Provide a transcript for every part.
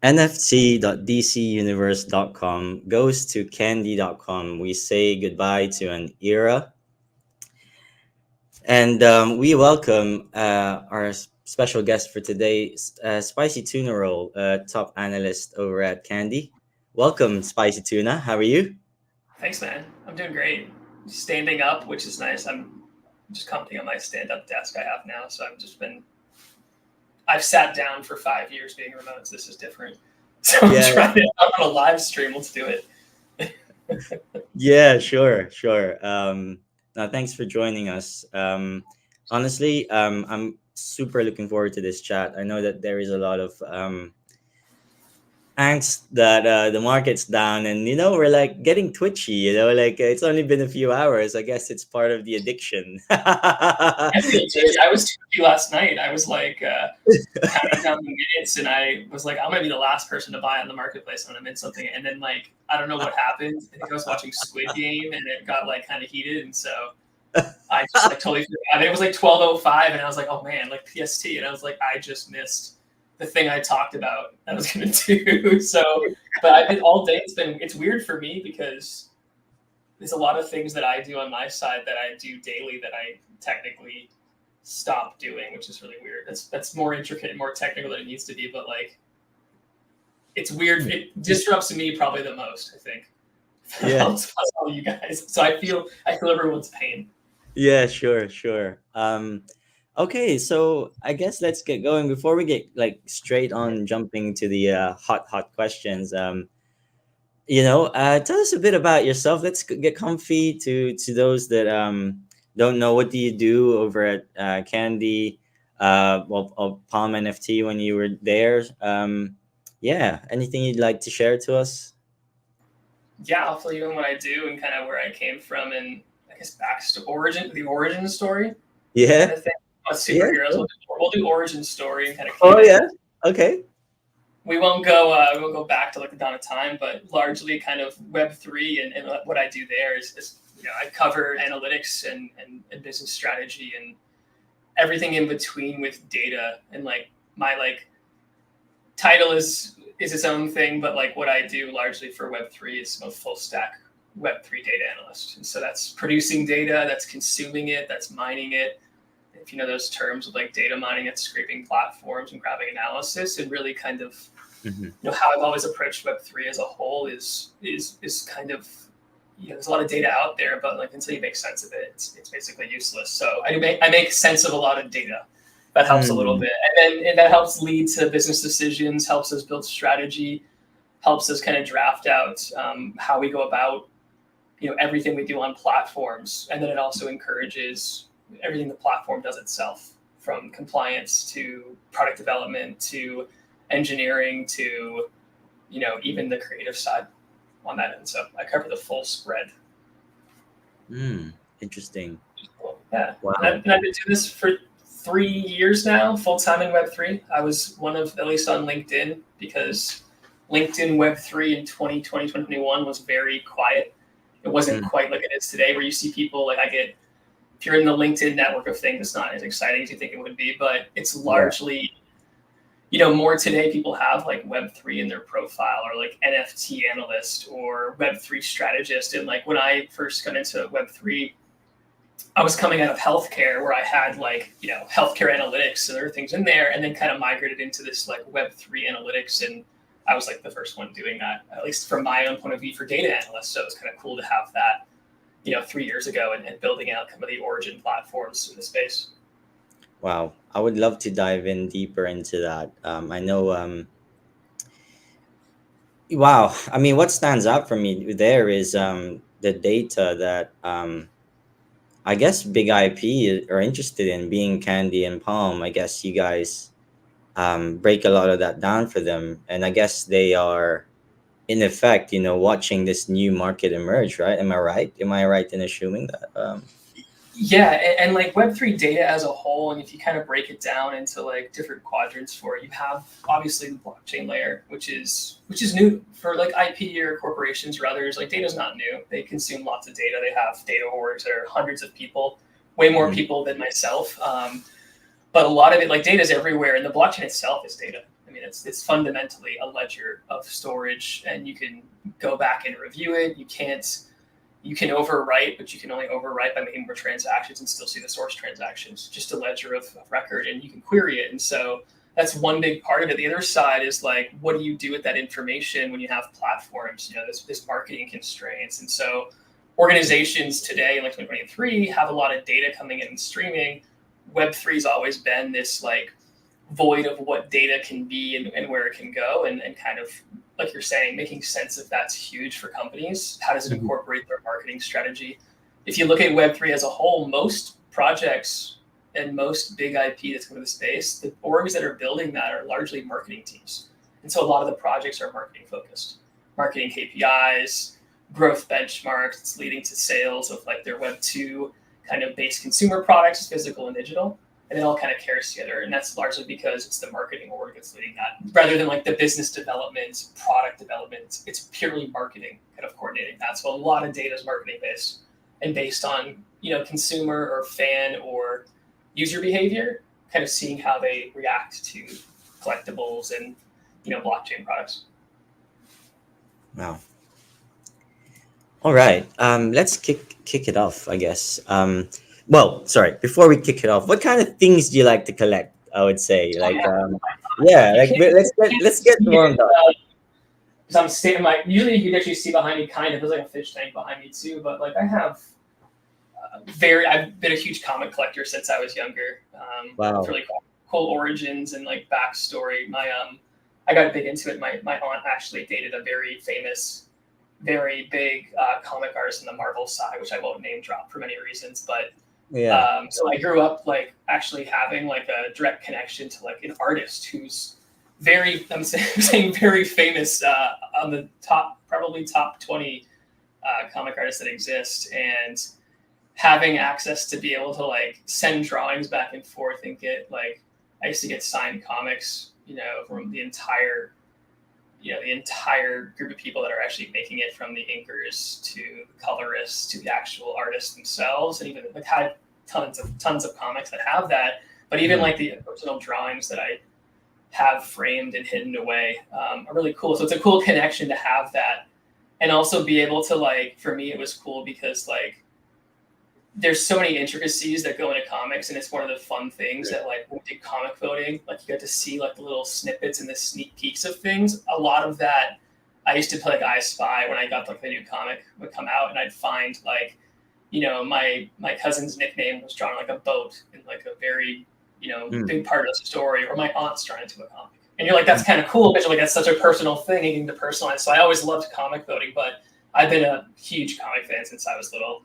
NFT.dcuniverse.com goes to candy.com. We say goodbye to an era, and we welcome our special guest for today, SpicyTunaRoll, top analyst over at Candy. Welcome, Spicy Tuna. How are you? Thanks, man. I'm doing great. Standing up, which is nice. I'm just commenting on my stand-up desk I have now. So I've sat down for 5 years being remote. So this is different. So I'm Yeah, trying to I'm on a live stream. Let's do it. yeah, sure. Now, thanks for joining us. Honestly, I'm super looking forward to this chat. I know that there is a lot of angst that the market's down, and we're like getting twitchy. Like it's only been a few hours. I guess it's part of the addiction. I feel too. I was too last night. I was like counting down the minutes, and I was like, I'm gonna be the last person to buy on the marketplace when I'm in something. And then like I don't know what happened. I think I was watching Squid Game, and it got like kind of heated, and so I just like totally forgot. It was like 12:05, and I was like, oh man, like PST, and I was like, I just missed the thing I talked about I was gonna do. So, but I've been all day. It's weird for me because there's a lot of things that I do on my side that I do daily that I technically stop doing, which is really weird. That's more intricate and more technical than it needs to be, but like it's weird. It disrupts me probably the most, I think. Yeah. Plus all you guys. So I feel everyone's pain. Yeah, sure. Okay, so I guess let's get going before we get like straight on jumping to the hot questions. Tell us a bit about yourself. Let's get comfy to those that don't know. What do you do over at Candy? Palm NFT when you were there. Yeah, anything you'd like to share to us? Yeah, I'll fill you in what I do and kind of where I came from and I guess back to the origin story kind Yeah, of thing. yeah. Superheroes. We'll do origin story and kind of Oh keep it. yeah. Okay. We won't go back to like the dawn of time, but largely kind of Web3 and what I do there is I cover analytics and business strategy and everything in between with data and like my like title is its own thing, but like what I do largely for Web3 is a full stack Web3 data analyst. And so that's producing data, that's consuming it, that's mining it. If you know those terms of like data mining, it's scraping platforms and grabbing analysis, and really kind of how I've always approached Web3 as a whole is kind of there's a lot of data out there, but like until you make sense of it, it's basically useless. So I make sense of a lot of data. That helps a little bit, and that helps lead to business decisions, helps us build strategy, helps us kind of draft out how we go about everything we do on platforms, and then it also encourages everything the platform does itself, from compliance to product development to engineering to even the creative side on that end. So I cover the full spread. Interesting. Yeah. Wow. And I've been doing this for 3 years now, full time in Web3. I was one of, at least on LinkedIn, because LinkedIn Web3 in 2020, 2021 was very quiet. It wasn't quite like it is today, where you see people like if you're in the LinkedIn network of things, it's not as exciting as you think it would be, but it's largely, more today people have like Web3 in their profile, or like NFT analyst or Web3 strategist. And like when I first got into Web3, I was coming out of healthcare, where I had like, healthcare analytics and other things in there, and then kind of migrated into this like Web3 analytics. And I was like the first one doing that, at least from my own point of view, for data analysts. So it was kind of cool to have that, 3 years ago, and building out some of the origin platforms in the space. Wow. I would love to dive in deeper into that. I know, wow. I mean, what stands out for me there is the data that I guess Big IP are interested in, being Candy and Palm. I guess you guys break a lot of that down for them. And I guess they are, in effect, watching this new market emerge, right? Am I right? Am I right in assuming that? Yeah, and like Web3 data as a whole, and if you kind of break it down into like different quadrants for it, you have obviously the blockchain layer, which is new for like IP or corporations or others. Like data's not new. They consume lots of data. They have data orgs that are hundreds of people, way more people than myself. But a lot of it, like data is everywhere, and the blockchain itself is data. I mean, it's fundamentally a ledger of storage, and you can go back and review it. You can overwrite, but you can only overwrite by making more transactions and still see the source transactions. Just a ledger of record, and you can query it. And so that's one big part of it. The other side is like, what do you do with that information when you have platforms? You know, this marketing constraints, and so organizations today in like 2023 have a lot of data coming in and streaming. Web3 has always been this like void of what data can be and where it can go, and kind of like you're saying, making sense of that's huge for companies. How does it incorporate their marketing strategy? If you look at Web3 as a whole, most projects and most big IP that's coming to the space, the orgs that are building that are largely marketing teams. And so a lot of the projects are marketing focused, marketing KPIs, growth benchmarks. It's leading to sales of like their Web2 kind of base consumer products, physical and digital. And it all kind of carries together. And that's largely because it's the marketing org that's leading that. Rather than like the business development, product development, it's purely marketing kind of coordinating that. So a lot of data is marketing based and based on, you know, consumer or fan or user behavior, kind of seeing how they react to collectibles and, you know, blockchain products. Wow. All right. Let's kick it off, I guess. Well, sorry. Before we kick it off, what kind of things do you like to collect? I would say, like, yeah, like let's get warmed up. Because I'm standing, like, usually you can actually see behind me, kind of. There's like a fish tank behind me too, but like I have I've been a huge comic collector since I was younger. Wow. Really cool origins and like backstory. I got big into it. My aunt actually dated a very famous, very big comic artist in the Marvel side, which I won't name drop for many reasons, but yeah. So I grew up like actually having like a direct connection to like an artist who's very, I'm saying very famous on the probably top 20 comic artists that exist, and having access to be able to like send drawings back and forth and get like, I used to get signed comics, you know, from the entire group of people that are actually making it, from the inkers to the colorists to the actual artists themselves. And even like had tons of comics that have that, but even like the original drawings that I have framed and hidden away are really cool. So it's a cool connection to have that, and also be able to like, for me, it was cool because like, there's so many intricacies that go into comics, and it's one of the fun things that like when we did comic voting, like you got to see like the little snippets and the sneak peeks of things. A lot of that I used to play like I Spy when I got like the new comic would come out, and I'd find like, you know, my cousin's nickname was drawn like a boat in like a very, you know, big part of the story, or my aunt's drawn into a comic. And you're like, that's kind of cool, but you're like, that's such a personal thing, getting to personalize. So I always loved comic voting, but I've been a huge comic fan since I was little.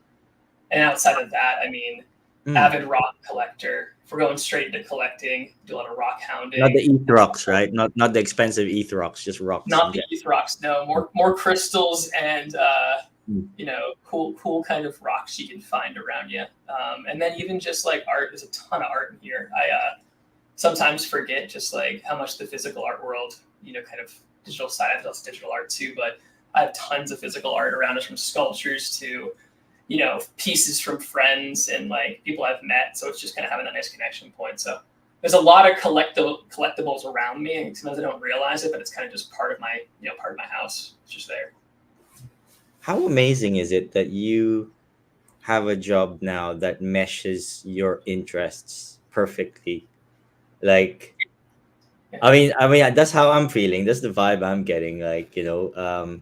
And outside of that, I mean, avid rock collector. If we're going straight into collecting, do a lot of rock hounding. Not the ETH rocks, right? Not the expensive ETH rocks, just rocks. Not the ETH rocks. No, more crystals and you know, cool kind of rocks you can find around you. And then even just like art, there's a ton of art in here. I sometimes forget just like how much the physical art world, you know, kind of digital side. I love digital art too, but I have tons of physical art around us, from sculptures to, you know, pieces from friends and like people I've met. So it's just kind of having that nice connection point. So there's a lot of collectibles around me, and sometimes I don't realize it, but it's kind of just part of my house. It's just there. How amazing is it that you have a job now that meshes your interests perfectly? Like, I mean, that's how I'm feeling. That's the vibe I'm getting. Like, you know,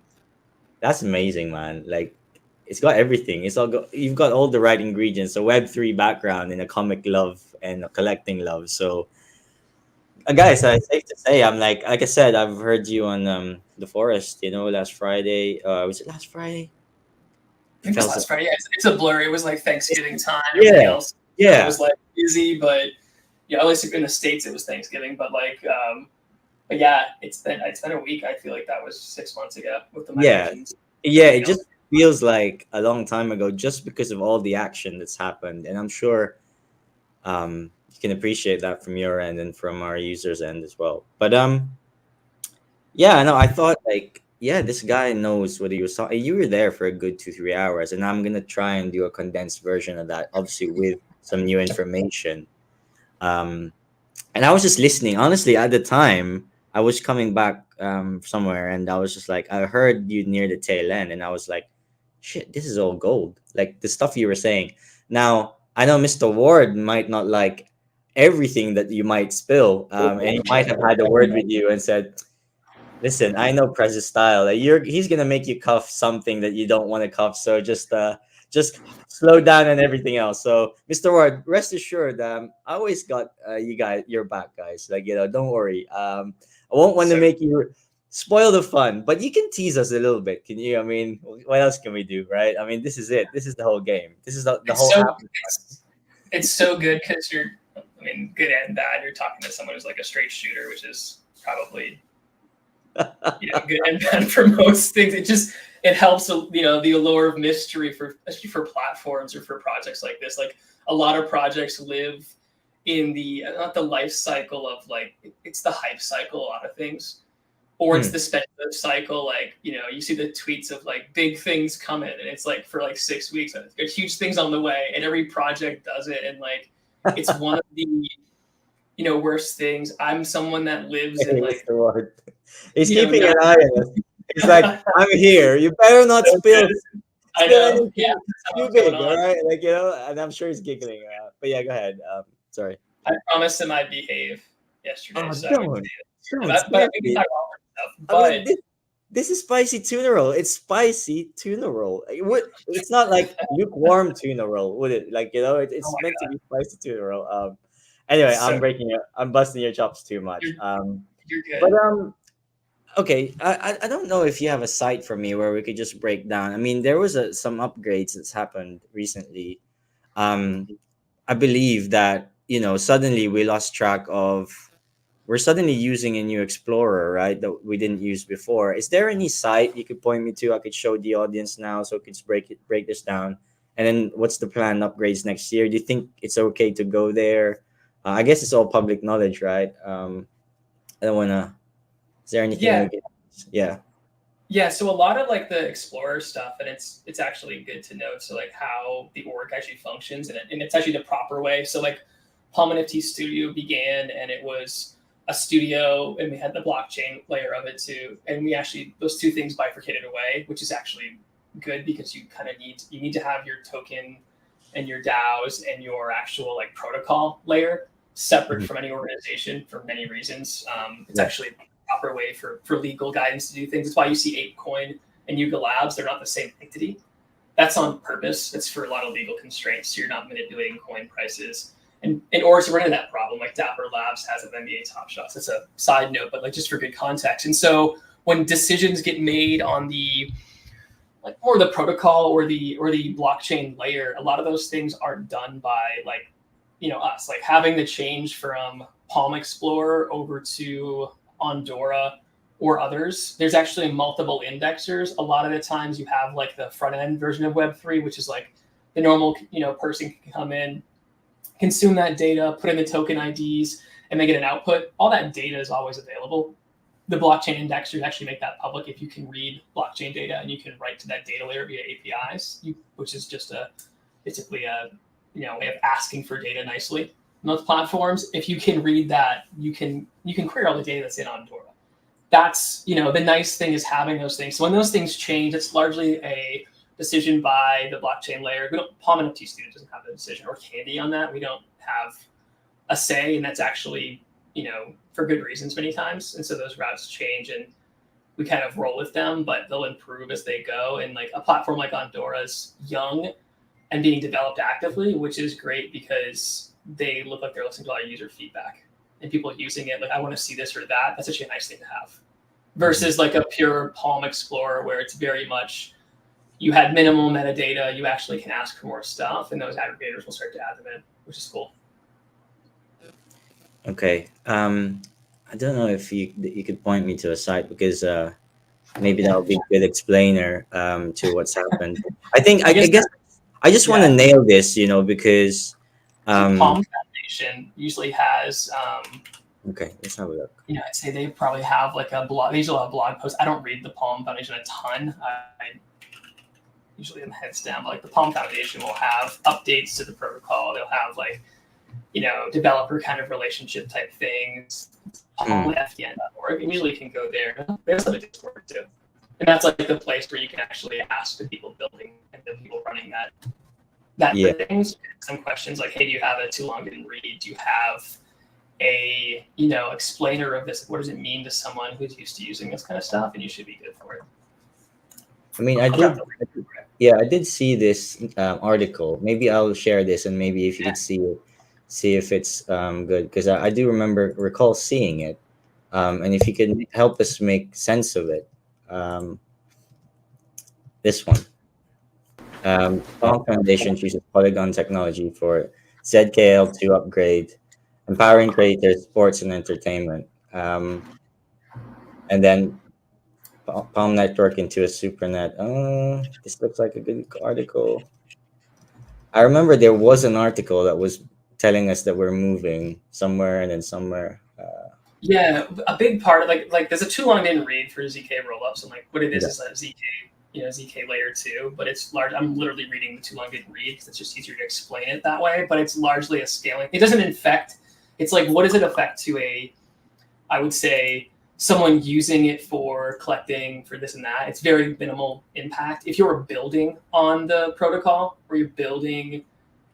that's amazing, man. Like, it's got everything. You've got all the right ingredients. A Web3 background and a comic love and a collecting love. So, guys, it's safe to say, I'm like I said, I've heard you on the forest. You know, last Friday. Was it last Friday? I think it was last Friday. Yeah, it's a blur. It was like Thanksgiving time. Yeah. Everything else, Yeah. It was like busy, but yeah, at least in the States it was Thanksgiving. But like, but yeah, it's been a week. I feel like that was 6 months ago with the migrations. Yeah. It just feels like a long time ago, just because of all the action that's happened, and I'm sure you can appreciate that from your end and from our users' end as well. But yeah, no, I thought like, yeah, this guy knows what he was talking. You were there for a good 2-3 hours, and I'm gonna try and do a condensed version of that, obviously with some new information. And I was just listening. Honestly, at the time, I was coming back somewhere, and I was just like, I heard you near the tail end, and I was like, shit, this is all gold. Like the stuff you were saying. Now I know Mr. Ward might not like everything that you might spill, and he might have had a word with you and said, listen, I know Prez's style. Like he's gonna make you cuff something that you don't want to cuff. So just slow down and everything else. So Mr. Ward, rest assured, I always got you guys your back, guys. Like don't worry. I won't want to So make you spoil the fun, but you can tease us a little bit. Can you? I mean, what else can we do, right? I mean, this is it. This is the whole game. This is the it's whole so app. it's so good because you're, I mean, good and bad. You're talking to someone who's like a straight shooter, which is probably good and bad for most things. It helps, the allure of mystery for, especially for platforms or for projects like this. Like a lot of projects live in the, not the life cycle of like, it's the hype cycle, a lot of things, or it's the speculative cycle. Like, you see the tweets of like big things coming, and it's like for like 6 weeks, and there's huge things on the way, and every project does it. And like, it's one of the, worst things. I'm someone that lives in like, Mr. Ward. He's you know, keeping an not eye on us. He's like, I'm here. You better not so spill good. I spill know. anything Yeah, that's too what's big, going all on. right? Like, and I'm sure he's giggling. But yeah, go ahead. Sorry. I promised him I'd behave yesterday, Oh, so I would don't. say it. Don't. But we can Seriously. talk about other stuff. I mean, But this is spicy tuna roll. It's spicy tuna roll. It's not like lukewarm tuna roll, would it? Like, oh it's my meant to god, be spicy tuna roll. Anyway, so I'm busting your chops too much. you're you're But good. okay, I don't know if you have a site for me where we could just break down. I mean, there was some upgrades that's happened recently. Um, I believe that suddenly we lost track of. We're suddenly using a new explorer, right? That we didn't use before. Is there any site you could point me to? I could show the audience now, so we could break this down. And then, what's the plan upgrades next year? Do you think it's okay to go there? I guess it's all public knowledge, right? I don't wanna. Is there anything Yeah, we can? Yeah. yeah. So a lot of like the Explorer stuff, and it's actually good to know. So like how the org actually functions, and it's actually the proper way. So like Palm NFT Studio began, and it was a studio, and we had the blockchain layer of it too. And we actually, those two things bifurcated away, which is actually good because you need to have your token and your DAOs and your actual like protocol layer separate Mhm. from any organization for many reasons. It's Yeah. actually a proper way for legal guidance to do things. That's why you see ApeCoin and Yuga Labs, they're not the same entity. That's on purpose. It's for a lot of legal constraints. So you're not manipulating coin prices. And in order to run into that problem, like Dapper Labs has with NBA Top Shots. It's a side note, but like just for good context. And so when decisions get made on the like more the protocol or the blockchain layer, a lot of those things aren't done by like us. Like having the change from Palm Explorer over to Ondora or others, there's actually multiple indexers. A lot of the times you have like the front end version of Web3, which is like the normal person can come in, consume that data, put in the token IDs, and they get an output. All that data is always available. The blockchain indexers actually make that public if you can read blockchain data and you can write to that data layer via APIs, which is just basically a way of asking for data nicely. On those platforms, if you can read that, you can query all the data that's in Ondora. That's the nice thing is having those things. So when those things change, it's largely a decision by the blockchain layer. We don't, Palm NFT Studio doesn't have the decision, or Candy on that. We don't have a say, and that's actually for good reasons many times. And so those routes change, and we kind of roll with them, but they'll improve as they go. And like a platform like Ondora is young and being developed actively, which is great because they look like they're listening to a lot of user feedback and people using it. Like, I want to see this or that. That's actually a nice thing to have. Versus like a pure Palm Explorer where it's very much you had minimal metadata. You actually can ask for more stuff, and those aggregators will start to add them in, which is cool. Okay. I don't know if you could point me to a site because maybe that would be a good explainer to what's happened. I think I guess I just want to nail this, because Palm Foundation usually has okay, let's have a look. I'd say they probably have like a blog. They usually have blog posts. I don't read the Palm Foundation a ton. I usually am heads down. But like the Palm Foundation will have updates to the protocol. They'll have like developer kind of relationship type things. PalmFDN.org org, you usually can go there. They also have a Discord too. And that's like the place where you can actually ask the people building and the people running that things some questions like, hey, do you have a too long didn't read? Do you have a explainer of this? What does it mean to someone who's used to using this kind of stuff? And you should be good for it. I mean, I did see this article. Maybe I'll share this, and maybe if you could see if it's good, because I do recall seeing it, and if you could help us make sense of it. This one, Palm Foundation chooses Polygon technology for ZKL2 upgrade, empowering creators, sports, and entertainment, and then Palm Network into a supernet. Oh, this looks like a good article. I remember there was an article that was telling us that we're moving somewhere and then somewhere. Yeah, a big part like there's a too long didn't read for ZK rollups, and like what it is a ZK ZK layer 2, but it's large. I'm literally reading the too long didn't read because it's just easier to explain it that way. But it's largely a scaling. It doesn't infect. It's like, what does it affect to I would say someone using it for collecting for this and that? It's very minimal impact. If you're building on the protocol, or you're building,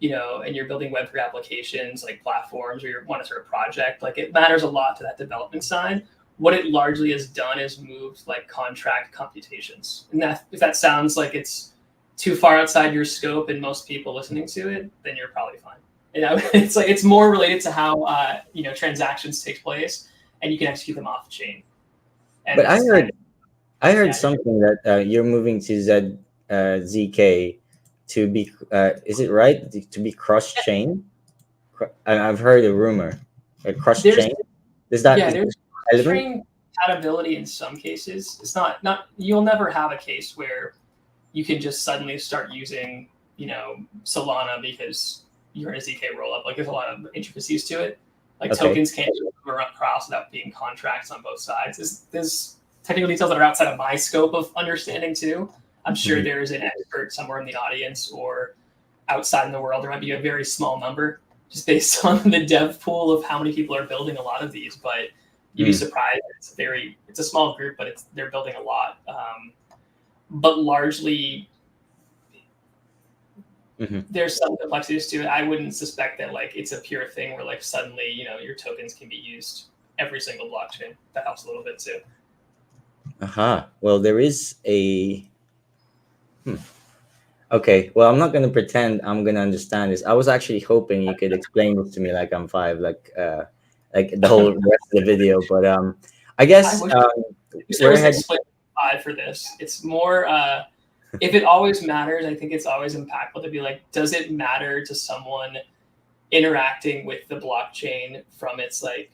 and you're building Web3 applications like platforms, or you want to start a project, like it matters a lot to that development side. What it largely has done is moved like contract computations. And that, if that sounds like it's too far outside your scope and most people listening to it, then you're probably fine. It's like, it's more related to how transactions take place, and you can execute them off chain. But I heard something that you're moving to ZK to be is it right to be cross chain? I've heard a rumor, cross chain. Is that there's string compatibility in some cases. It's not you'll never have a case where you can just suddenly start using Solana because you're in a ZK rollup. Like there's a lot of intricacies to it. Like tokens can't run across without being contracts on both sides. There's technical details that are outside of my scope of understanding too. I'm sure there's an expert somewhere in the audience or outside in the world. There might be a very small number just based on the dev pool of how many people are building a lot of these, but you'd be surprised. It's a small group, but they're building a lot. But largely, there's some complexities to it. I wouldn't suspect that like it's a pure thing where like suddenly your tokens can be used every single blockchain. That helps a little bit too. Well, there is a. Okay, well, I'm not going to pretend I'm going to understand this. I was actually hoping you could explain this to me like I'm 5, like the whole rest of the video. But I guess we're ahead. Explain 5 for this. It's more if it always matters. I think it's always impactful to be like, does it matter to someone interacting with the blockchain from its like,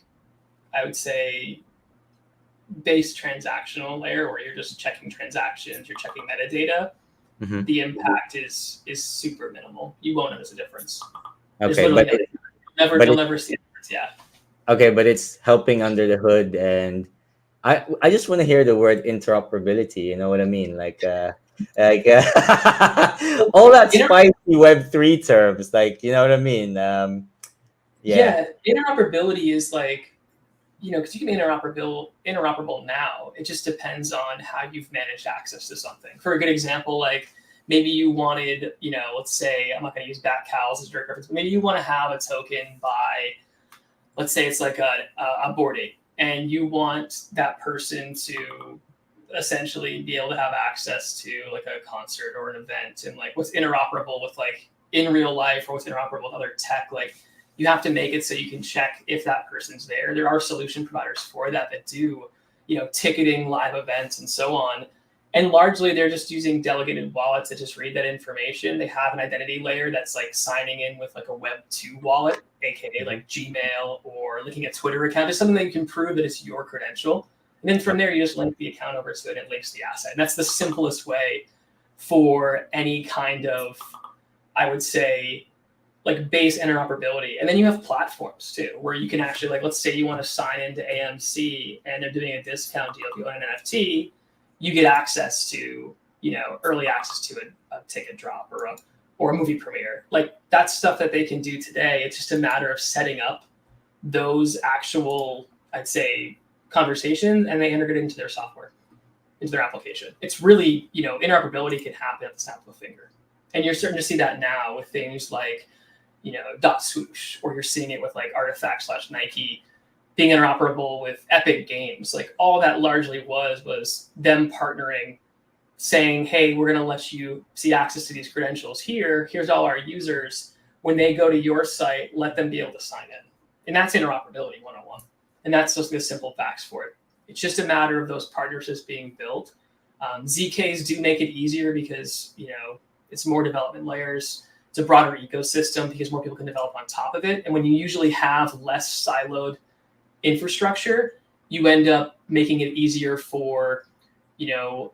I would say, base transactional layer, where you're just checking transactions, you're checking metadata. The impact is super minimal. You won't notice a difference. Okay, but you'll never see a difference. Yeah. Okay, but it's helping under the hood, and I just want to hear the word interoperability. You know what I mean? Like all that spicy Web3 terms. Like, you know what I mean? Interoperability is like, because you can be interoperable now. It just depends on how you've managed access to something. For a good example, like maybe you wanted, let's say, I'm not going to use Cowls as a direct reference, but maybe you want to have a token by, let's say it's like a Bored Ape, and you want that person to essentially be able to have access to like a concert or an event, and like what's interoperable with like in real life or what's interoperable with other tech, like you have to make it so you can check if that person's there. There are solution providers for that do, ticketing, live events, and so on. And largely, they're just using delegated wallets to just read that information. They have an identity layer that's like signing in with like a Web2 wallet, aka like Gmail or linking a Twitter account. Just something that you can prove that it's your credential. And then from there, you just link the account over to it and it links the asset. And that's the simplest way for any kind of, I would say, like base interoperability. And then you have platforms too, where you can actually, like, let's say you want to sign into AMC and they're doing a discount deal. If you own an NFT, you get access to, early access to a ticket drop or a movie premiere. Like that's stuff that they can do today. It's just a matter of setting up those actual, I'd say, conversation and they integrate it into their software, into their application. It's really, interoperability can happen at the snap of a finger. And you're starting to see that now with things like, Dot Swoosh, or you're seeing it with like Artifact/Nike being interoperable with Epic Games. Like all that largely was them partnering, saying, hey, we're going to let you see access to these credentials here. Here's all our users. When they go to your site, let them be able to sign in. And that's interoperability 101. And that's just the simple facts for it. It's just a matter of those partnerships being built. ZKs do make it easier because, it's more development layers. It's a broader ecosystem because more people can develop on top of it. And when you usually have less siloed infrastructure, you end up making it easier for,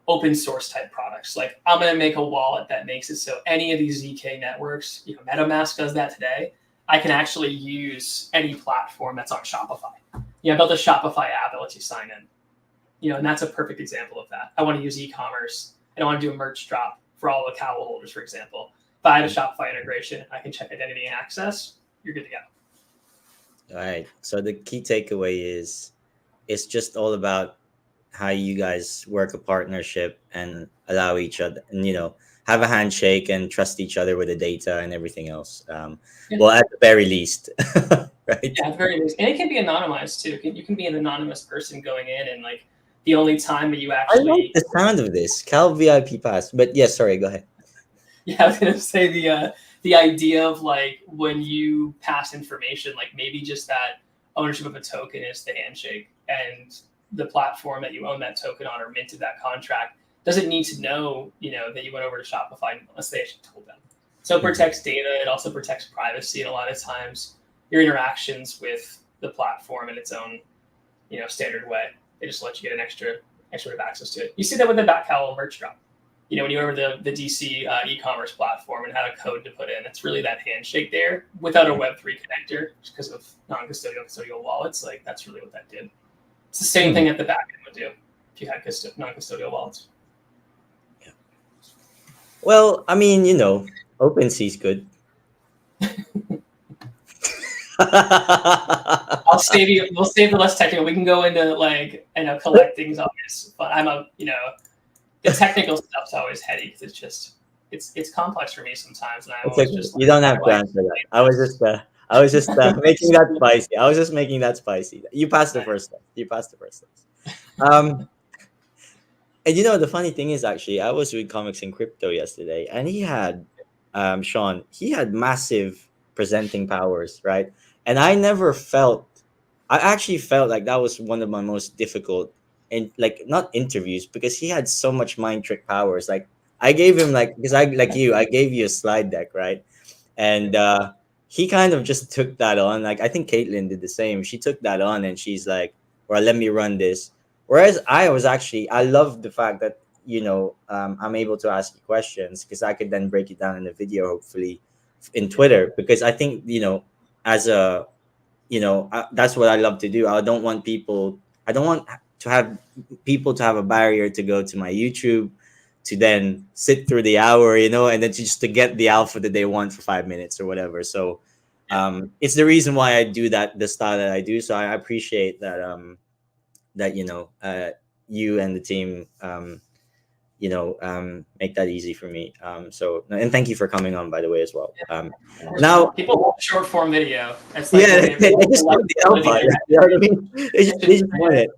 open source type products. Like I'm going to make a wallet that makes it so any of these ZK networks, MetaMask does that today. I can actually use any platform that's on Shopify. I built a Shopify app that lets you sign in. And that's a perfect example of that. I want to use e-commerce and I want to do a merch drop for all the Cowls holders, for example. If I have a Shopify integration, I can check identity and access. You're good to go. All right. So the key takeaway is it's just all about how you guys work a partnership and allow each other and, have a handshake and trust each other with the data and everything else. Well, at the very least, right? Yeah, at the very least. And it can be anonymized too. You can be an anonymous person going in and like the only time that you actually... I like the sound of this. Cal VIP pass. But yes, sorry, go ahead. Yeah, I was going to say the idea of like when you pass information, like maybe just that ownership of a token is the handshake, and the platform that you own that token on or minted that contract doesn't need to know, that you went over to Shopify unless they actually told them. So it protects data. It also protects privacy. And a lot of times your interactions with the platform in its own, standard way, they just let you get an extra bit of access to it. You see that with the Backhowl merch drop. When you went over the DC e-commerce platform and had a code to put in, it's really that handshake there without a Web3 connector because of non-custodial wallets. Like that's really what that did. It's the same thing that the backend would do if you had non-custodial wallets. Yeah. Well, I mean, OpenSea is good. We'll save the less technical. We can go into like, collecting's always fun. The technical stuff's always heady because it's complex for me sometimes. And you don't have to answer that. I was just making that spicy. I was just making that spicy. You passed the first step. And the funny thing is, actually, I was with Comics and Crypto yesterday, and he had Sean. He had massive presenting powers, right? And I actually felt like that was one of my most difficult, and like not interviews, because he had so much mind trick powers. Like I gave him because I gave you a slide deck, right? And he kind of just took that on. Like I think Caitlin did the same. She took that on and she's like, well, let me run this. Whereas I love the fact that, I'm able to ask you questions because I could then break it down in a video, hopefully in Twitter, because I think, as a, that's what I love to do. I don't want to have people to have a barrier to go to my YouTube to then sit through the hour, and then just to get the alpha that they want for 5 minutes or whatever. So it's the reason why I do the style that I do. So I appreciate that, you and the team, make that easy for me. And thank you for coming on, by the way, as well. Now people want short form video. It's like they just want the alpha. You know what I mean? They just want it.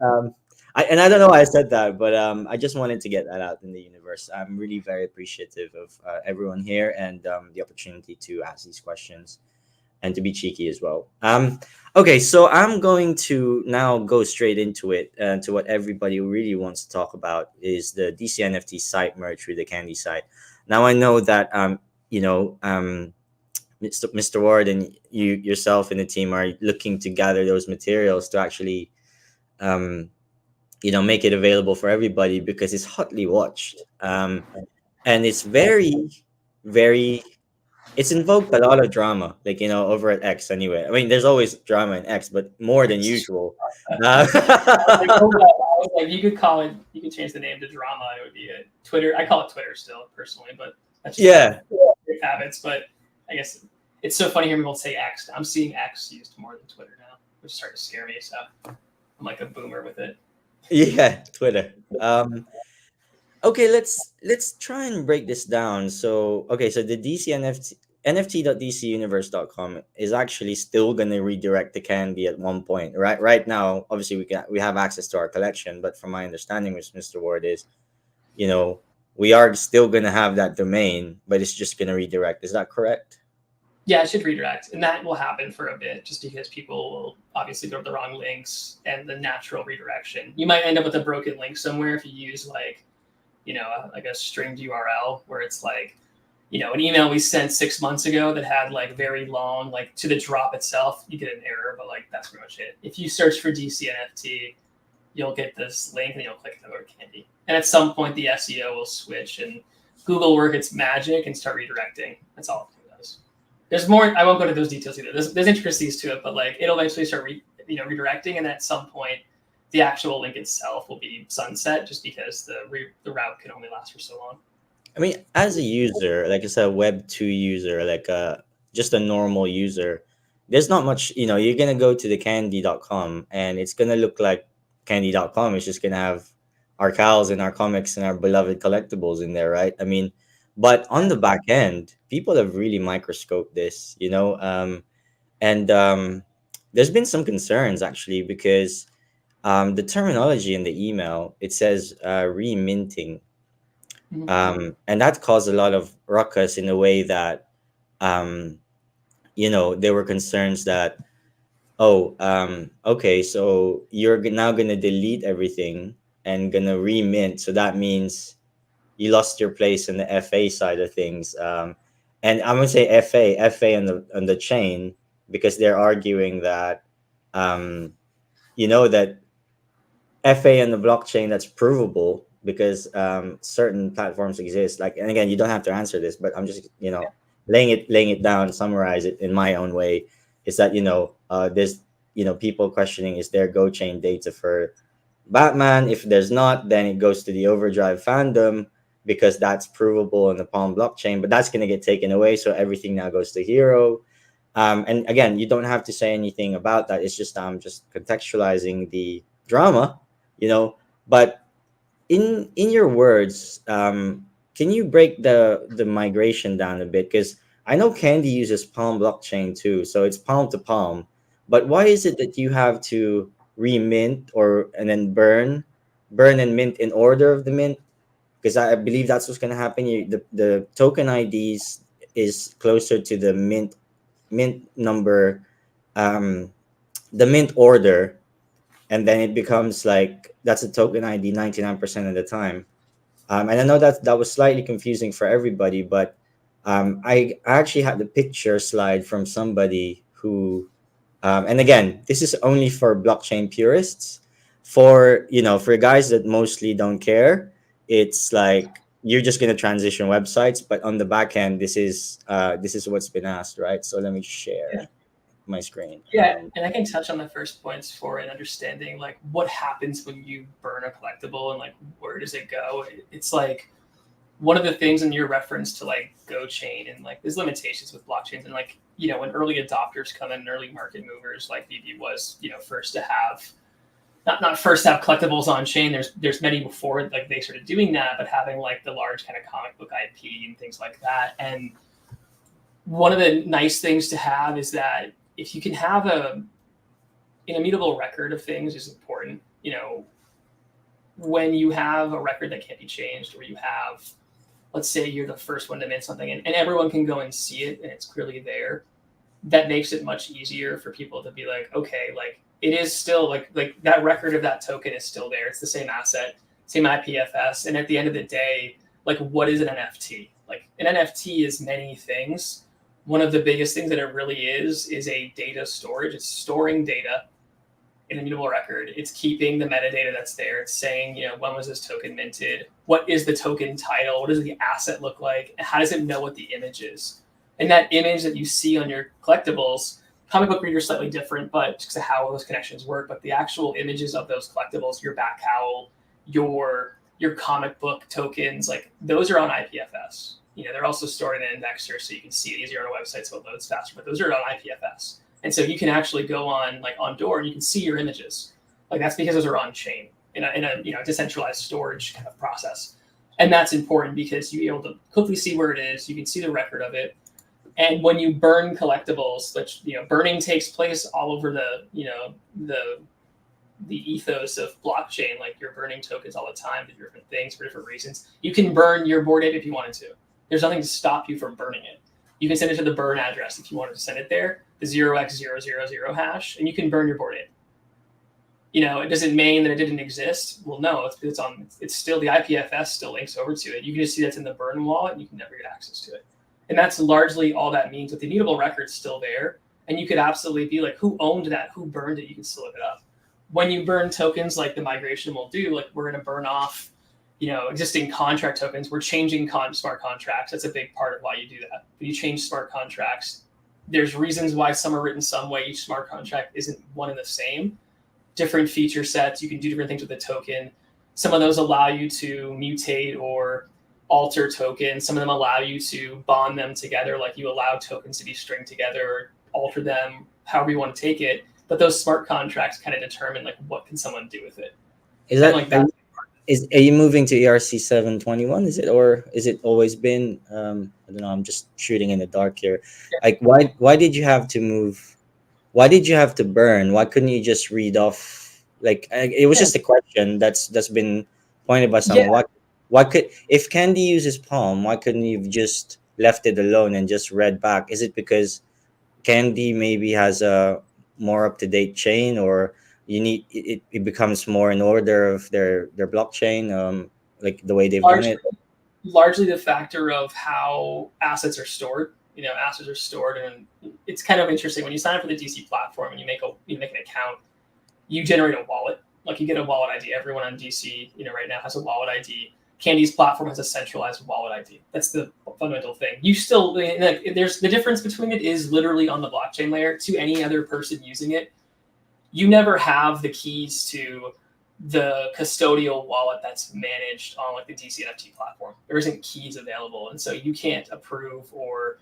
I don't know why I said that, but I just wanted to get that out in the universe. I'm really very appreciative of everyone here and the opportunity to ask these questions and to be cheeky as well. Okay, so I'm going to now go straight into it, to what everybody really wants to talk about is the DCNFT site merge with the Candy site. Now I know that Mr. Ward and you yourself and the team are looking to gather those materials to actually make it available for everybody because it's hotly watched. And it's very, very, it's invoked a lot of drama, over at X anyway. I mean, there's always drama in X, but more than usual. Like, you could change the name to drama. It would be a Twitter. I call it Twitter still, personally, but that's just habits. But I guess it's so funny hearing people say X. I'm seeing X used more than Twitter now, which is starting to scare me. So I'm like a boomer with it. Yeah, Twitter. Okay, let's try and break this down. So, okay, so the DCNFT NFT.dcuniverse.com is actually still gonna redirect the candy at one point. Right now, obviously we have access to our collection, but from my understanding with Mr. Ward is, you know, we are still gonna have that domain, but it's just gonna redirect. Is that correct? Yeah, it should redirect, and that will happen for a bit, just because people will obviously go to the wrong links and the natural redirection. You might end up with a broken link somewhere if you use like, like a stringed URL where it's like, an email we sent 6 months ago that had like very long, like to the drop itself, you get an error, but like that's pretty much it. If you search for DCNFT, you'll get this link and you'll click to go to Candy. And at some point, the SEO will switch and Google will work its magic and start redirecting. That's all it does. There's more. I won't go into those details either. There's intricacies to it, but like it'll eventually start redirecting, and at some point, the actual link itself will be sunset just because the route can only last for so long. I mean, as a user, like I said, Web 2 user, like just a normal user, there's not much, you're going to go to the candy.com and it's going to look like candy.com. It's just going to have our cows and our comics and our beloved collectibles in there, right? I mean, but on the back end, people have really microscoped this, and there's been some concerns actually because the terminology in the email, it says reminting, and that caused a lot of ruckus in a way that um, there were concerns that, oh, okay, so you're now going to delete everything and going to remint, so that means you lost your place in the FA side of things. And I'm going to say FA on the chain, because they're arguing that that FA on the blockchain, that's provable because certain platforms exist. Like, and again, you don't have to answer this, but I'm just laying it down, summarize it in my own way. Is that there's people questioning, is there Go chain data for Batman? If there's not, then it goes to the Overdrive fandom because that's provable in the Palm blockchain. But that's going to get taken away, so everything now goes to Hero. And again, you don't have to say anything about that. It's just I'm just contextualizing the drama, but in your words, can you break the migration down a bit? Because I know Candy uses Palm blockchain too, so it's palm to palm. But why is it that you have to remint and then burn and mint in order of the mint? Because I believe that's what's going to happen. The token IDs is closer to the mint number, um, the mint order, and then it becomes like that's a token ID 99% of the time. And I know that was slightly confusing for everybody, but I actually had the picture slide from somebody who, and again, this is only for blockchain purists. For guys that mostly don't care, it's like you're just gonna transition websites, but on the back end, this is what's been asked, right? So let me share Yeah. my screen. Yeah, and I can touch on the first points for an understanding like what happens when you burn a collectible and like where does it go. It's like one of the things in your reference to like Go chain and like there's limitations with blockchains and like when early adopters come in, early market movers like BB was first to have not first to have collectibles on chain. There's many before like they started doing that, but having like the large kind of comic book IP and things like that. And one of the nice things to have is that if you can have an immutable record of things is important. When you have a record that can't be changed, or you have, let's say you're the first one to mint something and everyone can go and see it and it's clearly there, that makes it much easier for people to be like, okay, like it is still like that record of that token is still there. It's the same asset, same IPFS. And at the end of the day, like what is an NFT? Like an NFT is many things. One of the biggest things that it really is a data storage. It's storing data in a mutable record. It's keeping the metadata that's there. It's saying, when was this token minted? What is the token title? What does the asset look like? How does it know what the image is? And that image that you see on your collectibles, comic book reader is slightly different, but just how those connections work. But the actual images of those collectibles, your back cowl, your comic book tokens, like those are on IPFS. They're also stored in an indexer so you can see it easier on a website so it loads faster, but those are on IPFS. And so you can actually go on Door and you can see your images. Like that's because those are on chain in a decentralized storage kind of process. And that's important because you're able to quickly see where it is. You can see the record of it. And when you burn collectibles, which burning takes place all over the ethos of blockchain, like you're burning tokens all the time to different things for different reasons. You can burn your Bored Ape if you wanted to. There's nothing to stop you from burning it. You can send it to the burn address if you wanted to send it there, the 0x000 hash, and you can burn your Bored Ape. It doesn't mean that it didn't exist. Well, no, it's still the IPFS still links over to it. You can just see that's in the burn wallet, and you can never get access to it. And that's largely all that means. But the immutable record's still there, and you could absolutely be like, who owned that? Who burned it? You can still look it up. When you burn tokens, like the migration will do, like we're going to burn off, existing contract tokens. We're changing smart contracts. That's a big part of why you do that. When you change smart contracts, there's reasons why some are written some way. Each smart contract isn't one and the same. Different feature sets. You can do different things with the token. Some of those allow you to mutate or alter tokens. Some of them allow you to bond them together, like you allow tokens to be stringed together or alter them however you want to take it. But those smart contracts kind of determine like what can someone do with it. Is that like that? Are you moving to ERC 721? Is it, or is it always been? I don't know. I'm just shooting in the dark here. Yeah. Like, why did you have to move? Why did you have to burn? Why couldn't you just read off? Like, it was just a question that's been pointed by someone. Yeah. Why could, if Candy uses Palm, why couldn't you have just left it alone and just read back? Is it because Candy maybe has a more up-to-date chain, or you need it becomes more in order of their blockchain, like the way they've done it? Largely the factor of how assets are stored. Assets are stored, and it's kind of interesting when you sign up for the DC platform and you make an account, you generate a wallet. Like you get a wallet ID. Everyone on DC, right now has a wallet ID. Candy's platform has a centralized wallet ID. That's the fundamental thing. You still, there's the difference between it is literally on the blockchain layer to any other person using it. You never have the keys to the custodial wallet that's managed on like the DCNFT platform. There isn't keys available. And so you can't approve or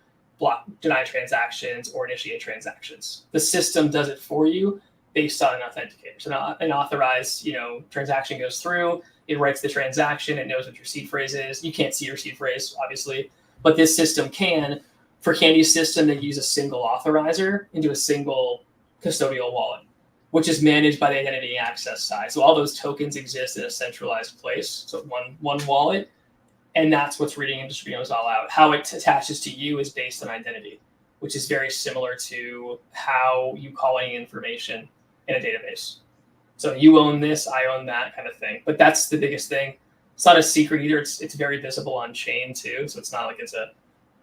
deny transactions or initiate transactions. The system does it for you based on an authenticator. So an authorized, transaction goes through, it writes the transaction, it knows what your seed phrase is. You can't see your seed phrase, obviously, but this system can. For Candy's system, they use a single authorizer into a single custodial wallet, which is managed by the identity access side. So all those tokens exist in a centralized place. So one wallet, and that's what's reading and distributing those all out. How it attaches to you is based on identity, which is very similar to how you call any information in a database. So you own this, I own that kind of thing. But that's the biggest thing. It's not a secret either. It's very visible on chain too. So it's not like it's a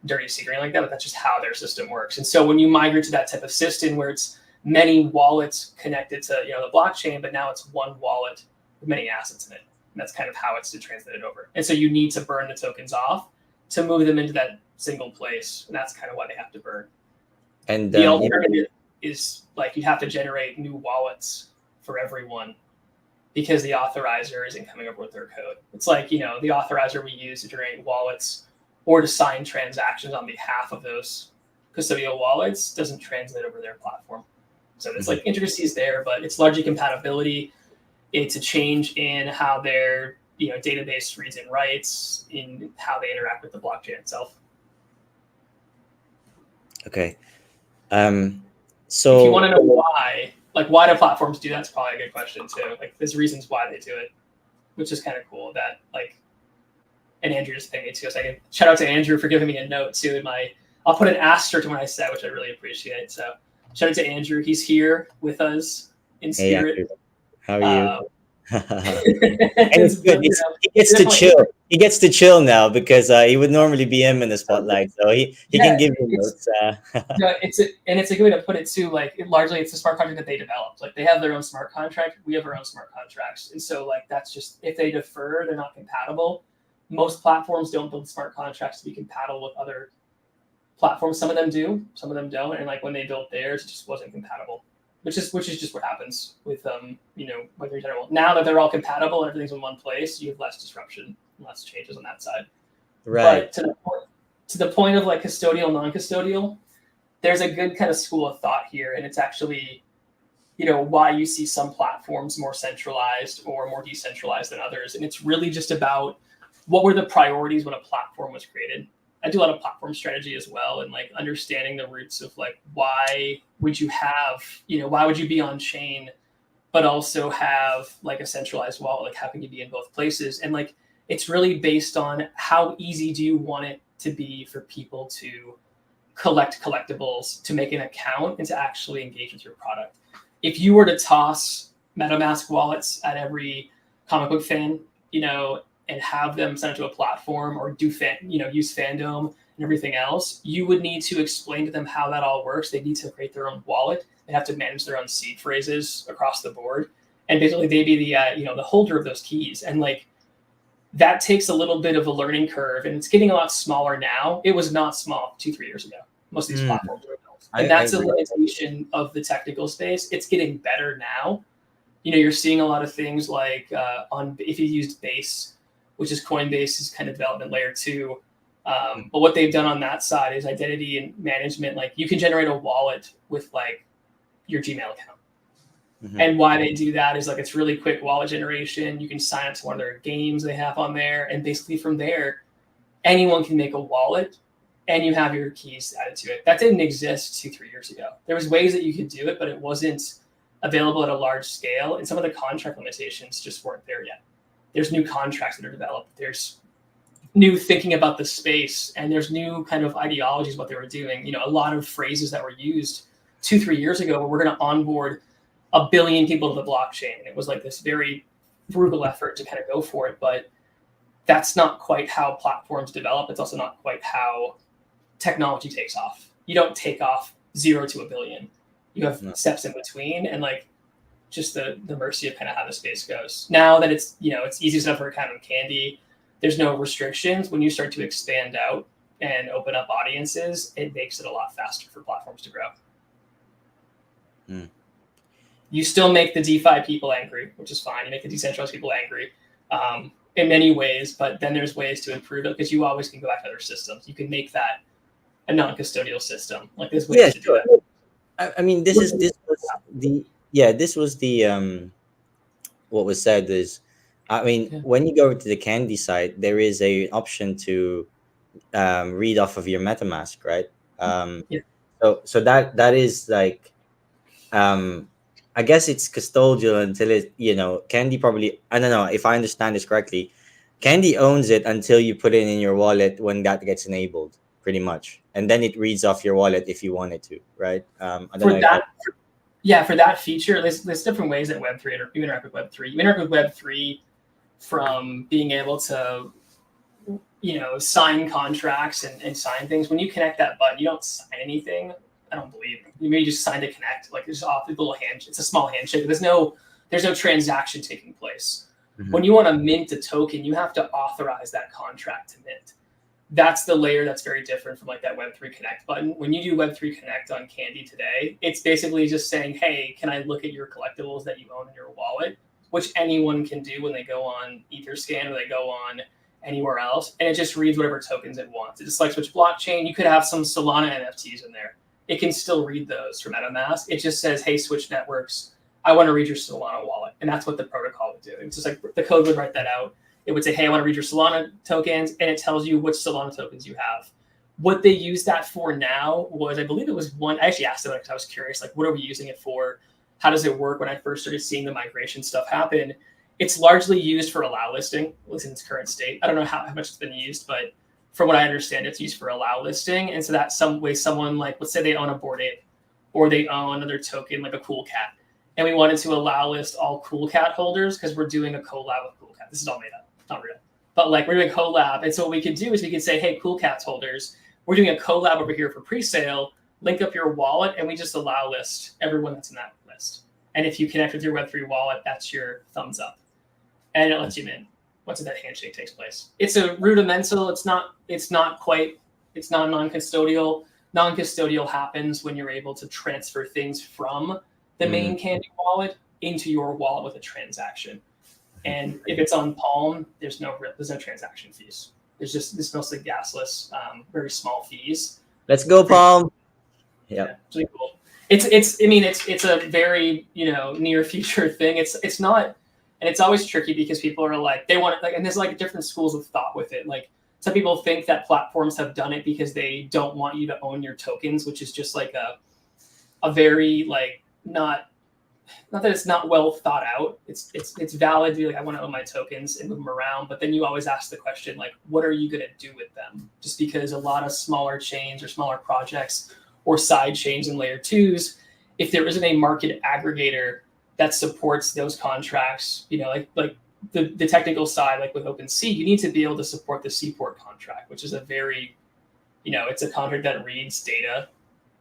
dirty secret like that, but that's just how their system works. And so when you migrate to that type of system where it's many wallets connected to the blockchain, but now it's one wallet with many assets in it. And that's kind of how it's translated over. And so you need to burn the tokens off to move them into that single place. And that's kind of why they have to burn. And the alternative is like you have to generate new wallets for everyone because the authorizer isn't coming up with their code. It's like, the authorizer we use to generate wallets or to sign transactions on behalf of those custodial wallets doesn't translate over their platform. So it's like intricacies there, but it's largely compatibility. It's a change in how their database reads and writes, in how they interact with the blockchain itself. Okay. So if you want to know why do platforms do that? It's probably a good question too. Like there's reasons why they do it, which is kind of cool. That and Andrew just pinged me too. So I can shout out to Andrew for giving me a note too. I'll put an asterisk to when I said, which I really appreciate. So shout out to Andrew. He's here with us in spirit. Hey, how are you? And it's good. He gets to chill. He gets to chill now because he would normally be him in the spotlight, so he can give you notes. It's a good way to put it too. Like largely, it's a smart contract that they developed. Like they have their own smart contract. We have our own smart contracts, and so that's just if they defer, they're not compatible. Most platforms don't build smart contracts to be compatible with other platforms. Some of them do, some of them don't, and when they built theirs, it just wasn't compatible. Which is just what happens with Web3 in general. Now that they're all compatible and everything's in one place, you have less disruption, less changes on that side. Right. But to the point of custodial, non-custodial, there's a good kind of school of thought here, and it's actually why you see some platforms more centralized or more decentralized than others. And it's really just about what were the priorities when a platform was created. I do a lot of platform strategy as well, and like understanding the roots of like why would you have, why would you be on chain, but also have like a centralized wallet? Like how can you be in both places? And like it's really based on how easy do you want it to be for people to collect collectibles, to make an account, and to actually engage with your product. If you were to toss MetaMask wallets at every comic book fan, and have them send it to a platform or use fandom and everything else, you would need to explain to them how that all works. They need to create their own wallet. They have to manage their own seed phrases across the board, and basically they be the holder of those keys. And like that takes a little bit of a learning curve, and it's getting a lot smaller now. It was not small 2-3 years ago. Most of these platforms were built, and that's a limitation of the technical space. It's getting better now. You're seeing a lot of things like if you used Base, which is Coinbase's kind of development layer 2. But what they've done on that side is identity and management. Like you can generate a wallet with like your Gmail account. Mm-hmm. And why they do that is like it's really quick wallet generation. You can sign up to one of their games they have on there. And basically from there, anyone can make a wallet and you have your keys added to it. That didn't exist 2-3 years ago. There was ways that you could do it, but it wasn't available at a large scale. And some of the contract limitations just weren't there yet. There's new contracts that are developed. There's new thinking about the space, and there's new kind of ideologies what they were doing. A lot of phrases that were used 2-3 years ago where we're going to onboard 1 billion people to the blockchain. And it was like this very brutal effort to kind of go for it, but that's not quite how platforms develop. It's also not quite how technology takes off. You don't take off 0 to 1 billion. You have steps in between, and like just the mercy of kind of how the space goes. Now that it's it's easy stuff for account on Candy, there's no restrictions. When you start to expand out and open up audiences, it makes it a lot faster for platforms to grow. You still make the DeFi people angry, which is fine. You make the decentralized people angry in many ways, but then there's ways to improve it because you always can go back to other systems. You can make that a non-custodial system. Like there's ways to do that. I mean, this was the what was said is, I mean, when you go to the Candy site, there is a option to read off of your MetaMask, right? So that is like, I guess it's custodial until it, Candy probably, I don't know if I understand this correctly, Candy owns it until you put it in your wallet when that gets enabled, pretty much, and then it reads off your wallet if you wanted to, right? For that feature, there's different ways that Web3 or you interact with Web3. You interact with Web3 from being able to, sign contracts and sign things. When you connect that button, you don't sign anything. I don't believe you may just sign to connect. Like there's off a little hand. It's a small handshake. There's no transaction taking place. Mm-hmm. When you want to mint a token, you have to authorize that contract to mint. That's the layer that's very different from like that Web3 Connect button. When you do Web3 Connect on Candy today, it's basically just saying, hey, can I look at your collectibles that you own in your wallet, which anyone can do when they go on Etherscan or they go on anywhere else. And it just reads whatever tokens it wants. It just likes which blockchain. You could have some Solana NFTs in there. It can still read those from MetaMask. It just says, hey, switch networks, I want to read your Solana wallet. And that's what the protocol would do. It's just like the code would write that out. It would say, hey, I want to read your Solana tokens, and it tells you which Solana tokens you have. What they use that for now was, I believe it was I actually asked them because I was curious, like, what are we using it for? How does it work? When I first started seeing the migration stuff happen, it's largely used for allow listing, at least in its current state. I don't know how much it's been used, but from what I understand, it's used for allow listing. And so that some way someone like, let's say they own a Bored Ape or they own another token like a Cool Cat. And we wanted to allow list all Cool Cat holders because we're doing a collab with Cool Cat. This is all made up. It's not real. But like we're doing a collab. And so what we could do is we could say, hey, Cool Cats holders, we're doing a collab over here for pre-sale, link up your wallet, and we just allow list everyone that's in that list. And if you connect with your Web3 wallet, that's your thumbs up. And it lets you in once that handshake takes place. It's a rudimental, it's not non-custodial. Non-custodial happens when you're able to transfer things from the main Candy wallet into your wallet with a transaction. And if it's on Palm, there's no transaction fees. It's mostly gasless, very small fees. Let's go, Palm. Yeah, really cool. I mean, it's a very, near future thing. It's not, and it's always tricky because people are like, they want it, like, and there's like different schools of thought with it. Like some people think that platforms have done it because they don't want you to own your tokens, which is just like a very like not that it's not well thought out. It's valid to be like, I want to own my tokens and move them around, but then you always ask the question, like, what are you going to do with them? Just because a lot of smaller chains or smaller projects or side chains and layer twos, if there isn't a market aggregator that supports those contracts, like the technical side, like with OpenSea, you need to be able to support the Seaport contract, which is a very, it's a contract that reads data.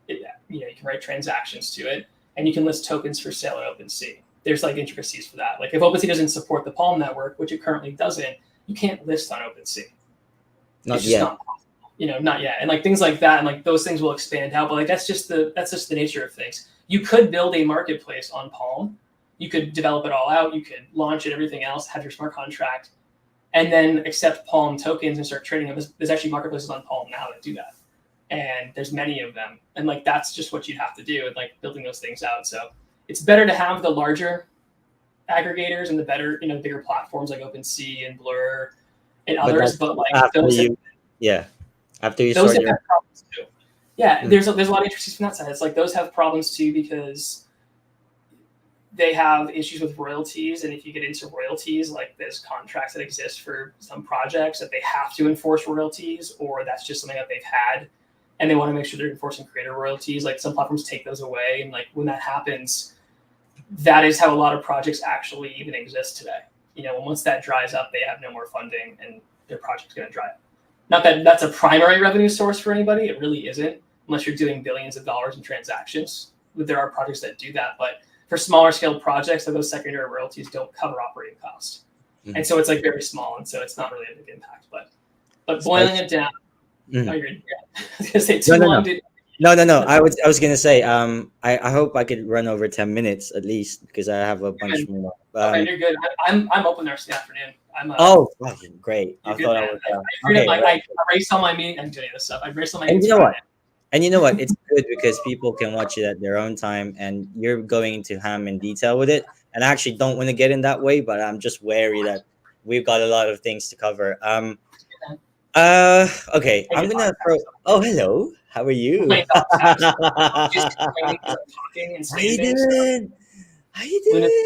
You can write transactions to it, and you can list tokens for sale at OpenSea. There's like intricacies for that. Like if OpenSea doesn't support the Palm network, which it currently doesn't, you can't list on OpenSea. Not yet. Not possible. Not yet. And like things like that, and like those things will expand out. But like that's just the nature of things. You could build a marketplace on Palm. You could develop it all out. You could launch it, everything else, have your smart contract, and then accept Palm tokens and start trading them. There's actually marketplaces on Palm now that do that. And there's many of them. And like, that's just what you'd have to do, and like building those things out. So it's better to have the larger aggregators and the better, bigger platforms like OpenSea and Blur and others. But like after those you those sort have problems too. Yeah. There's a lot of intricacies from that side. It's like those have problems too, because they have issues with royalties. And if you get into royalties, like there's contracts that exist for some projects that they have to enforce royalties, or that's just something that they've had. And they want to make sure they're enforcing creator royalties. Like some platforms take those away. And like when that happens, that is how a lot of projects actually even exist today. Once that dries up, they have no more funding and their project's going to dry up. Not that that's a primary revenue source for anybody. It really isn't, unless you're doing billions of dollars in transactions. There are projects that do that. But for smaller scale projects, those secondary royalties don't cover operating costs. Mm-hmm. And so it's like very small. And so it's not really a big impact. But boiling it down, mm-hmm. Oh, you're, I was gonna say too long. No. I was gonna say, I hope I could run over 10 minutes at least, because I have a bunch more. Okay, you're good. I'm open the rest of the afternoon. Great. I thought I was. I erased all my meetings. I'm doing this stuff. I erased all my meetings. And you know what? It's good because people can watch it at their own time, and you're going into ham in detail with it. And I actually don't want to get in that way, but I'm just wary that we've got a lot of things to cover. Okay, I'm gonna throw. Oh, hello. How are you? How you doing?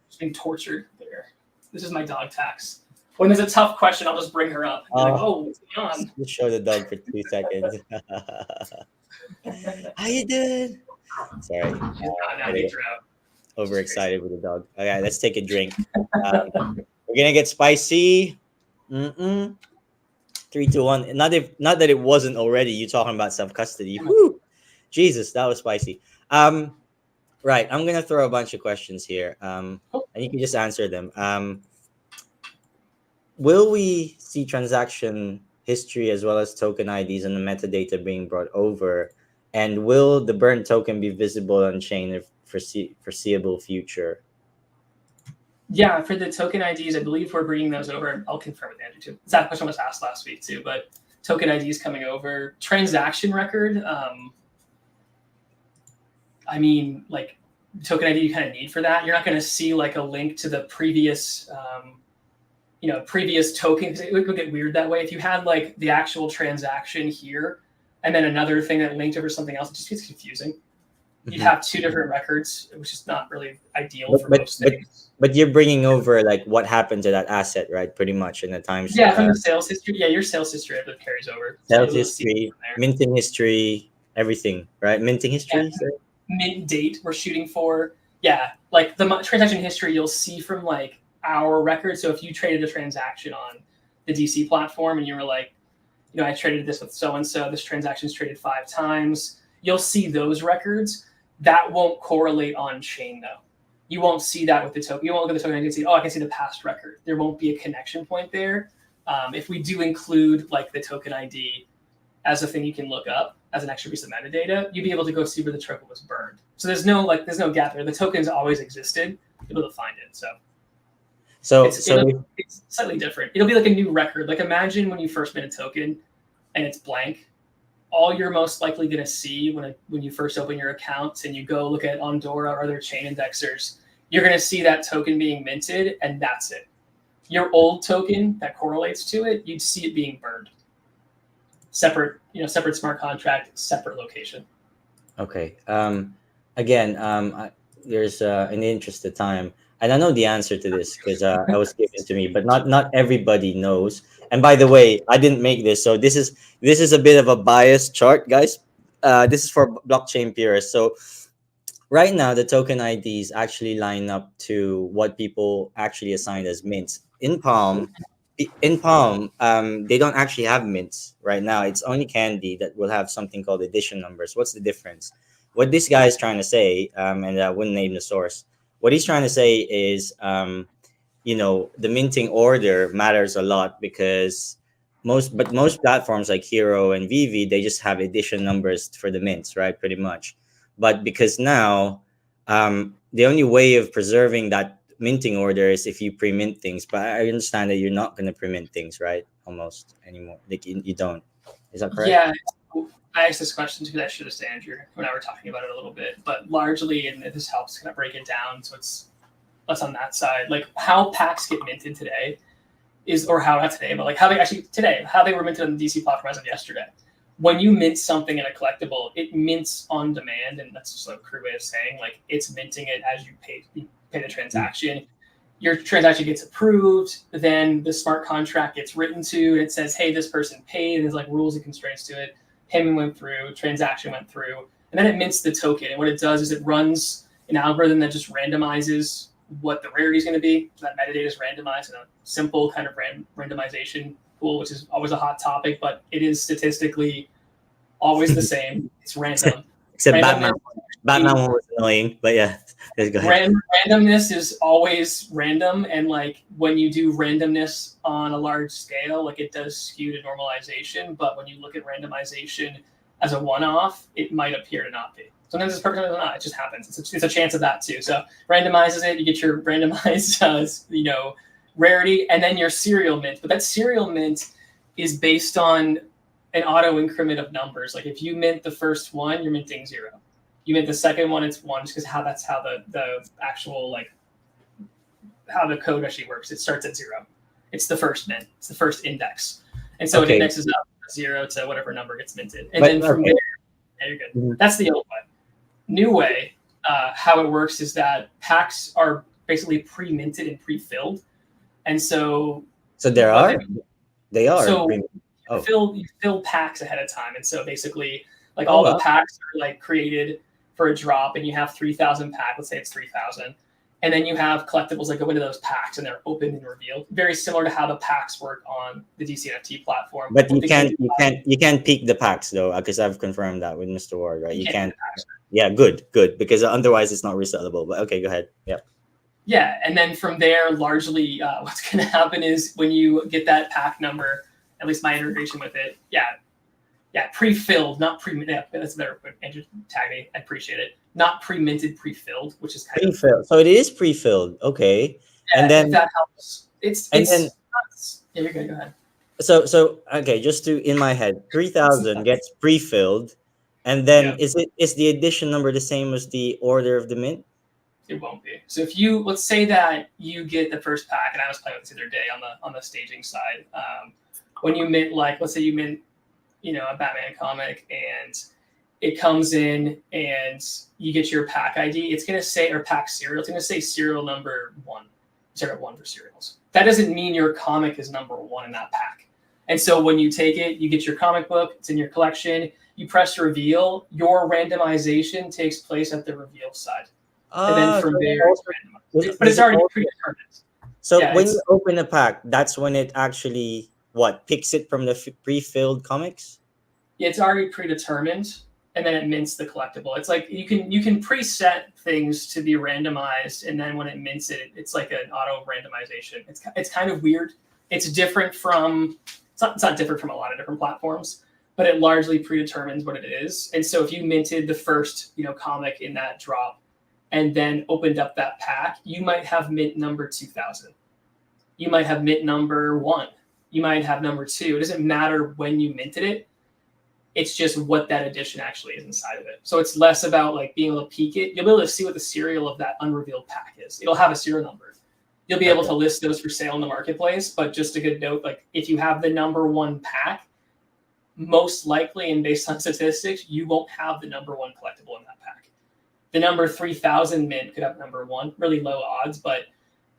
She's being tortured there. This is my dog tax. When there's a tough question, I'll just bring her up. Like, what's going on? Just show the dog for 2 seconds. How you doing? Sorry. Overexcited with the dog. Okay, let's take a drink. We're gonna get spicy. 3, 2, 1. Not that it wasn't already. You talking about self-custody. Whew. Jesus, that was spicy. Right. I'm gonna throw a bunch of questions here. And you can just answer them. Will we see transaction history as well as token IDs and the metadata being brought over? And will the burnt token be visible on chain for foreseeable future? Yeah, for the token IDs, I believe we're bringing those over. I'll confirm with Andrew too. That question was asked last week too, but token IDs coming over. Transaction record. I mean, like token ID you kind of need for that. You're not going to see like a link to the previous, previous token. It would get weird that way. If you had like the actual transaction here and then another thing that linked over something else, it just gets confusing. You'd have 2 different records, which is not really ideal for most things. But you're bringing over like what happened to that asset, right? Pretty much in the time. Yeah, from the sales history. Yeah, your sales history carries over. Sales history, minting history, everything, right? Minting history. Yeah. Mint date we're shooting for. Yeah, like the transaction history you'll see from like our record. So if you traded a transaction on the DC platform and you were like, I traded this with so-and-so, this transaction's traded 5 times, you'll see those records. That won't correlate on chain though. You won't see that with the token. You won't look at the token and see, I can see the past record. There won't be a connection point there. If we do include like the token ID as a thing you can look up as an extra piece of metadata, you'd be able to go see where the token was burned. So there's no gap there. The token's always existed. You'll be able to find it. So it's slightly different. It'll be like a new record. Like imagine when you first made a token and it's blank. all you're most likely going to see when you first open your accounts and you go look at Ondora or other chain indexers, you're going to see that token being minted, and that's it. Your old token that correlates to it, you'd see it being burned. Separate smart contract, separate location. Okay. Again, there's in the interest of time, and I know the answer to this because it was given to me, but not everybody knows. And by the way, I didn't make this, so this is a bit of a biased chart, guys. This is for blockchain purists. So right now, the token IDs actually line up to what people actually assign as mints. In Palm, they don't actually have mints right now. It's only Candy that will have something called edition numbers. What's the difference? What this guy is trying to say, and I wouldn't name the source. What he's trying to say is, the minting order matters a lot because most platforms like Hero and Vivi, they just have edition numbers for the mints, right? Pretty much. But because now, the only way of preserving that minting order is if you pre-mint things. But I understand that you're not going to pre-mint things, right? Almost anymore. Like you don't. Is that correct? Yeah. I asked this question because I should have to Andrew when I were talking about it a little bit, but largely, and this helps kind of break it down. So it's on that side, like how packs get minted today not today, but like how they were minted on the DC platform as of yesterday. When you mint something in a collectible, it mints on demand, and that's just a crude way of saying like it's minting it as you pay the transaction. Your transaction gets approved, then the smart contract gets written to, and it says, hey, this person paid, and there's like rules and constraints to it. Payment went through, transaction went through, and then it mints the token. And what it does is it runs an algorithm that just randomizes what the rarity is going to be. So that metadata is randomized in a simple kind of randomization pool, which is always a hot topic, but it is statistically always the same. It's random. Except Batman one was annoying, but yeah, go ahead. Randomness is always random, and like when you do randomness on a large scale, like it does skew to normalization. But when you look at randomization as a one-off, it might appear to not be. Sometimes it's perfect, sometimes it's not. It just happens. It's a chance of that too. So randomizes it, you get your randomized, rarity, and then your serial mint. But that serial mint is based on an auto increment of numbers. Like if you mint the first one, you're minting 0. You mint the second one, it's 1, just because that's how the actual how the code actually works. It starts at 0. It's the first mint. It's the first index, and so it indexes up 0 to whatever number gets minted, and then from there, you're good. Mm-hmm. That's the old way. New way, how it works is that packs are basically pre-minted and pre-filled, and so they are. So you fill packs ahead of time, and so basically all the packs are created for a drop, and you have 3,000 packs. Let's say it's 3,000, and then you have collectibles that go into those packs, and they're opened and revealed. Very similar to how the packs work on the DCNFT platform. But you can't peek the packs though, because I've confirmed that with Mr. Ward, right? You can't. Yeah, good, because otherwise it's not resellable. But okay, go ahead. Yeah. Yeah, and then from there, largely, what's going to happen is when you get that pack number, at least my integration with it, pre-filled, not pre-minted. Yeah, that's a better put. Andrew, tag me. I appreciate it. Not pre-minted, pre-filled, which is kind of so it is pre-filled. Okay, yeah, and then if that helps. Yeah, you're good. Go ahead. So okay, just to in my head, 3,000 gets pre-filled, and then is the edition number the same as the order of the mint? It won't be. So if let's say that you get the first pack, and I was playing with this the other day on the staging side. When you mint, let's say you mint, a Batman comic, and it comes in, and you get your pack ID. It's going to say, or pack serial. It's going to say serial number 1. Start at 1 for serials. That doesn't mean your comic is number 1 in that pack. And so when you take it, you get your comic book. It's in your collection. You press reveal. Your randomization takes place at the reveal side. And then from there, it's randomized. But it's already predetermined. So when you open a pack, that's when it actually picks it from the pre-filled comics? Yeah, it's already predetermined, and then it mints the collectible. It's like you can preset things to be randomized, and then when it mints it, it's like an auto randomization. It's kind of weird. It's different from it's not different from a lot of different platforms, but it largely predetermines what it is. And so if you minted the first comic in that drop, and then opened up that pack, you might have mint number 2,000. You might have mint number 1. You might have number 2. It doesn't matter when you minted it. It's just what that edition actually is inside of it. So it's less about like being able to peek it. You'll be able to see what the serial of that unrevealed pack is. It'll have a serial number. You'll be able to list those for sale in the marketplace. But just a good note, like if you have the number one pack, most likely and based on statistics, you won't have the number one collectible in that pack. The number 3000 mint could have number one, really low odds, but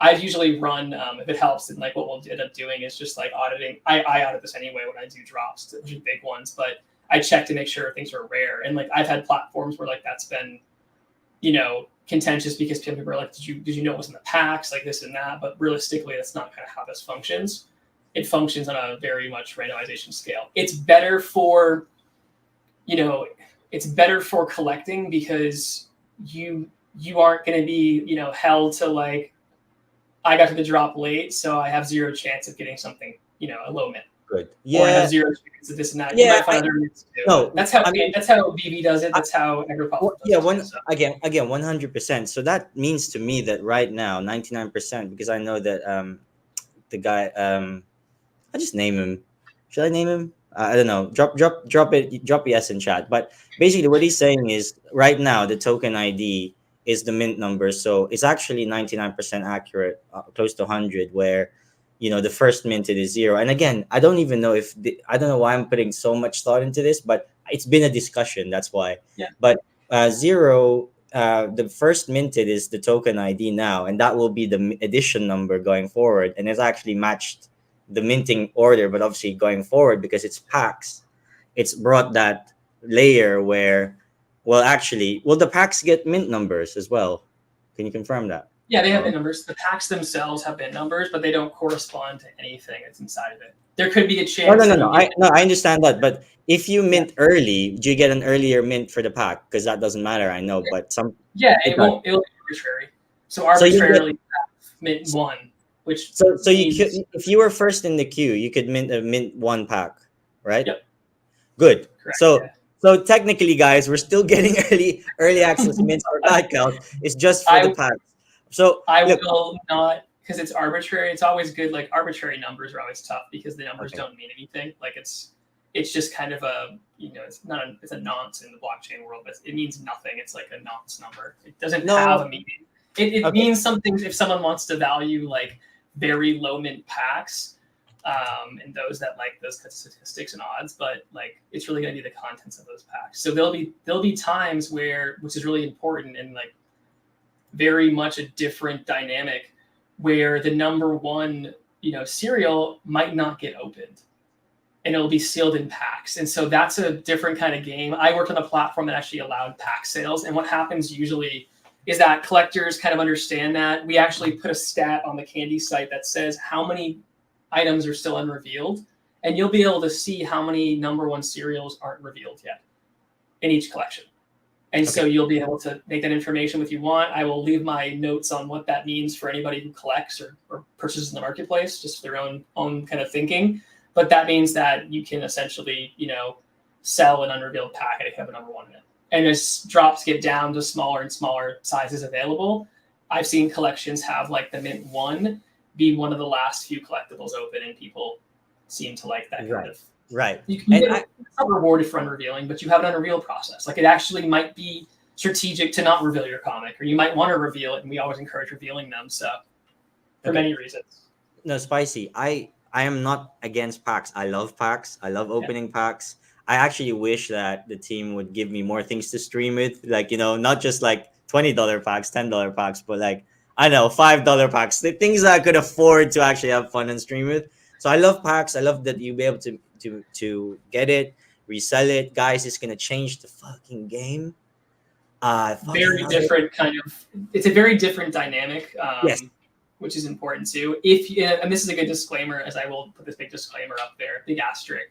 I've usually run, if it helps, and like what we'll end up doing is just like auditing. I audit this anyway when I do drops, which are big ones, but I check to make sure things are rare. And like I've had platforms where like that's been, contentious because people are like, did you know it was in the packs, like this and that? But realistically, that's not kind of how this functions. It functions on a very much randomization scale. It's better for, it's better for collecting because you aren't going to be, held to like, I got to the drop late, so I have zero chance of getting something, a low mint. Good. Yeah. Or I have zero chance of this and that. Yeah. You might find other mints to do. No, that's how VV does it. That's how Agropop does it. Yeah, again, 100%. So that means to me that right now, 99%, because I know that the guy, I just name him. Should I name him? I don't know. Drop yes in chat. But basically, what he's saying is right now the token ID is the mint number, so it's actually 99% accurate, close to 100. Where, the first minted is 0. And again, I don't even know I don't know why I'm putting so much thought into this, but it's been a discussion. That's why. Yeah. But 0, the first minted is the token ID now, and that will be the edition number going forward, and it's actually matched the minting order, but obviously going forward because it's packs, it's brought that layer where, will the packs get mint numbers as well? Can you confirm that? Yeah, they have mint numbers. The packs themselves have mint numbers, but they don't correspond to anything that's inside of it. There could be a chance. No. I understand that, but if you mint early, do you get an earlier mint for the pack? Because that doesn't matter, I know, but some. Yeah, it'll be arbitrary. So arbitrarily mint 1. Which so if you were first in the queue, you could mint 1 pack, right? Yep. Good. Correct, So technically, guys, we're still getting early access mints for pack count. It's just for the packs. So will not, because it's arbitrary. It's always good. Like arbitrary numbers are always tough because the numbers don't mean anything. Like it's just kind of a it's a nonce in the blockchain world, but it means nothing. It's like a nonce number. It doesn't have a meaning. It means something if someone wants to value like very low mint packs, and those that like those statistics and odds, but like it's really going to be the contents of those packs. So there'll be times where, which is really important and like very much a different dynamic, where the number one serial might not get opened, and it'll be sealed in packs. And so that's a different kind of game. I worked on a platform that actually allowed pack sales, and what happens usually is that collectors kind of understand that. We actually put a stat on the Candy site that says how many items are still unrevealed, and you'll be able to see how many number one serials aren't revealed yet in each collection. And so you'll be able to make that information if you want. I will leave my notes on what that means for anybody who collects or purchases in the marketplace, just for their own kind of thinking. But that means that you can essentially, sell an unrevealed pack if you have a number one in it. And as drops get down to smaller and smaller sizes available, I've seen collections have like the mint 1 be one of the last few collectibles open, and people seem to like that kind of. Right. It's not rewarded for unrevealing, but you have an unreveal process. Like it actually might be strategic to not reveal your comic, or you might want to reveal it, and we always encourage revealing them. So for many reasons. No, Spicy. I am not against packs. I love packs. I love opening packs. I actually wish that the team would give me more things to stream with, like, not just like $20 packs, $10 packs, but like, I don't know, $5 packs, the things that I could afford to actually have fun and stream with. So I love packs. I love that you'll be able to get it, resell it. Guys, it's going to change the fucking game. Very different kind of, it's a very different dynamic, which is important too. And this is a good disclaimer, as I will put this big disclaimer up there, big asterisk.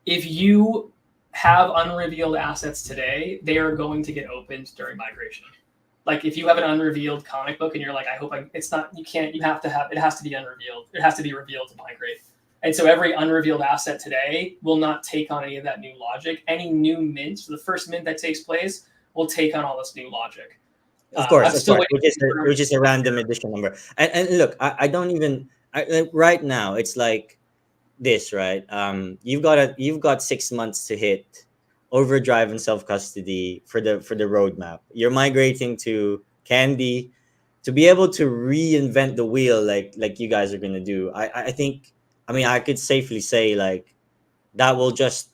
If you have unrevealed assets today, they are going to get opened during migration. Like if you have an unrevealed comic book and you're like, it has to be unrevealed. It has to be revealed to migrate. And so every unrevealed asset today will not take on any of that new logic. Any new mint, so the first mint that takes place, will take on all this new logic. Of course, which is a random edition number. And look, I don't even, right now, it's like this, right? You've got 6 months to hit overdrive and self custody for the roadmap. You're migrating to candy to be able to reinvent the wheel like you guys are gonna do. I think, I mean, I could safely say like that will just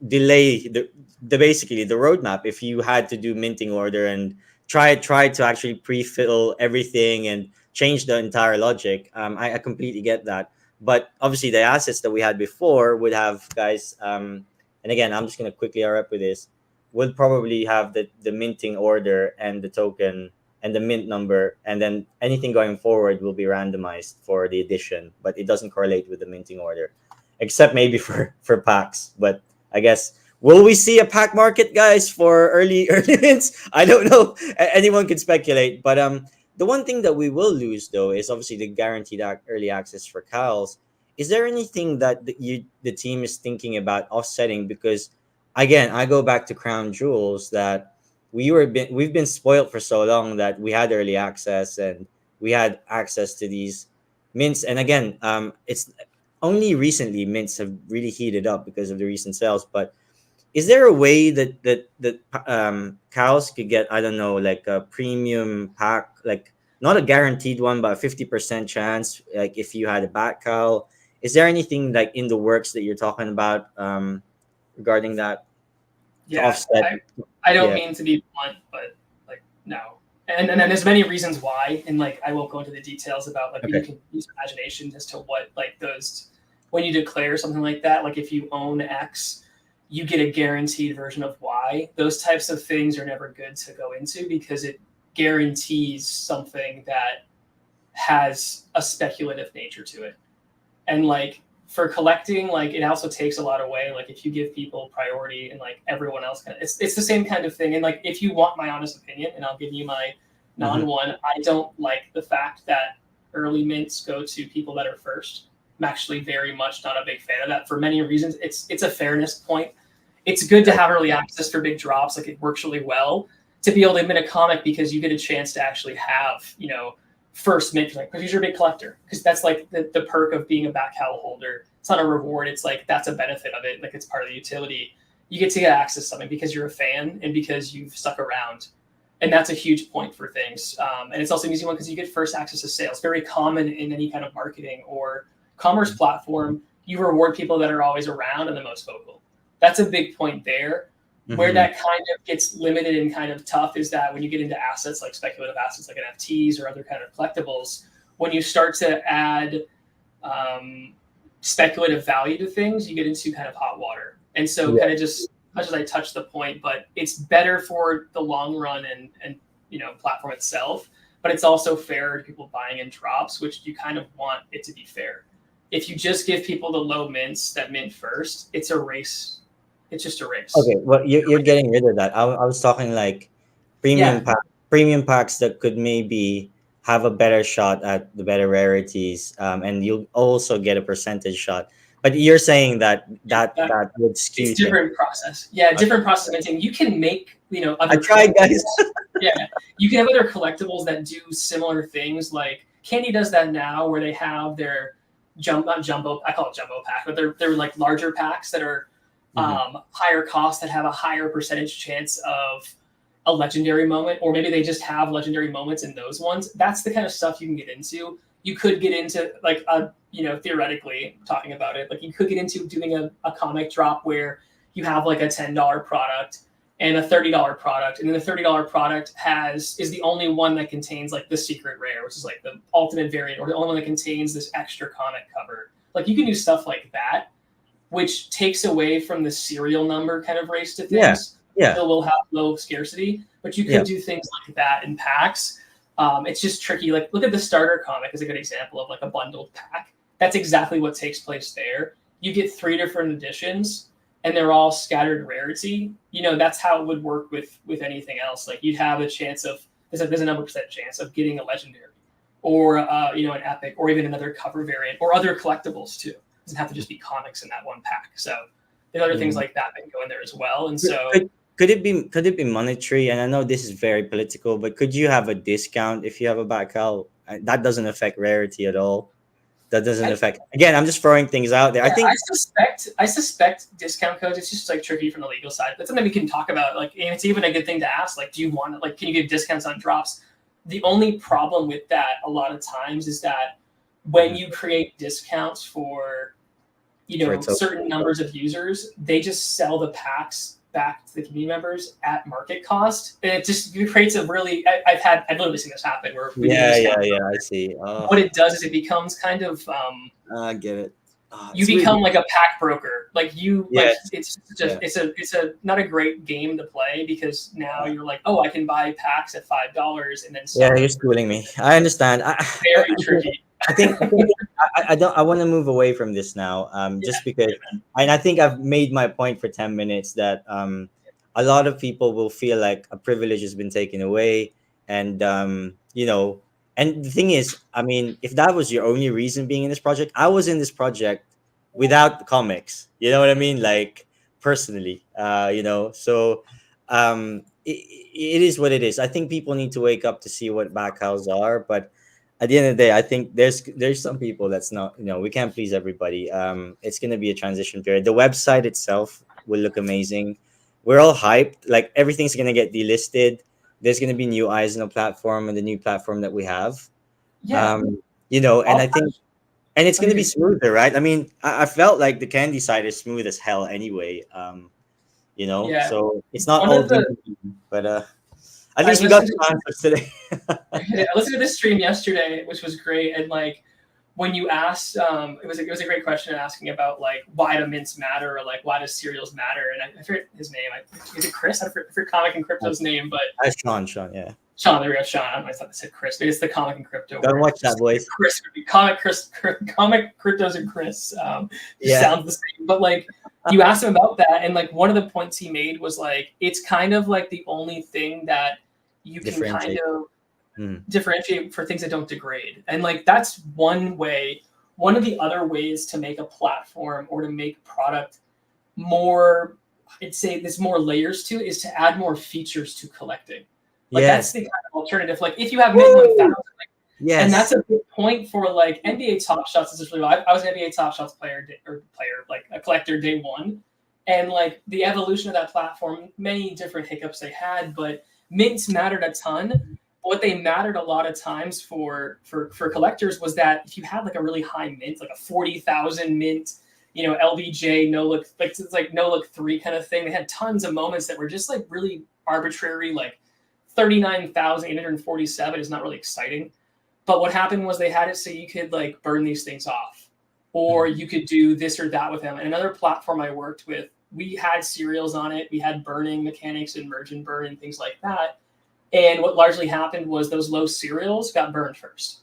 delay the basically the roadmap if you had to do minting order and try to actually pre-fill everything and change the entire logic. I completely get that, but obviously the assets that we had before would have guys, and again I'm just going to quickly hurry up with this, would probably have the minting order and the token and the mint number, and then anything going forward will be randomized for the addition, but it doesn't correlate with the minting order except maybe for packs. But I guess, will we see a pack market, guys, for early early mints? I don't know. Anyone can speculate, but the one thing that we will lose though is obviously the guaranteed early access for Cowls. Is there anything that the team is thinking about offsetting? Because again, I go back to Crown Jewels that we've been spoiled for so long that we had early access and we had access to these mints. And again, it's only recently mints have really heated up because of the recent sales. But is there a way that cows could get, I don't know, like a premium pack, like not a guaranteed one but a 50% chance, like if you had a bat cow? Is there anything like in the works that you're talking about regarding that to Yeah, offset? I don't Yeah. mean to be blunt, but like no. And then there's many reasons why, and like I won't go into the details about like, but you Okay. can use imagination as to what like those, when you declare something like that, like if you own X, you get a guaranteed version of Y. Those types of things are never good to go into because it guarantees something that has a speculative nature to it. And like for collecting, like it also takes a lot away. Like if you give people priority and like everyone else can, it's the same kind of thing. And like if you want my honest opinion, and I'll give you my Hmm. non-one, I don't like the fact that early mints go to people that are first. I'm actually very much not a big fan of that for many reasons. It's a fairness point. It's good to have early access for big drops. Like it works really well to be able to mint a comic because you get a chance to actually have, first mint, like because you're a big collector. Because that's like the perk of being a back cowl holder. It's not a reward. It's like that's a benefit of it. Like it's part of the utility. You get to get access to something because you're a fan and because you've stuck around. And that's a huge point for things. And it's also an easy one because you get first access to sales. Very common in any kind of marketing or commerce platform. You reward people that are always around and the most vocal. That's a big point there. Where Hmm. that kind of gets limited and kind of tough is that when you get into assets like speculative assets like NFTs or other kind of collectibles, when you start to add speculative value to things, you get into kind of hot water. And so Yeah. kind of just much as I touched the point, but it's better for the long run and platform itself, but it's also fair to people buying in drops, which you kind of want it to be fair. If you just give people the low mints that mint first, it's a race. It's just a race. Okay, well, you're getting rid of that. I was talking like premium Yeah, pack, premium packs that could maybe have a better shot at the better rarities, and you'll also get a percentage shot. But you're saying that yeah. that would It's skew things. different process. Yeah, Okay, different process of minting. You can make I other tried, guys. collectibles. Yeah, you can have other collectibles that do similar things. Like Candy does that now, where they have their not jumbo. I call it jumbo pack, but they're like larger packs that are Hmm. higher cost that have a higher percentage chance of a legendary moment, or maybe they just have legendary moments in those ones. That's the kind of stuff you can get into. You could get into like theoretically talking about it, like you could get into doing a comic drop where you have like a $10 product and a $30 product, and then the $30 product is the only one that contains like the secret rare, which is like the ultimate variant, or the only one that contains this extra comic cover. Like you can do stuff like that, which takes away from the serial number kind of race to Yeah, things. yeah, Still will have low scarcity, but you yeah. could do things like that in packs. It's just tricky. Like look at the starter comic as a good example of like a bundled pack. That's exactly what takes place there. You get 3 different editions, and they're all scattered rarity. That's how it would work with anything else. Like you'd have a chance of there's a number percent chance of getting a legendary, or an epic, or even another cover variant, or other collectibles too. It doesn't have to just be comics in that one pack. So there's other things Mm. like that that can go in there as well. And Could, so could could it be monetary? And I know this is very political, but could you have a discount if you have a back cow? That doesn't affect rarity at all. that doesn't I, affect. Again, I'm just throwing things out there. I yeah, think I suspect discount codes. It's just like tricky from the legal side. That's something we can talk about. Like, and it's even a good thing to ask. Like, do you want like, can you give discounts on drops? The only problem with that a lot of times is that when you create discounts for, for a certain numbers of users, they just sell the packs back to the community members at market cost, and it creates a really. I've literally seen this happen where we do a discount. I see. What it does is it becomes kind of I get it. you become like a pack broker. Like you like Yes. it's just it's a not a great game to play because now you're like, oh, I can buy packs at $5 and then sell Yeah, you're schooling me. I understand. very tricky. I think I don't. I want to move away from this now. Just because, and I think I've made my point for 10 minutes that a lot of people will feel like a privilege has been taken away, and and the thing is, I mean, if that was your only reason being in this project, I was in this project without the comics. You know what I mean? Like personally, so it is what it is. I think people need to wake up to see what back house are, but at the end of the day, I think there's some people that's not, we can't please everybody. It's gonna be a transition period. The website itself will look amazing. We're all hyped. Like everything's gonna get delisted. There's gonna be new eyes on the platform and the new platform that we have. Yeah. And I think and it's gonna be smoother, right? I mean, I felt like the candy side is smooth as hell anyway. Yeah. So it's not One all of the good, but at least we got the answers today. I listened to this stream yesterday, which was great, and like when you asked, it was a great question asking about like why do mints matter or like why does cereals matter, and I forget his name. Is it Chris? I forget Comic and Crypto's name, but Sean, yeah. Sean, there we go, Sean. I thought they said Chris, but it's the Comic and Crypto. Gotta watch that, boys. Chris would be Comic Cryptos and Chris. Sounds the same, but like you asked him about that, and like one of the points he made was like it's kind of like the only thing that you can kind of differentiate for things that don't degrade. And like that's one way. One of the other ways to make a platform or to make product more, I'd say there's more layers to it, is to add more features to collecting. Like that's the kind of alternative. Like if you have Mint 1000, and that's a big point for like NBA Top Shots. Especially, I was an NBA Top Shots player, like a collector day one, and like the evolution of that platform, many different hiccups they had, but mints mattered a ton. What they mattered a lot of times for collectors was that if you had like a really high mint, like a 40,000 mint, LBJ no look, like it's like no look 3 kind of thing. They had tons of moments that were just like really arbitrary, like 39,847 is not really exciting. But what happened was they had it so you could like burn these things off, or you could do this or that with them. And another platform I worked with, we had serials on it. We had burning mechanics and merge and burn and things like that. And what largely happened was those low serials got burned first.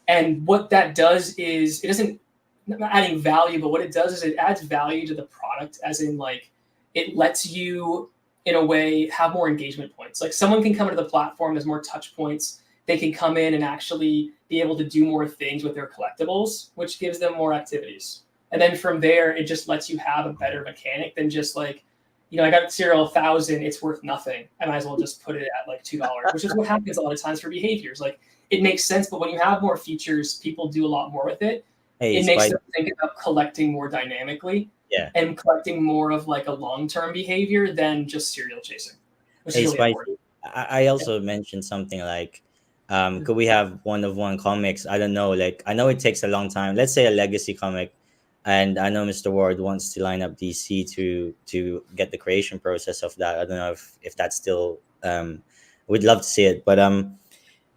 And what that does is it doesn't, not adding value, but what it does is it adds value to the product, as in like it lets you in a way have more engagement points. Like someone can come into the platform, there's more touch points. They can come in and actually be able to do more things with their collectibles, which gives them more activities. And then from there, it just lets you have a better mechanic than just like, I got serial 1,000, it's worth nothing. I might as well just put it at like $2, which is what happens a lot of times for behaviors. Like it makes sense, but when you have more features, people do a lot more with it. It makes them think about collecting more dynamically and collecting more of like a long-term behavior than just serial chasing. Which is really important. I also mentioned something like, could we have one-of-one comics? I don't know. Like I know it takes a long time. Let's say a legacy comic. And I know Mr. Ward wants to line up DC to get the creation process of that. I don't know if that's still we'd love to see it, but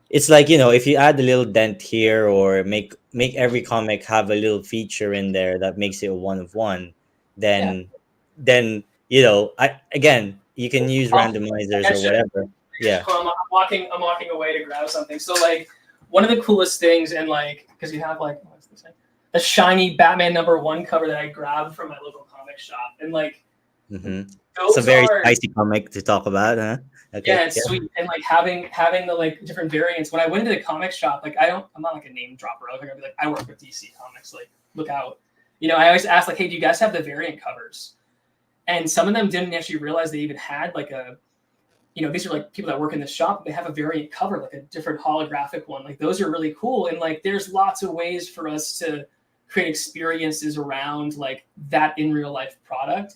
it's like, if you add a little dent here or make every comic have a little feature in there that makes it a one of one, then you can use randomizers or whatever. Yeah. I'm walking away to grab something. So like one of the coolest things, and like because you have like what's this thing? The shiny Batman #1 cover that I grabbed from my local comic shop, and like it's a very spicy comic to talk about, huh? Okay. Yeah, it's sweet, and like having the like different variants. When I went into the comic shop, like I'm not like a name dropper. I'm gonna be like, I work with DC Comics, like look out. I always ask like, hey, do you guys have the variant covers? And some of them didn't actually realize they even had like these are like people that work in the shop. They have a variant cover, like a different holographic one. Like those are really cool. And like, there's lots of ways for us to create experiences around like that in real life product.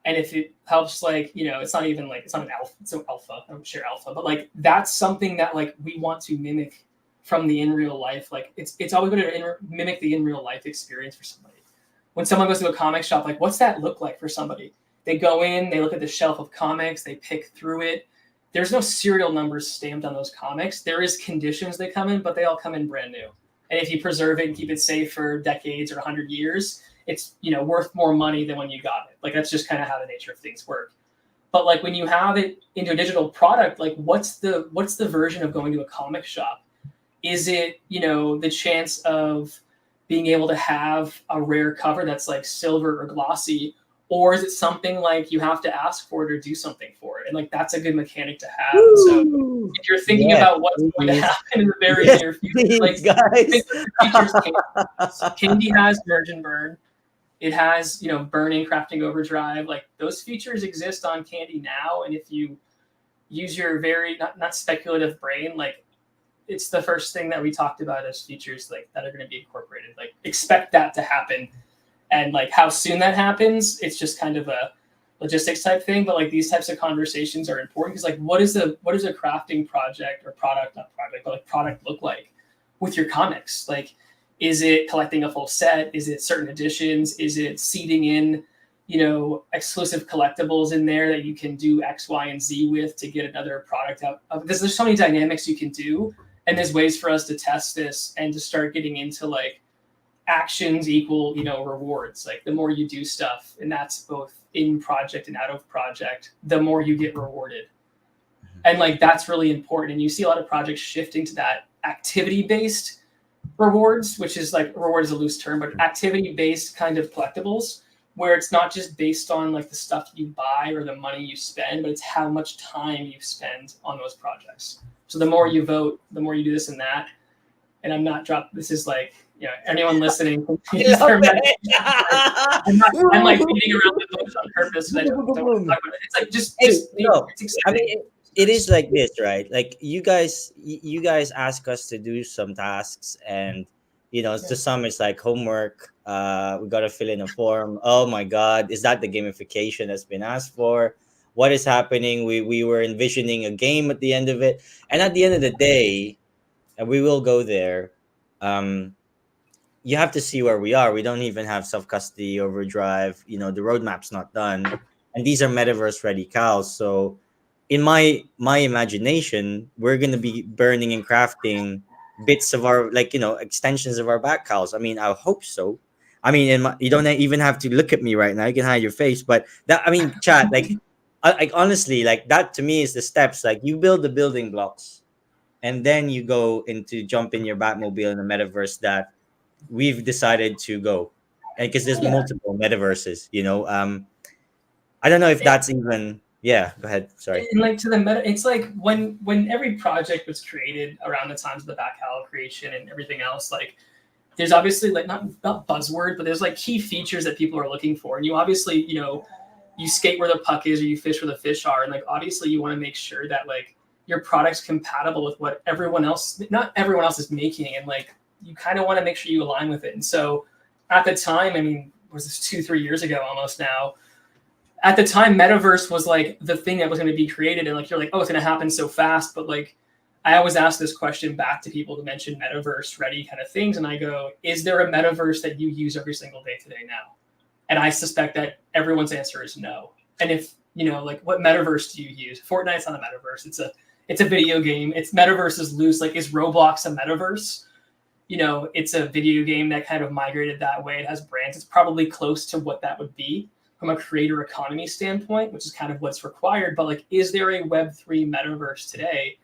And if it helps, like, it's not even like, it's not an alpha, it's an alpha, I don't share alpha, but like, that's something that like we want to mimic from the in real life. Like it's always going to mimic the in real life experience for somebody. When someone goes to a comic shop, like what's that look like for somebody? They go in, they look at the shelf of comics, they pick through it. There's no serial numbers stamped on those comics. There is conditions they come in, but they all come in brand new. And if you preserve it and keep it safe for decades or 100 years, it's worth more money than when you got it. Like that's just kind of how the nature of things work. But like when you have it into a digital product, like what's the version of going to a comic shop? Is it the chance of being able to have a rare cover that's like silver or glossy? Or is it something like you have to ask for it or do something for it? And like, that's a good mechanic to have. So if you're thinking about what's going to happen in the very near future, like guys, Candy has Merge and Burn. It has, burning, crafting overdrive. Like those features exist on Candy now. And if you use your very, not speculative brain, like it's the first thing that we talked about as features like that are going to be incorporated. Like expect that to happen. And like how soon that happens, it's just kind of a logistics type thing. But like these types of conversations are important because like what does a crafting project or product, not project, but like product look like with your comics? Like, is it collecting a full set? Is it certain editions? Is it seeding in, exclusive collectibles in there that you can do X, Y, and Z with to get another product out? Because there's so many dynamics you can do. And there's ways for us to test this and to start getting into like actions equal, rewards. Like the more you do stuff, and that's both in project and out of project, the more you get rewarded. And like, that's really important. And you see a lot of projects shifting to that activity-based rewards, which is like reward is a loose term, but activity-based kind of collectibles, where it's not just based on like the stuff you buy or the money you spend, but it's how much time you spend on those projects. So the more you vote, the more you do this and that. And I'm not this is like, anyone listening, I'm like beating around the bush on purpose. I don't want to talk about it. It's like it's I mean, it is like this, right? Like you guys ask us to do some tasks, and to some it's like homework. We gotta fill in a form. Oh my God, is that the gamification that's been asked for? What is happening? We were envisioning a game at the end of it, and at the end of the day, and we will go there. You have to see where we are. We don't even have self-custody overdrive. The roadmap's not done. And these are metaverse ready cows. So in my imagination, we're gonna be burning and crafting bits of our extensions of our back cows. I mean, I hope so. I mean, you don't even have to look at me right now. You can hide your face. But that, I mean, chat, like honestly, like that to me is the steps. Like you build the building blocks, and then you go into jump in your Batmobile in the metaverse that we've decided to go, and because there's multiple metaverses, I don't know if that's even go ahead, sorry. And like to the meta, it's like when every project was created around the times of the back halal creation and everything else, like there's obviously like not buzzword, but there's like key features that people are looking for, and you obviously you skate where the puck is or you fish where the fish are, and like obviously you want to make sure that like your product's compatible with what not everyone else is making, and like you kind of want to make sure you align with it. And so at the time, I mean, was this 2-3 years ago almost now, at the time, metaverse was like the thing that was going to be created. And like, you're like, oh, it's going to happen so fast. But like, I always ask this question back to people who mention metaverse ready kind of things. And I go, is there a metaverse that you use every single day today now? And I suspect that everyone's answer is no. And if, like what metaverse do you use? Fortnite's not a metaverse. It's a video game. Its metaverse is loose. Like, is Roblox a metaverse? It's a video game that kind of migrated that way. It has brands. It's probably close to what that would be from a creator economy standpoint, which is kind of what's required. But like, is there a Web3 metaverse today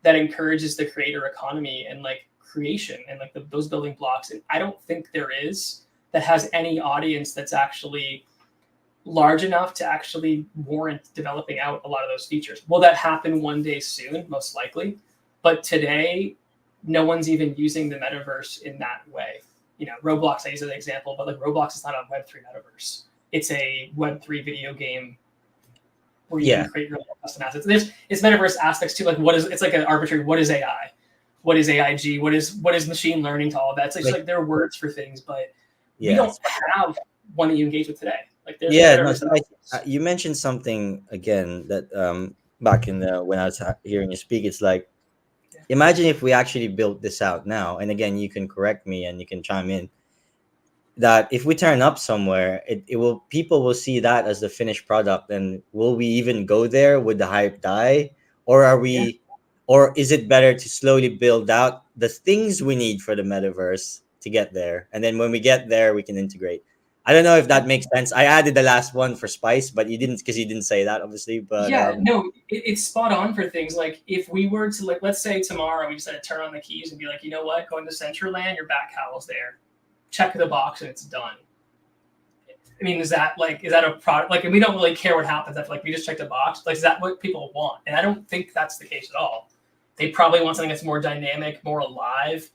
that encourages the creator economy and like creation and like those building blocks? And I don't think there is, that has any audience that's actually large enough to actually warrant developing out a lot of those features. Will that happen one day soon? Most likely. But today, no one's even using the metaverse in that way. Roblox, I use as an example, but like Roblox is not a Web3 metaverse. It's a Web3 video game where you can Yeah, create your own custom assets. And there's it's metaverse aspects too. Like what is it's like an arbitrary what is AI, what is AIG, what is machine learning to all of that. It's just like like there are words for things, but we yeah, don't have one that you engage with today. Like there's no yeah. No, metaverse so assets. you mentioned something again that back in the when I was hearing you speak, it's like Yeah. imagine if we actually built this out now, and again, you can correct me and you can chime in that if we turn up somewhere, it will people will see that as the finished product, and will we even go there? Would the hype die, or are Yeah. we, or is it better to slowly build out the things we need for the metaverse to get there, and then when we get there, we can integrate? I don't know if that makes sense. I added the last one for Spice, but you didn't because you didn't say that obviously. But Yeah, no, it's spot on for things like if we were to like, let's say tomorrow we decided to turn on the keys and be like, you know what, going to Centraland, your back Cowls there, check the box and it's done. I mean, is that a product? Like, and we don't really care what happens after like we just checked a box. Like, is that what people want? And I don't think that's the case at all. They probably want something that's more dynamic, more alive,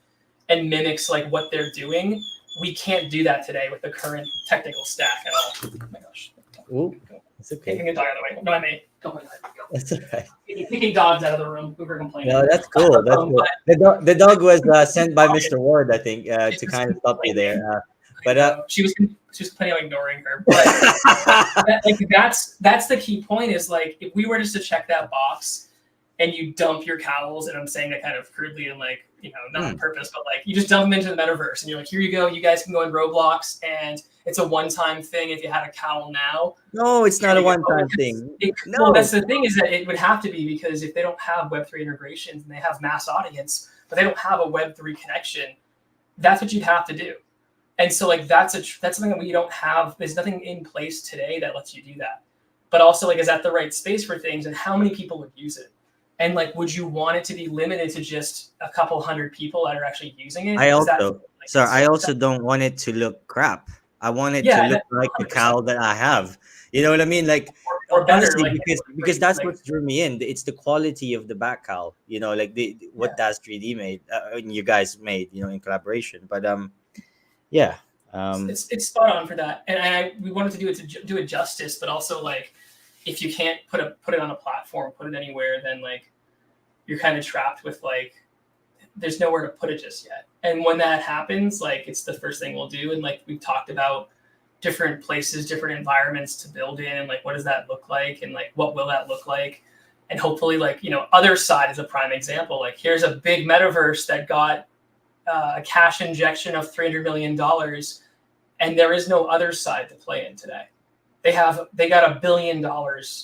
and mimics like what they're doing. We can't do that today with the current technical stack at all. Oh my gosh. ooh, it's okay. Kicking a dog out of the way. No, I may. Go ahead. Go. That's okay. Kicking dogs out of the room. We were complaining. No, that's cool. That's cool. But The dog was sent by oh, yeah, Mr. Ward, I think, she to was kind of stop you there. complaining. But She was complaining of ignoring her. But like that's the key point is like if we were just to check that box and you dump your Cowls, and I'm saying that kind of crudely and like, not on purpose, but like you just dump them into the metaverse and you're like, here you go, you guys can go in Roblox and it's a one-time thing if you had a Cowl now. no, it's Here not a you go. one-time thing. Well, No. that's the thing is that it would have to be because if they don't have Web3 integrations and they have mass audience, but they don't have a Web3 connection, that's what you'd have to do. And so like that's something that we don't have. There's nothing in place today that lets you do that. But also like is that the right space for things and how many people would use it? And like would you want it to be limited to just a couple hundred people that are actually using it? I Is that also, like sir, I also don't want it to look crap. I want it to yeah, look like the 100%. cow that I have. You know what I mean? Like Or better honestly, like because that's like what drew me in. It's the quality of the back cow. Like what yeah. Das 3D made, and you guys made, in collaboration. But yeah. It's spot on for that, and we wanted to do it justice, but also like if you can't put it on a platform, put it anywhere, then like you're kind of trapped with like there's nowhere to put it just yet. And when that happens, like it's the first thing we'll do, and like we've talked about different places, different environments to build in, and like what does that look like, and like what will that look like, and hopefully like other side is a prime example. Like here's a big metaverse that got a cash injection of $300 million. And there is no other side to play in today. They got $1 billion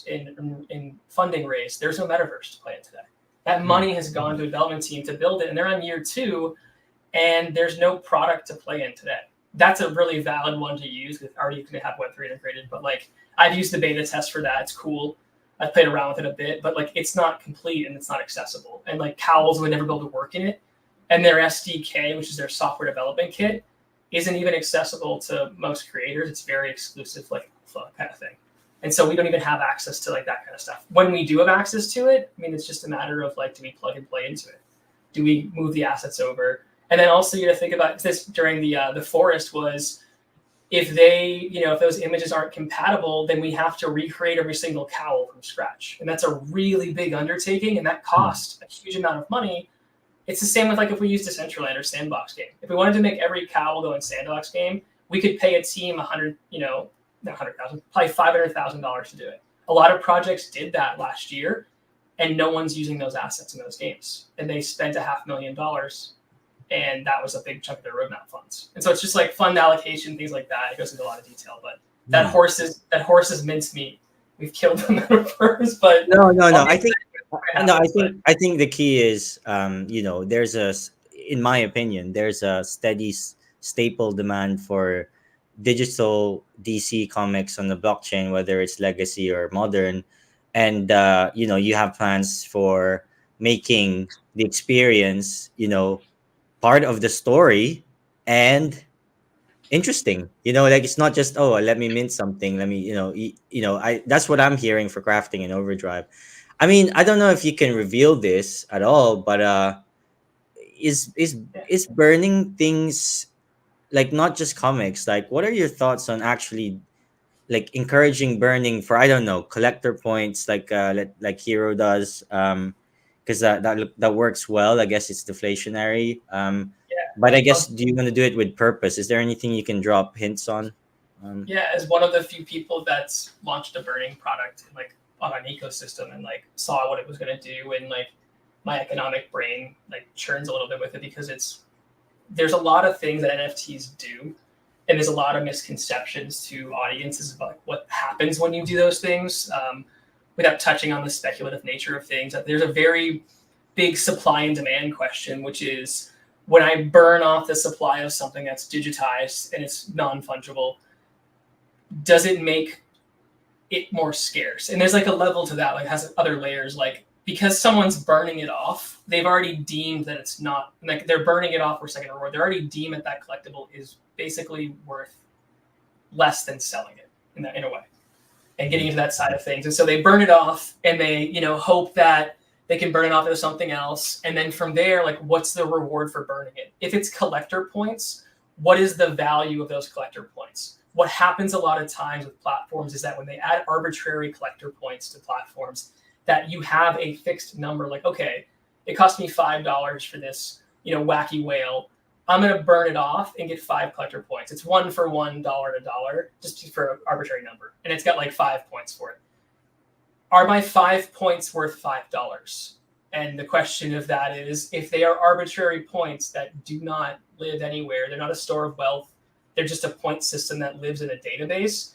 in funding raised. There's no metaverse to play in today. That money has gone to a development team to build it, and they're on year 2, and there's no product to play in today. That's a really valid one to use because already going to have Web3 integrated. But like I've used the beta test for that. It's cool. I've played around with it a bit, but like it's not complete and it's not accessible. And like Cowls would never be able to work in it. And their SDK, which is their software development kit, isn't even accessible to most creators. It's very exclusive, like kind of thing. And so we don't even have access to like that kind of stuff. When we do have access to it, I mean, it's just a matter of like, do we plug and play into it? Do we move the assets over? And then also you got to think about this during the forest was if if those images aren't compatible, then we have to recreate every single cowl from scratch. And that's a really big undertaking, and that costs a huge amount of money. It's the same with like if we used a Decentraland or Sandbox game. If we wanted to make every cowl go in Sandbox game, we could pay a team not 100,000, probably $500,000 to do it. A lot of projects did that last year, and no one's using those assets in those games. And they spent $500,000, and that was a big chunk of their roadmap funds. And so it's just like fund allocation, things like that. It goes into a lot of detail, but that horse is mincemeat. We've killed the metaverse, but no. I think the key is, there's in my opinion, there's a steady staple demand for digital DC comics on the blockchain, whether it's legacy or modern, and you have plans for making the experience, part of the story and interesting. Like it's not just, oh, let me mint something, let me, I that's what I'm hearing for crafting and overdrive. I mean, I don't know if you can reveal this at all, but is burning things, like not just comics, like what are your thoughts on actually like encouraging burning for, I don't know, collector points, like Hero does, because that works well. I guess it's deflationary. But I Yeah. guess, do you want to do it with purpose? Is there anything you can drop hints on? Yeah, as one of the few people that's launched a burning product like on an ecosystem and like saw what it was going to do, and like my economic brain like churns a little bit with it because there's a lot of things that NFTs do, and there's a lot of misconceptions to audiences about what happens when you do those things. Without touching on the speculative nature of things, there's a very big supply and demand question, which is when I burn off the supply of something that's digitized and it's non-fungible, does it make it more scarce? And there's like a level to that, like has other layers, like because someone's burning it off, they've already deemed that it's not like they're burning it off for second reward. They already deem it that collectible is basically worth less than selling it in a way and getting into that side of things. And so they burn it off and they, hope that they can burn it off into something else. And then from there, like what's the reward for burning it? If it's collector points, what is the value of those collector points? What happens a lot of times with platforms is that when they add arbitrary collector points to platforms, that you have a fixed number, like, okay, it cost me $5 for this, wacky whale. I'm going to burn it off and get 5 collector points. It's one for $1 to dollar, just for an arbitrary number. And it's got like 5 points for it. Are my 5 points worth $5? And the question of that is, if they are arbitrary points that do not live anywhere, they're not a store of wealth, they're just a point system that lives in a database,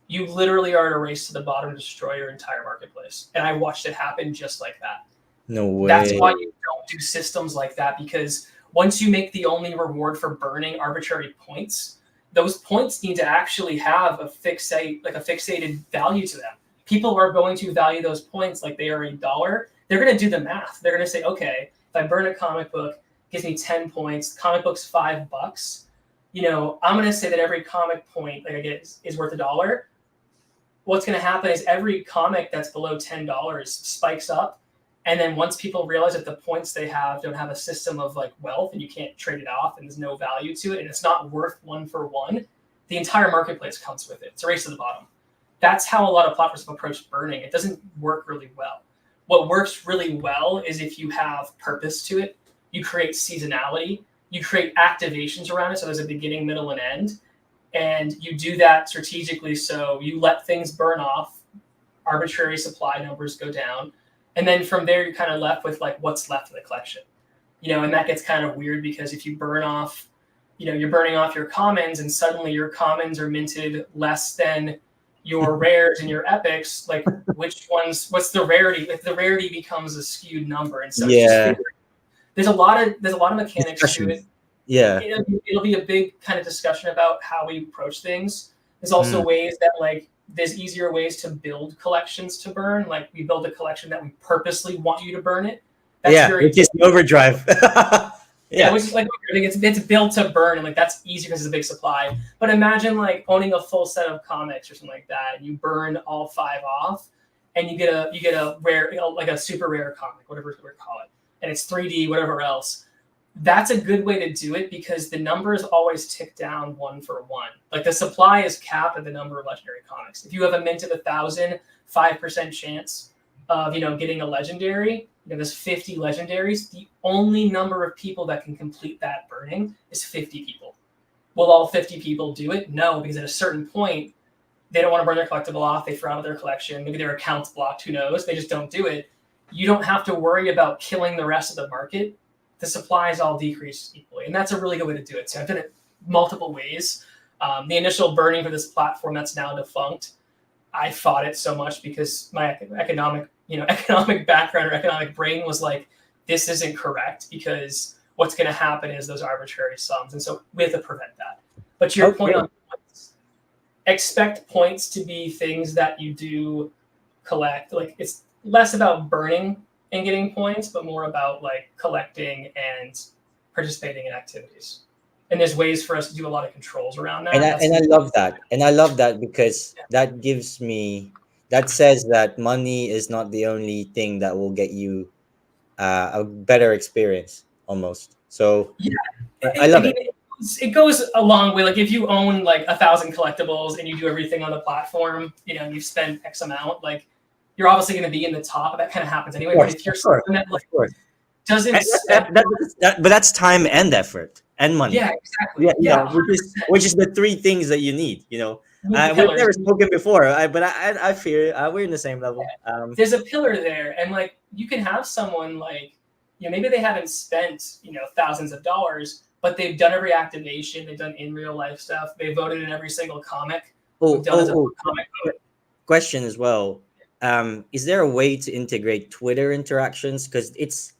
you literally are in a race to the bottom to destroy your entire marketplace. And I watched it happen just like that. No way. That's why you don't do systems like that, because once you make the only reward for burning arbitrary points, those points need to actually have a fixated value to them. People are going to value those points like they are $1. They're going to do the math. They're going to say, okay, if I burn a comic book, it gives me 10 points. The comic book's $5. I'm going to say that every comic point that I get is worth $1. What's going to happen is every comic that's below $10 spikes up. And then once people realize that the points they have don't have a system of like wealth and you can't trade it off and there's no value to it and it's not worth one for one, the entire marketplace comes with it. It's a race to the bottom. That's how a lot of platforms have approached burning. It doesn't work really well. What works really well is if you have purpose to it, you create seasonality, you create activations around it. So there's a beginning, middle, and end. And you do that strategically. So you let things burn off, arbitrary supply numbers go down. And then from there, you're kind of left with like what's left in the collection. And that gets kind of weird because if you burn off, you're burning off your commons and suddenly your commons are minted less than your rares and your epics, like which ones, what's the rarity? If the rarity becomes a skewed number. And so yeah, there's a lot of mechanics to it. Yeah. It'll be a big kind of discussion about how we approach things. There's also ways that like there's easier ways to build collections to burn. Like we build a collection that we purposely want you to burn it. That's which is the overdrive. Which is like it's built to burn, and like that's easier because it's a big supply. But imagine like owning a full set of comics or something like that, and you burn all 5 off, and you get a rare, like a super rare comic, whatever we call it, and it's 3D, whatever else. That's a good way to do it because the numbers always tick down one for one. Like the supply is capped at the number of legendary comics. If you have a mint of 1,000, 5% chance of getting a legendary. There's 50 legendaries. The only number of people that can complete that burning is 50 people. Will all 50 people do it? No, because at a certain point, they don't want to burn their collectible off. They throw out their collection. Maybe their account's blocked. Who knows? They just don't do it. You don't have to worry about killing the rest of the market. The supplies all decrease equally. And that's a really good way to do it. So I've done it multiple ways. The initial burning for this platform that's now defunct, I fought it so much because my economic background or economic brain was like, this isn't correct because what's going to happen is those arbitrary sums. And so we have to prevent that. But to your point on points, expect points to be things that you do collect. Like it's less about burning and getting points, but more about like collecting and participating in activities. And there's ways for us to do a lot of controls around that. And I love that. And I love that because that says that money is not the only thing that will get you a better experience almost. So I love it. it goes a long way. Like if you own like 1,000 collectibles and you do everything on the platform, and you've spent X amount, like you're obviously going to be in the top. That kind of happens anyway. But if you're someone that like doesn't spend, but that's time and effort and money. yeah, exactly. Yeah, Yeah, which is the three things that you need. We've never spoken before, but I fear we're in the same level. There's a pillar there, and like you can have someone like, maybe they haven't spent thousands of dollars, but they've done every activation, they've done in real life stuff, they voted in every single comic. Comic vote. Question as well. Is there a way to integrate Twitter interactions? Because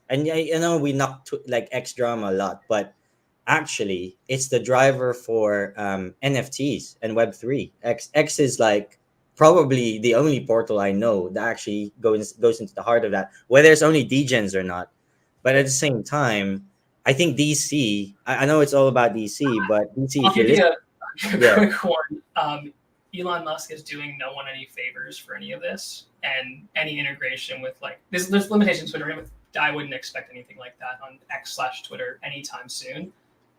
and I know we knock like X drama a lot, but actually it's the driver for NFTs and Web3. X is like probably the only portal I know that actually goes into the heart of that, whether it's only degens or not. But at the same time, I think DC, I know it's all about DC, but DC, I'll give you a quick one. Elon Musk is doing no one any favors for any of this, and any integration with like there's limitations with Twitter. I wouldn't expect anything like that on X/Twitter anytime soon.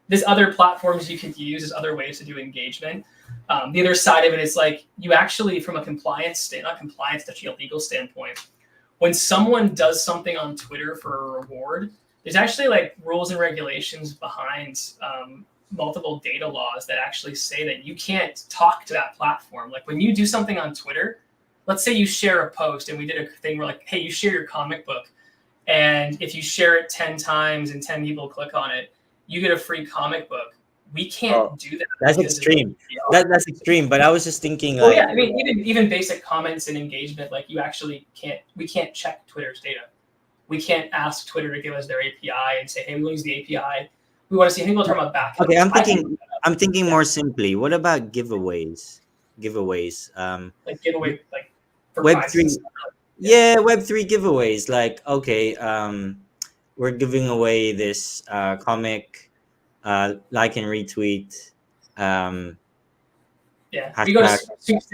There's other platforms you could use. There's other ways to do engagement. The other side of it is like you actually, from a legal standpoint, when someone does something on Twitter for a reward, there's actually like rules and regulations behind multiple data laws that actually say that you can't talk to that platform. Like when you do something on Twitter, let's say you share a post, and we did a thing where like, hey, you share your comic book, and if you share it 10 times and 10 people click on it, you get a free comic book. We can't do that. That's extreme. That's extreme. But I was just thinking, well, yeah, I mean, even basic comments and engagement, like we can't check Twitter's data. We can't ask Twitter to give us their API and say, hey, we will use the API. We want to see people talking about back. Okay, I'm thinking more simply. What about giveaways? Like giveaway, like for Web3. Yeah, Web3 giveaways. Like, okay, we're giving away this comic, like and retweet. We go to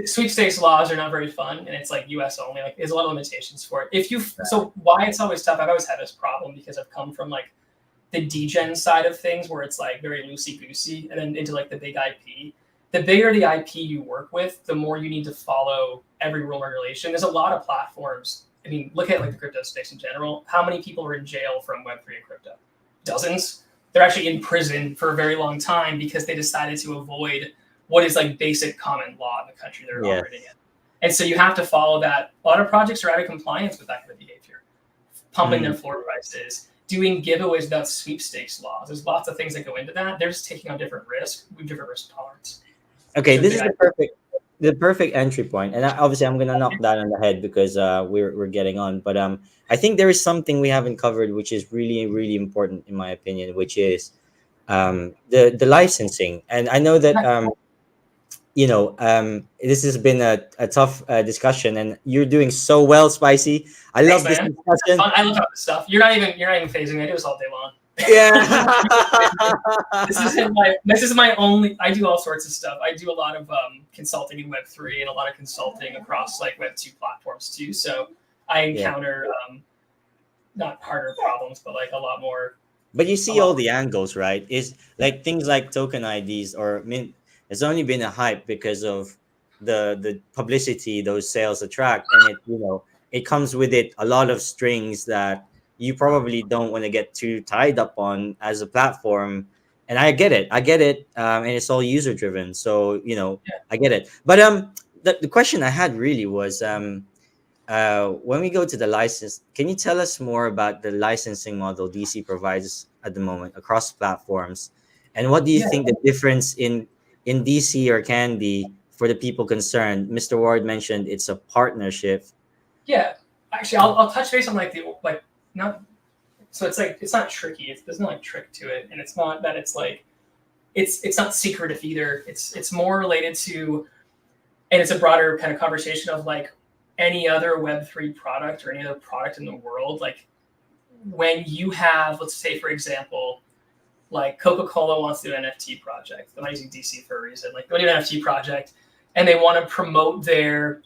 sweepstakes laws are not very fun, and it's like US only. Like there's a lot of limitations for it. So why it's always tough. I've always had this problem because I've come from like the degen side of things where it's like very loosey goosey, and then into like the big IP. The bigger the IP you work with, the more you need to follow every rule and regulation. There's a lot of platforms. I mean, look at like the crypto space in general. How many people are in jail from Web3 and crypto? Dozens. They're actually in prison for a very long time because they decided to avoid what is like basic common law in the country they're operating in. And so you have to follow that. A lot of projects are out of compliance with that kind of behavior, pumping their floor prices, doing giveaways without sweepstakes laws. There's lots of things that go into that. They're just taking on different risk. We have different risk tolerance. Okay, this is the perfect entry point, and obviously I'm gonna knock that on the head because we're getting on. But I think there is something we haven't covered, which is really important in my opinion, which is the licensing. And I know that this has been a tough discussion, and you're doing so well, Spicy. I love this discussion. I love this stuff. You're not even phasing me. I do this all day long. Yeah. This is my only. I do all sorts of stuff. I do a lot of consulting in Web3 and a lot of consulting across like Web2 platforms too. So I encounter not harder problems, but like a lot more. But you see all the angles, right? Is like things like token IDs or mint. It's only been a hype because of the publicity those sales attract, and it comes with it a lot of strings that you probably don't want to get too tied up on as a platform. And I get it, and it's all user driven, so I get it. But the question I had really was when we go to the license, can you tell us more about the licensing model DC provides at the moment across platforms, and what do you think the difference in DC or Candy for the people concerned? Mr. Ward mentioned it's a partnership. Yeah, actually, I'll touch base on so it's like it's not tricky. There's no like trick to it, and it's not that it's like it's not secretive either. It's more related to, and it's a broader kind of conversation of like any other Web3 product or any other product in the world. Like when you have, let's say for example, like Coca-Cola wants to do an NFT project. They're not using DC for a reason. Like they want to do an NFT project, and they want to promote their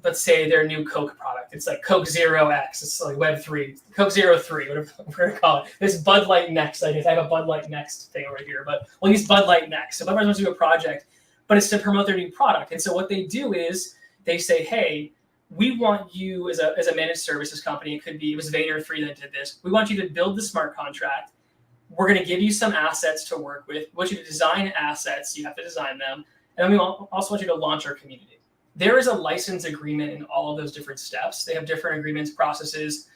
let's say their new Coke product. It's like Coke Zero X. It's like Web3, Coke Zero 3, whatever we're going to call it. This Bud Light Next. I have a Bud Light Next thing over here, but we'll use Bud Light Next. So Bud Light wants to do a project, but it's to promote their new product. And so what they do is they say, hey, we want you as a managed services company. It was Vayner3 that did this. We want you to build the smart contract. We're going to give you some assets to work with. We want you to design assets. You have to design them. And then we also want you to launch our community. There is a license agreement in all of those different steps. They have different agreements, processes,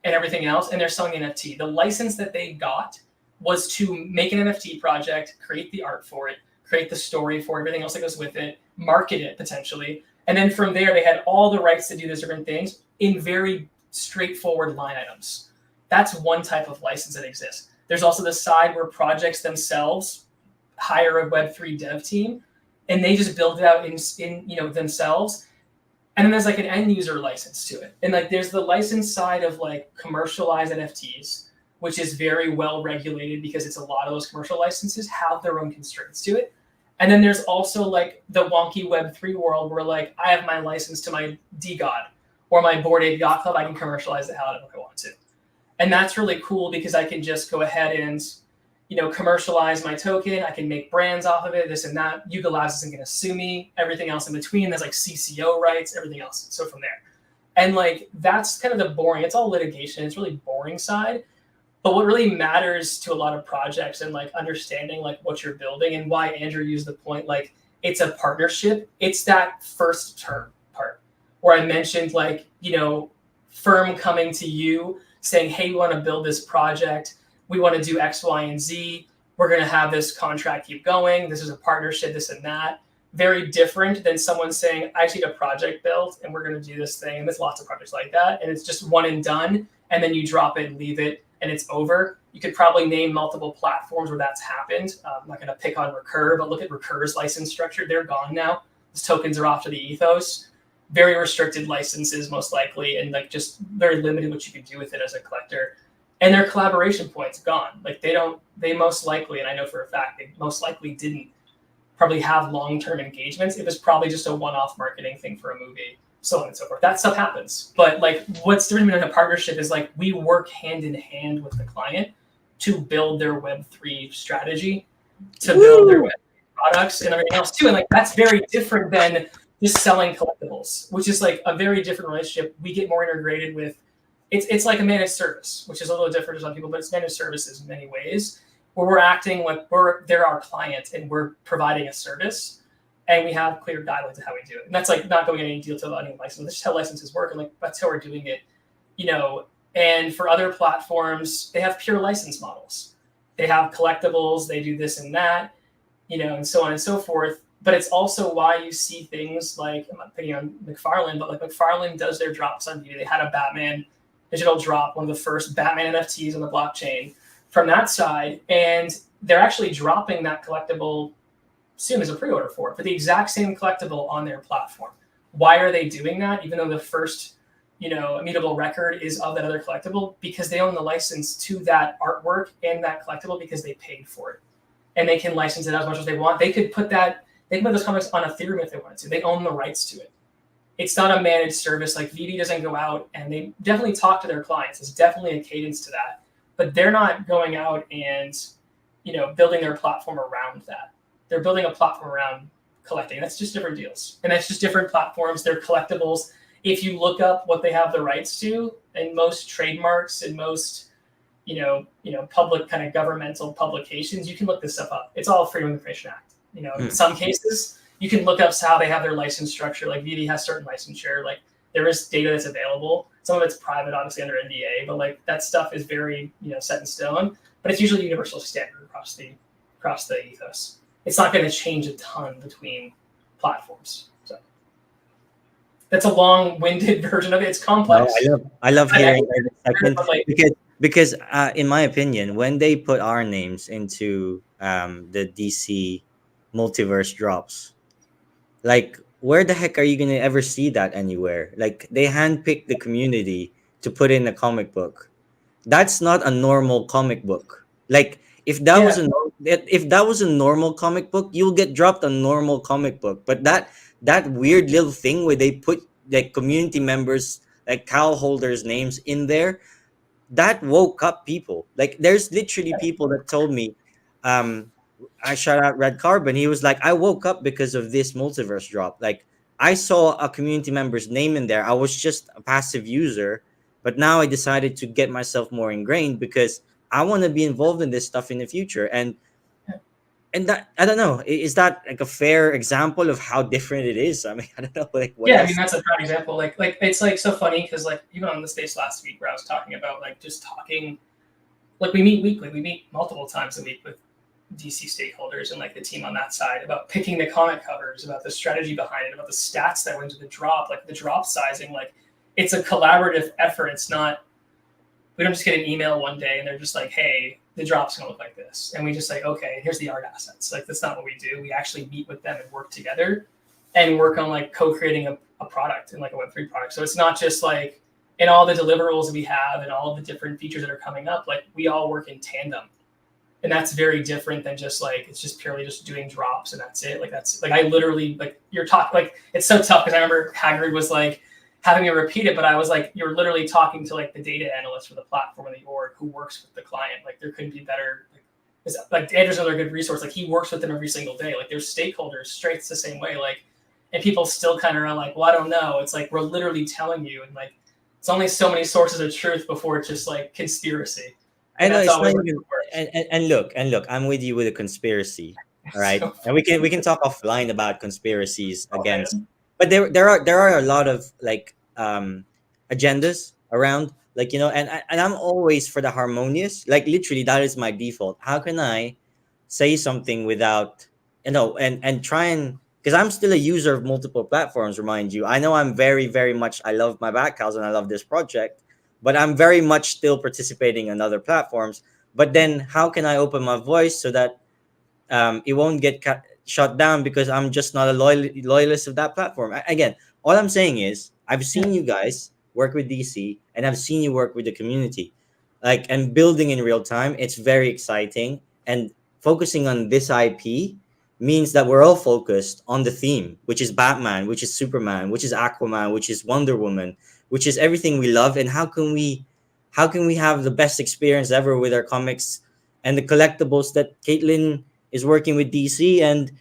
and everything else, and they're selling NFT. The license that they got was to make an NFT project, create the art for it, create the story for it, everything else that goes with it, market it potentially. And then from there, they had all the rights to do those different things in very straightforward line items. That's one type of license that exists. There's also the side where projects themselves hire a Web3 dev team, and they just build it out in themselves. And then there's like an end user license to it. And like there's the license side of like commercialized NFTs, which is very well regulated because it's a lot of those commercial licenses have their own constraints to it. And then there's also like the wonky Web3 world where like I have my license to my DGOD or my Bored Ape Yacht Club. I can commercialize it however I want to. And that's really cool because I can just go ahead and commercialize my token. I can make brands off of it, this and that. Yuga Labs isn't going to sue me. Everything else in between, there's like CCO rights, everything else. So from there. And like, that's kind of the boring, it's all litigation. It's really boring side. But what really matters to a lot of projects and like understanding like what you're building and why Andrew used the point, like it's a partnership. It's that first term part where I mentioned like, firm coming to you saying, hey, we want to build this project. We want to do X, Y, and Z. We're going to have this contract keep going. This is a partnership, this and that. Very different than someone saying, I just need a project built and we're going to do this thing. And there's lots of projects like that. And it's just one and done. And then you drop it and leave it and it's over. You could probably name multiple platforms where that's happened. I'm not going to pick on Recur, but look at Recur's license structure. They're gone now. Those tokens are off to the ethos. Very restricted licenses, most likely, and like just very limited what you can do with it as a collector. And their collaboration points gone. Like they most likely, and I know for a fact, they most likely didn't probably have long-term engagements. It was probably just a one-off marketing thing for a movie, so on and so forth. That stuff happens. But like what's different in a partnership is like we work hand in hand with the client to build their Web3 strategy, to build their Web3 products and everything else too. And like that's very different than just selling collectibles, which is like a very different relationship. We get more integrated with, it's like a managed service, which is a little different to some people, but it's managed services in many ways, where we're acting like they're our client and we're providing a service and we have clear guidelines of how we do it. And that's like not going in any deal to any license. That's just how licenses work. And like, that's how we're doing it, and for other platforms, they have pure license models. They have collectibles, they do this and that, and so on and so forth. But it's also why you see things like, I'm not picking on McFarlane, but like McFarlane does their drops on Beauty. They had a Batman digital drop, one of the first Batman NFTs on the blockchain from that side. And they're actually dropping that collectible soon as a pre-order for it, for the exact same collectible on their platform. Why are they doing that? Even though the first, immutable record is of that other collectible, because they own the license to that artwork and that collectible because they paid for it. And they can license it as much as they want. They can put those comics on Ethereum if they wanted to. They own the rights to it. It's not a managed service. Like VD doesn't go out, and they definitely talk to their clients. There's definitely a cadence to that, but they're not going out and, building their platform around that. They're building a platform around collecting. That's just different deals, and that's just different platforms. They're collectibles. If you look up what they have the rights to, and most trademarks and most, public kind of governmental publications, you can look this stuff up. It's all Freedom of Information Act. In some cases, you can look up how they have their license structure. Like VD has certain licensure. Like there is data that's available. Some of it's private, obviously under NDA, but like that stuff is very, set in stone. But it's usually universal standard across the ethos. It's not going to change a ton between platforms. So that's a long-winded version of it. It's complex. No, I love hearing that segment because in my opinion, when they put our names into the DC multiverse drops, like where the heck are you gonna ever see that anywhere? Like they handpicked the community to put in a comic book. That's not a normal comic book. Like if that was a normal comic book, you'll get dropped a normal comic book. But that weird little thing where they put like community members, like cow holders names in there, that woke up people. Like there's literally people that told me, um I shout out Red Carbon. He was like, I woke up because of this multiverse drop. Like I saw a community member's name in there. I was just a passive user, but now I decided to get myself more ingrained because I want to be involved in this stuff in the future. And that, I don't know, is that like a fair example of how different it is? I mean, I don't know, like what Yeah, I mean else. that's a prime example. Like it's like so funny because like even on the space last week where I was talking about like just talking, like we meet weekly, we meet multiple times a week with DC stakeholders and like the team on that side about picking the comic covers, about the strategy behind it, about the stats that went into the drop, like the drop sizing. Like it's a collaborative effort. It's not, we don't just get an email one day and they're just like, hey, the drop's gonna look like this, and we just say, okay, here's the art assets. Like that's not what we do. We actually meet with them and work together and work on like co-creating a product and like a Web3 product. So it's not just like in all the deliverables that we have and all the different features that are coming up, like we all work in tandem. And that's very different than just like, it's just purely just doing drops and that's it. Like that's like, I literally like you're talking, like it's so tough because I remember Hagrid was like having me repeat it, but I was like, you're literally talking to like the data analyst for the platform and the org who works with the client. Like there couldn't be better. Like Andrew's another good resource. Like he works with them every single day. Like there's stakeholders straight the same way. Like, and people still kind of are like, well, I don't know. It's like, we're literally telling you. And like, it's only so many sources of truth before it's just like conspiracy. I And know that's it's not always even. And look, I'm with you with a conspiracy. All right, so and we can talk offline about conspiracies okay. against, but there are a lot of like agendas around, like, and I'm always for the harmonious. Like literally, that is my default. How can I say something without, and try and, because I'm still a user of multiple platforms. Remind you, I know I'm very very much, I love my back house and I love this project, but I'm very much still participating in other platforms. But then how can I open my voice so that it won't get shut down because I'm just not a loyalist of that platform? Again, all I'm saying is I've Yeah. seen you guys work with DC and I've seen you work with the community, like, and building in real time. It's very exciting, and focusing on this IP means that we're all focused on the theme, which is Batman, which is Superman, which is Aquaman, which is Wonder Woman, which is everything we love. And how can we have the best experience ever with our comics and the collectibles that Caitlin is working with DC, and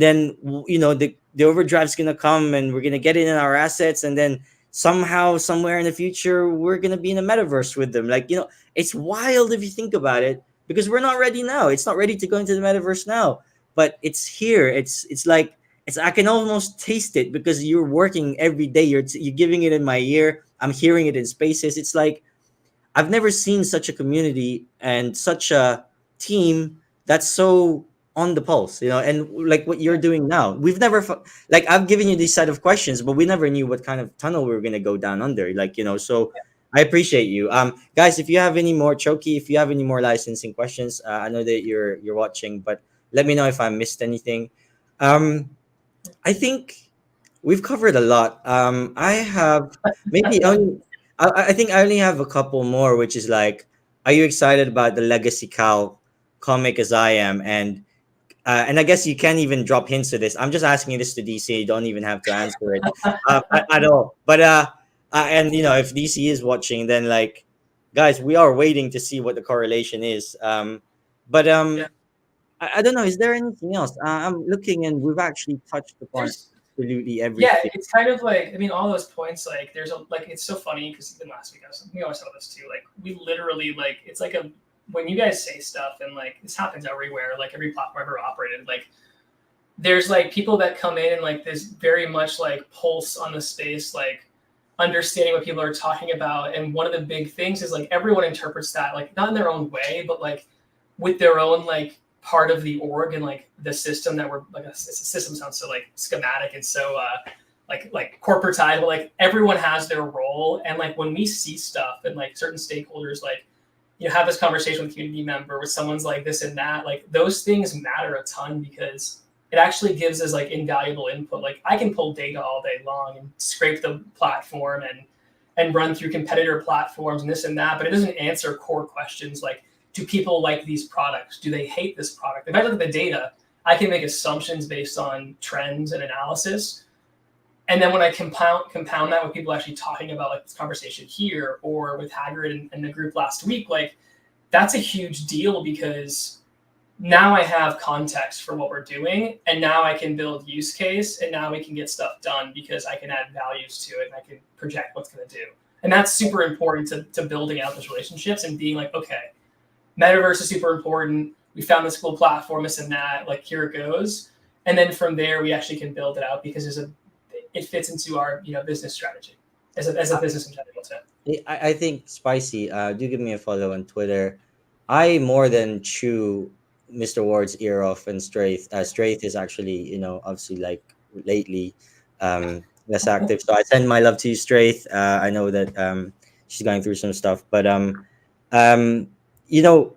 then the overdrive's gonna come and we're gonna get it in our assets, and then somehow somewhere in the future we're gonna be in a metaverse with them. Like, it's wild if you think about it, because we're not ready now. It's not ready to go into the metaverse now, but it's here. It's like, I can almost taste it because you're working every day. You're giving it in my ear. I'm hearing it in spaces. It's like I've never seen such a community and such a team that's so on the pulse, and like what you're doing now. We've never, like, I've given you this set of questions, but we never knew what kind of tunnel we were going to go down under, like, so I appreciate you. Guys, if you have any more, Choki, if you have any more licensing questions, I know that you're watching, but let me know if I missed anything. um I think we've covered a lot. I have maybe only. I think I only have a couple more, which is like, are you excited about the Legacy Cow comic as I am? And I guess you can't even drop hints to this. I'm just asking this to DC. You don't even have to answer it at all. But and if DC is watching, then like, guys, we are waiting to see what the correlation is. But Yeah. I don't know. Is there anything else? I'm looking, and we've actually touched upon There's absolutely yeah, everything. it's kind of like, I mean, all those points, like there's a, like it's so funny because even last week we always saw this too. Like we literally, like it's like a, when you guys say stuff and like this happens everywhere, like every platform I've ever operated, like there's like people that come in and like this very much like pulse on the space, like understanding what people are talking about. And one of the big things is like everyone interprets that like not in their own way, but like with their own like part of the org and like the system that we're like a system sounds so like schematic and so like corporatized, but like everyone has their role. And like when we see stuff and like certain stakeholders, like you have this conversation with a community member where someone's like this and that, like those things matter a ton because it actually gives us like invaluable input. Like I can pull data all day long and scrape the platform and run through competitor platforms and this and that, but it doesn't answer core questions like, do people like these products? Do they hate this product? If I look at the data, I can make assumptions based on trends and analysis. And then when I compound that with people actually talking about like this conversation here, or with Hagrid and the group last week, like that's a huge deal, because now I have context for what we're doing, and now I can build use case, and now we can get stuff done because I can add values to it and I can project what's going to do. And that's super important to building out those relationships and being like, okay, metaverse is super important. We found this cool platform, this and that, like here it goes. And then from there, we actually can build it out because it fits into our business strategy as a business in general too. I think Spicy, do give me a follow on Twitter. I more than chew Mr. Ward's ear off and Straith. Straith is actually, obviously like lately less active. So I send my love to you, Straith. I know that she's going through some stuff, but um, you know,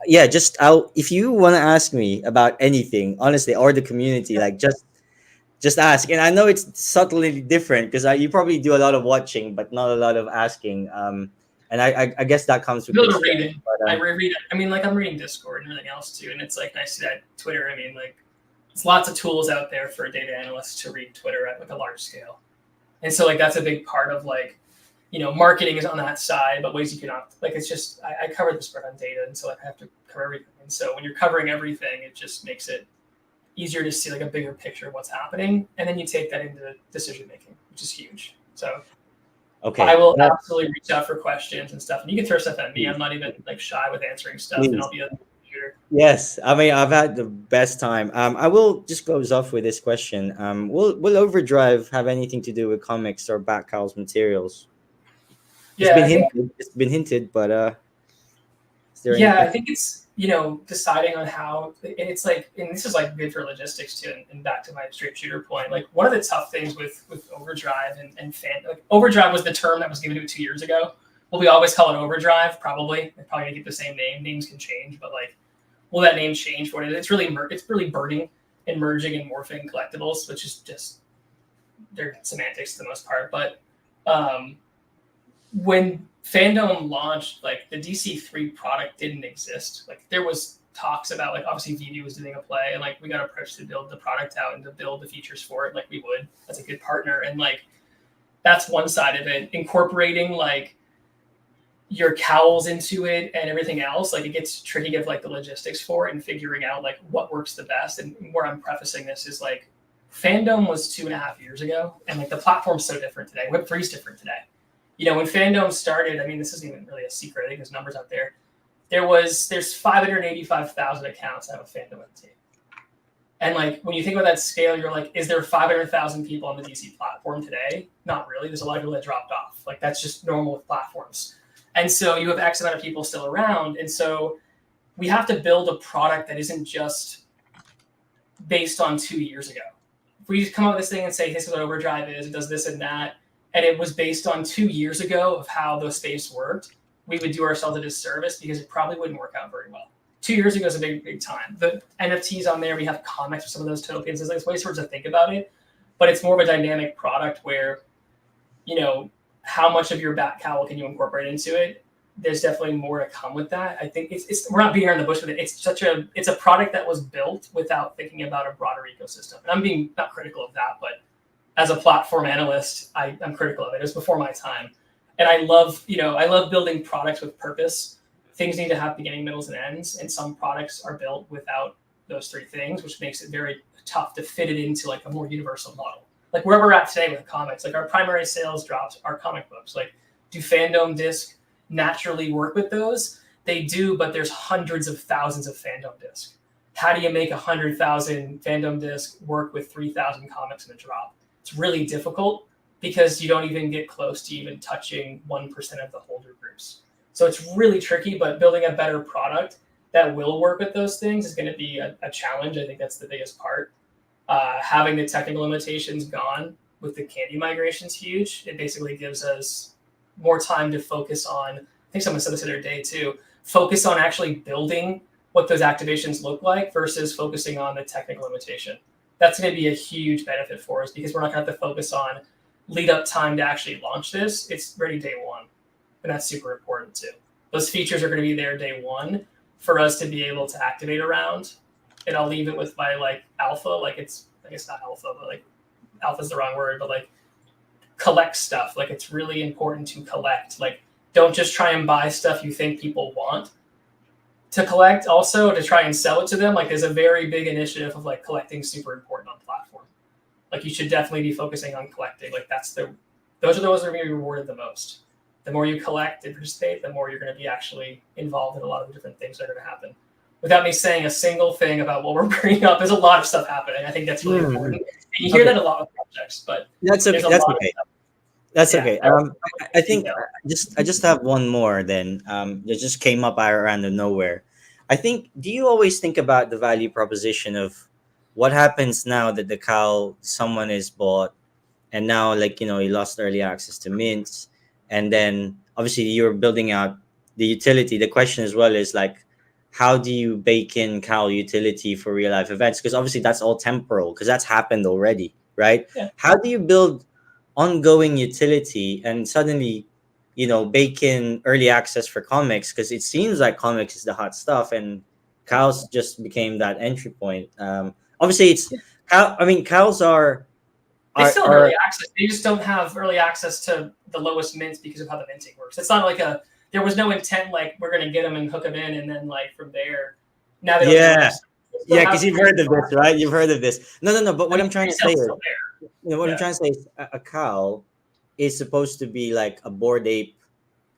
yeah, just out if you want to ask me about anything, honestly, or the community, like just ask. And I know it's subtly different because you probably do a lot of watching but not a lot of asking, and I guess that comes with A little constraint, reading. but I reread it. I mean, like I'm reading Discord and everything else too, and it's like nice to see that Twitter. I mean, like it's lots of tools out there for a data analyst to read Twitter at like a large scale, and so like that's a big part of like marketing is on that side, but ways you can opt. Like it's just I cover the spread on data, and so like I have to cover everything. And so when you're covering everything, it just makes it easier to see like a bigger picture of what's happening, and then you take that into decision making, which is huge. So okay, I will absolutely reach out for questions and stuff, and you can throw stuff at me. I'm not even like shy with answering stuff, please. and I'll be a computer. Yes, I mean I've had the best time. I will just close off with this question. Will Overdrive have anything to do with comics or back Cowls materials? Yeah, I think It's been hinted, but is there Yeah, anything? I think it's deciding on how, and it's like, and this is like good for logistics too. And back to my straight shooter point, like one of the tough things with Overdrive and fan, like Overdrive was the term that was given to it 2 years ago. Will we always call it Overdrive? Probably. They're probably gonna keep the same name. Names can change, but like, will that name change for it? It's really burning and merging and morphing collectibles, which is just they're semantics for the most part. But when Fandom launched, like the DC3 product didn't exist. Like there was talks about like obviously VV was doing a play, and like we got approached to build the product out and to build the features for it, like we would as a good partner. And like that's one side of it. Incorporating like your Cowls into it and everything else, like it gets tricky of like the logistics for it and figuring out like what works the best. And where I'm prefacing this is like Fandom was 2.5 years ago, and like the platform's so different today. Web3 is different today. When Fandom started, I mean, this isn't even really a secret. I think there's numbers out there. There's 585,000 accounts that have a Fandom NFT. And like when you think about that scale, you're like, is there 500,000 people on the DC platform today? Not really. There's a lot of people that dropped off. Like that's just normal with platforms. And so you have X amount of people still around. And so we have to build a product that isn't just based on 2 years ago. If we just come up with this thing and say, this is what Overdrive is, it does this and that, and it was based on 2 years ago of how those space worked, we would do ourselves a disservice because it probably wouldn't work out very well. 2 years ago is a big time. The NFTs on there, we have comics for some of those tokens. There's like ways to think about it, but it's more of a dynamic product where, how much of your back cowl can you incorporate into it? There's definitely more to come with that. I think it's we're not beating around the bush with it. It's a product that was built without thinking about a broader ecosystem. And I'm being not critical of that, but as a platform analyst, I'm critical of it. It was before my time. And I love building products with purpose. Things need to have beginning, middles, and ends. And some products are built without those three things, which makes it very tough to fit it into like a more universal model. Like where we're at today with comics, like our primary sales drops are comic books. Like do Fandom disc naturally work with those? They do, but there's hundreds of thousands of Fandom disc. How do you make 100,000 Fandom disc work with 3,000 comics in a drop? It's really difficult because you don't even get close to even touching 1% of the holder groups. So it's really tricky, but building a better product that will work with those things is going to be a challenge. I think that's the biggest part. Having the technical limitations gone with the candy migration is huge. It basically gives us more time to focus on, I think someone said this the other day too, focus on actually building what those activations look like versus focusing on the technical limitation. That's going to be a huge benefit for us because we're not going to have to focus on lead up time to actually launch this. It's ready day one. And that's super important too. Those features are going to be there day one for us to be able to activate around. And I'll leave it with my like alpha, like it's, I guess not alpha, but like alpha is the wrong word, but like collect stuff. Like it's really important to collect. Like don't just try and buy stuff you think people want to collect. Also to try and sell it to them. Like there's a very big initiative of like collecting super important on platform. Like you should definitely be focusing on collecting. Like those are the ones that are going to be rewarded the most. The more you collect and participate, the more you're going to be actually involved in a lot of the different things that are going to happen. Without me saying a single thing about what we're bringing up, there's a lot of stuff happening. I think that's really important. And you hear that a lot with projects, but That's okay. there's a That's lot okay. of stuff. That's Yeah. okay. I think I just have one more. Then it just came up out of random nowhere. I think. Do you always think about the value proposition of what happens now that the cow someone is bought, and now like you lost early access to mints, and then obviously you're building out the utility. The question as well is like, how do you bake in cow utility for real life events? Because obviously that's all temporal because that's happened already, right? Yeah. How do you build ongoing utility and suddenly bake in early access for comics? Because it seems like comics is the hot stuff and cows just became that entry point. Obviously it's cows They still have are early access. They just don't have early access to the lowest mints because of how the minting works. It's not like there was no intent like we're going to get them and hook them in and then like from there. Now they don't yeah. Yeah, because have you've heard of this, right? You've heard of this. No. But what I'm trying to say is, still there. what I'm trying to say is, a cow is supposed to be like a bored ape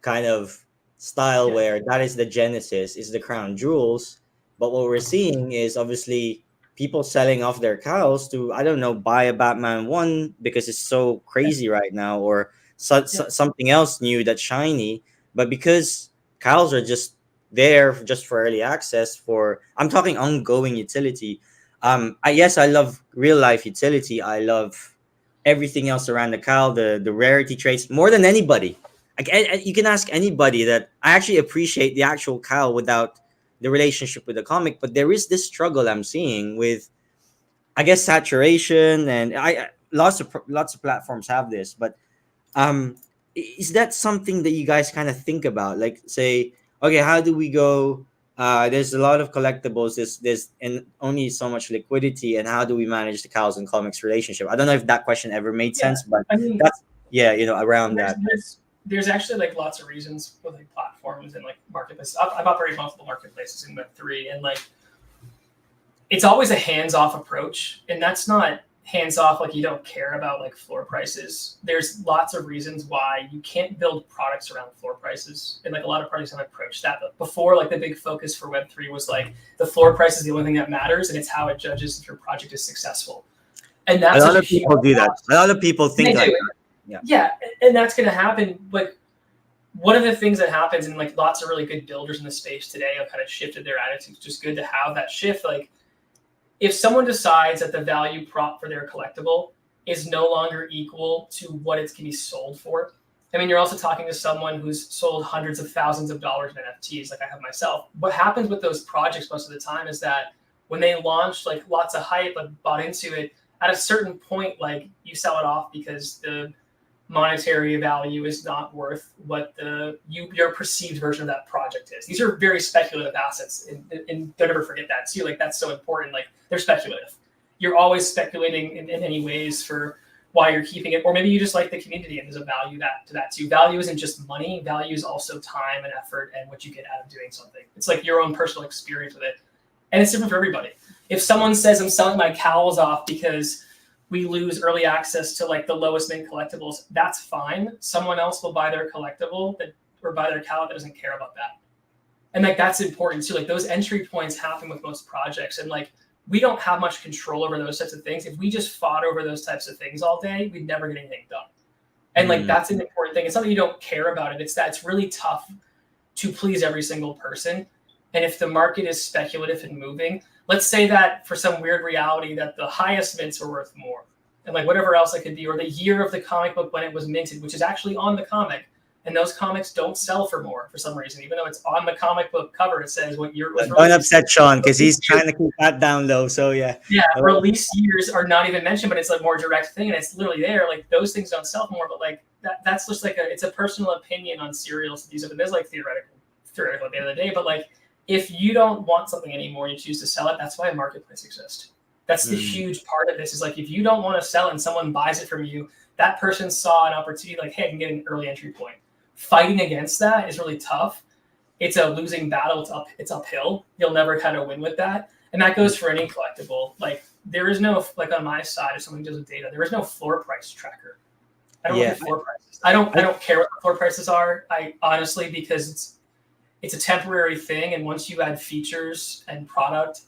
kind of style, Yeah. where that is the genesis, is the crown jewels. But what we're seeing is obviously people selling off their cows to, I don't know, buy a Batman one because it's so crazy right now, or something else new that's shiny. But because cows are just there just for early access, for I'm talking ongoing utility. I love real life utility. I love everything else around the cow, the rarity traits more than anybody. You can ask anybody that I actually appreciate the actual cow without the relationship with the comic. But there is this struggle I'm seeing with, I guess, saturation, and lots of platforms have this. But is that something that you guys kind of think about? Like, say, okay, how do we go? There's a lot of collectibles. There's and only so much liquidity, and how do we manage the cows and comics relationship? I don't know if that question ever made sense, but I mean, that's around that. There's actually like lots of reasons with like platforms and like marketplaces. I've operated multiple marketplaces in Web3, and like it's always a hands-off approach, and that's not hands-off like you don't care about like floor prices. There's lots of reasons why you can't build products around floor prices, and like a lot of parties have approached that. But before, like the big focus for Web3 was like the floor price is the only thing that matters, and it's how it judges if your project is successful. And that's a lot of people do that. A lot of people think like that. Yeah, and that's going to happen. Like one of the things that happens, and like lots of really good builders in the space today have kind of shifted their attitudes. Just good to have that shift. Like if someone decides that the value prop for their collectible is no longer equal to what it can be sold for, I mean, you're also talking to someone who's sold hundreds of thousands of dollars in NFTs, like I have myself. What happens with those projects most of the time is that when they launch, like lots of hype, like bought into it, at a certain point, like you sell it off because the monetary value is not worth what your perceived version of that project is. These are very speculative assets, and don't ever forget that too. Like that's so important. Like they're speculative. You're always speculating in any ways for why you're keeping it, or maybe you just like the community and there's a value to that too. Value isn't just money. Value is also time and effort and what you get out of doing something. It's like your own personal experience with it, and it's different for everybody. If someone says I'm selling my Cowls off because we lose early access to like the lowest mint collectibles, that's fine. Someone else will buy their collectible or buy their cow that doesn't care about that. And like that's important too. Like those entry points happen with most projects, and like we don't have much control over those types of things. If we just fought over those types of things all day, we'd never get anything done. And like that's an important thing. It's not that you don't care about it. It's that it's really tough to please every single person. And if the market is speculative and moving, let's say that for some weird reality that the highest mints are worth more, and like whatever else it could be, or the year of the comic book when it was minted, which is actually on the comic, and those comics don't sell for more for some reason, even though it's on the comic book cover, it says what year it was released. Don't upset Sean because he's trying to keep that down low. So yeah. Yeah, release years are not even mentioned, but it's a more direct thing, and it's literally there. Like those things don't sell for more, but like that's just like it's a personal opinion on serials. These are there's like theoretical at the end of the day, but like if you don't want something anymore, you choose to sell it. That's why a marketplace exists. That's the huge part of this, is like, if you don't want to sell and someone buys it from you, that person saw an opportunity, like, hey, I can get an early entry point. Fighting against that is really tough. It's a losing battle. It's uphill. You'll never kind of win with that. And that goes for any collectible. Like, there is no, like, on my side, if someone deals with data, there is no floor price tracker. I don't look at floor prices. I don't care what the floor prices are. I honestly, because it's a temporary thing. And once you add features and product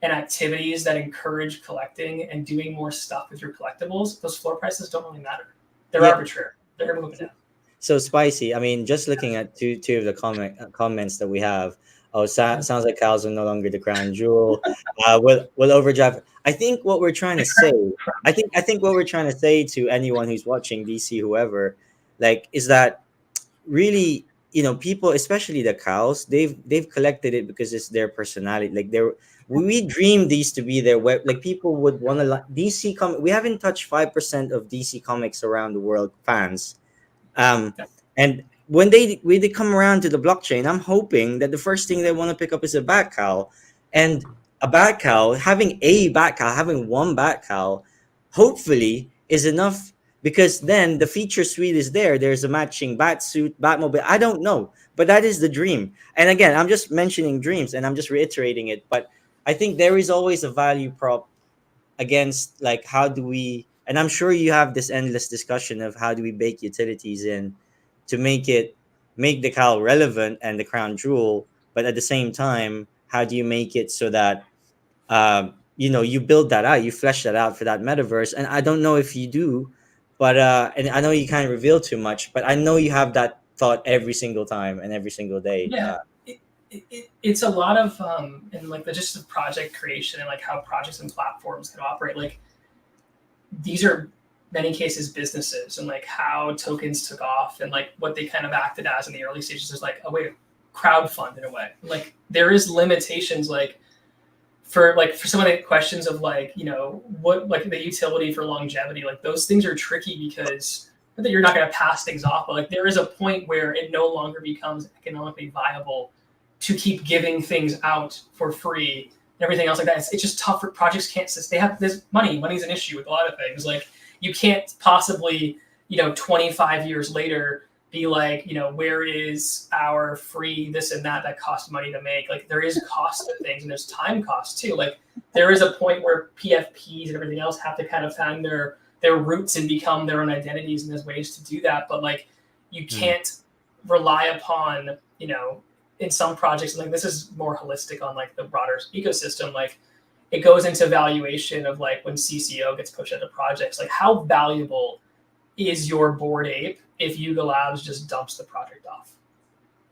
and activities that encourage collecting and doing more stuff with your collectibles, those floor prices don't really matter. They're arbitrary. They're moving down. So Spicy, I mean, just looking at two of the comments that we have. Oh, sounds like Cowls are no longer the crown jewel. Will overdrive. I think what we're trying to say. I think what we're trying to say to anyone who's watching, DC, whoever, like, is that really, people, especially the Cowls, they've collected it because it's their personality. Like, we dream these to be their web. Like, people would want to DC comic. We haven't touched 5% of DC comics around the world fans. And when they come around to the blockchain, I'm hoping that the first thing they want to pick up is a bat cow, and a bat cow, having one bat cow, hopefully is enough, because then the feature suite is there. There's a matching bat suit, Batmobile. I don't know, but that is the dream. And again, I'm just mentioning dreams and I'm just reiterating it. But I think there is always a value prop against, like, how do we, and I'm sure you have this endless discussion of how do we bake utilities in to make the cow relevant and the crown jewel, but at the same time, how do you make it so that you build that out, you flesh that out for that metaverse? And I don't know if you do, but and I know you can't reveal too much, but I know you have that thought every single time and every single day. It's a lot of and like just the project creation and like how projects and platforms can operate. Like, these are many cases businesses, and like how tokens took off and like what they kind of acted as in the early stages. There's like a way to crowdfund in a way. Like, there is limitations, like for some of the questions of like, what, like the utility for longevity, like those things are tricky because not that you're not going to pass things off, but like there is a point where it no longer becomes economically viable to keep giving things out for free and everything else like that. It's just tough for projects. They have this money's an issue with a lot of things. Like, you can't possibly, 25 years later be like, where is our free this and that costs money to make? Like, there is cost to things, and there's time cost too. Like, there is a point where PFPs and everything else have to kind of find their roots and become their own identities, and there's ways to do that. But like, you can't rely upon, in some projects, like this is more holistic on like the broader ecosystem, like it goes into valuation of like when CCO gets pushed into projects, like how valuable is your Bored Ape if Yuga Labs just dumps the project off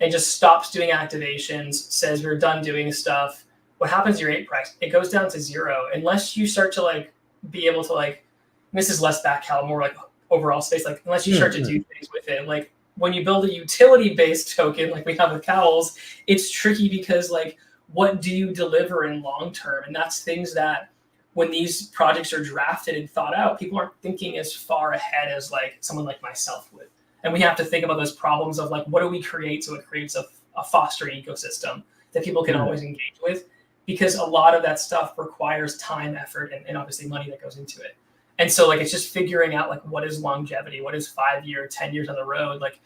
and just stops doing activations, says we're done doing stuff? What happens to your ape price? It goes down to zero unless you start to like be able to like, this is less backcal, more like overall space, like unless you start to do things with it. Like, when you build a utility-based token like we have with Cowls, it's tricky because like, what do you deliver in long term? And that's things that when these projects are drafted and thought out, people aren't thinking as far ahead as like someone like myself would. And we have to think about those problems of like, what do we create so it creates a fostering ecosystem that people can always engage with? Because a lot of that stuff requires time, effort, and obviously money that goes into it. And so like, it's just figuring out like, what is longevity? What is 5 years, 10 years on the road? Like,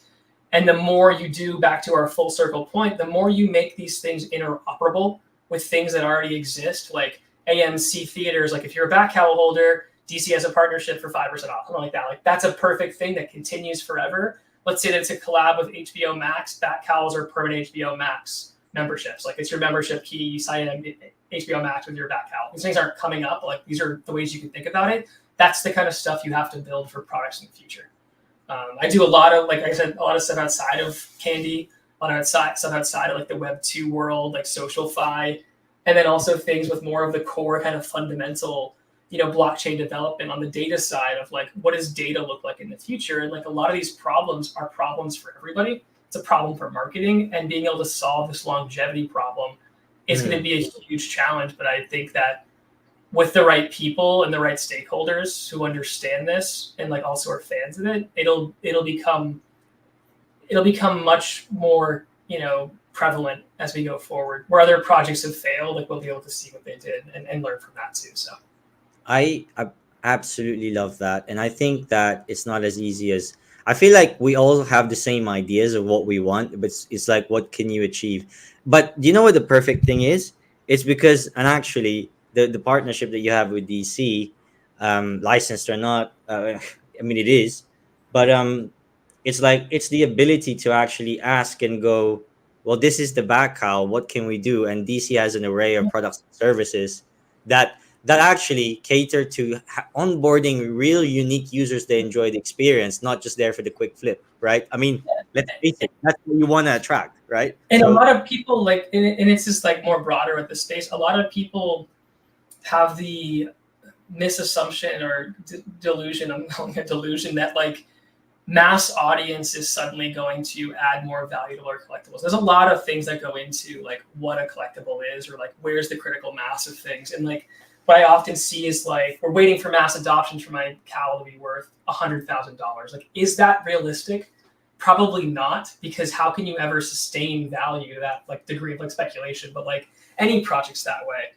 and the more you do, back to our full circle point, the more you make these things interoperable with things that already exist, like AMC theaters. Like, if you're a back cowl holder, DC has a partnership for 5% off, something like that. Like, that's a perfect thing that continues forever. Let's say that it's a collab with HBO Max. Back cowls are permanent HBO Max memberships. Like, it's your membership key. You sign in HBO Max with your back cowl. These things aren't coming up. Like, these are the ways you can think about it. That's the kind of stuff you have to build for products in the future. I do a lot of, like I said, a lot of stuff outside of Candy, a lot of stuff outside of like the Web 2 world, like SocialFi, and then also things with more of the core kind of fundamental, blockchain development on the data side of like, what does data look like in the future? And like, a lot of these problems are problems for everybody. It's a problem for marketing, and being able to solve this longevity problem is going to be a huge challenge. But I think that with the right people and the right stakeholders who understand this and like also are fans of it, it'll become much more, prevalent as we go forward. Where other projects have failed, like we'll be able to see what they did and learn from that too. So I absolutely love that, and I think that it's not as easy as I feel like we all have the same ideas of what we want, but it's like what can you achieve? But do you know what the perfect thing is? It's because and actually the partnership that you have with DC, licensed or not, I mean it is, but it's like it's the ability to actually ask and go, well, this is the back cow. What can we do? And DC has an array of products and services that actually cater to onboarding real unique users that enjoy the experience, not just there for the quick flip, right? I mean, let's face it, that's what you want to attract, right? And a So lot of people like, and it's just like more broader with the space. A lot of people have the misassumption or delusion. I'm calling it delusion that like mass audience is suddenly going to add more value to our collectibles. There's a lot of things that go into like what a collectible is, or like where's the critical mass of things. And like what I often see is like we're waiting for mass adoption for my cowl to be worth $100,000. Like, is that realistic? Probably not, because how can you ever sustain value to that like degree of like speculation? But like any projects that way,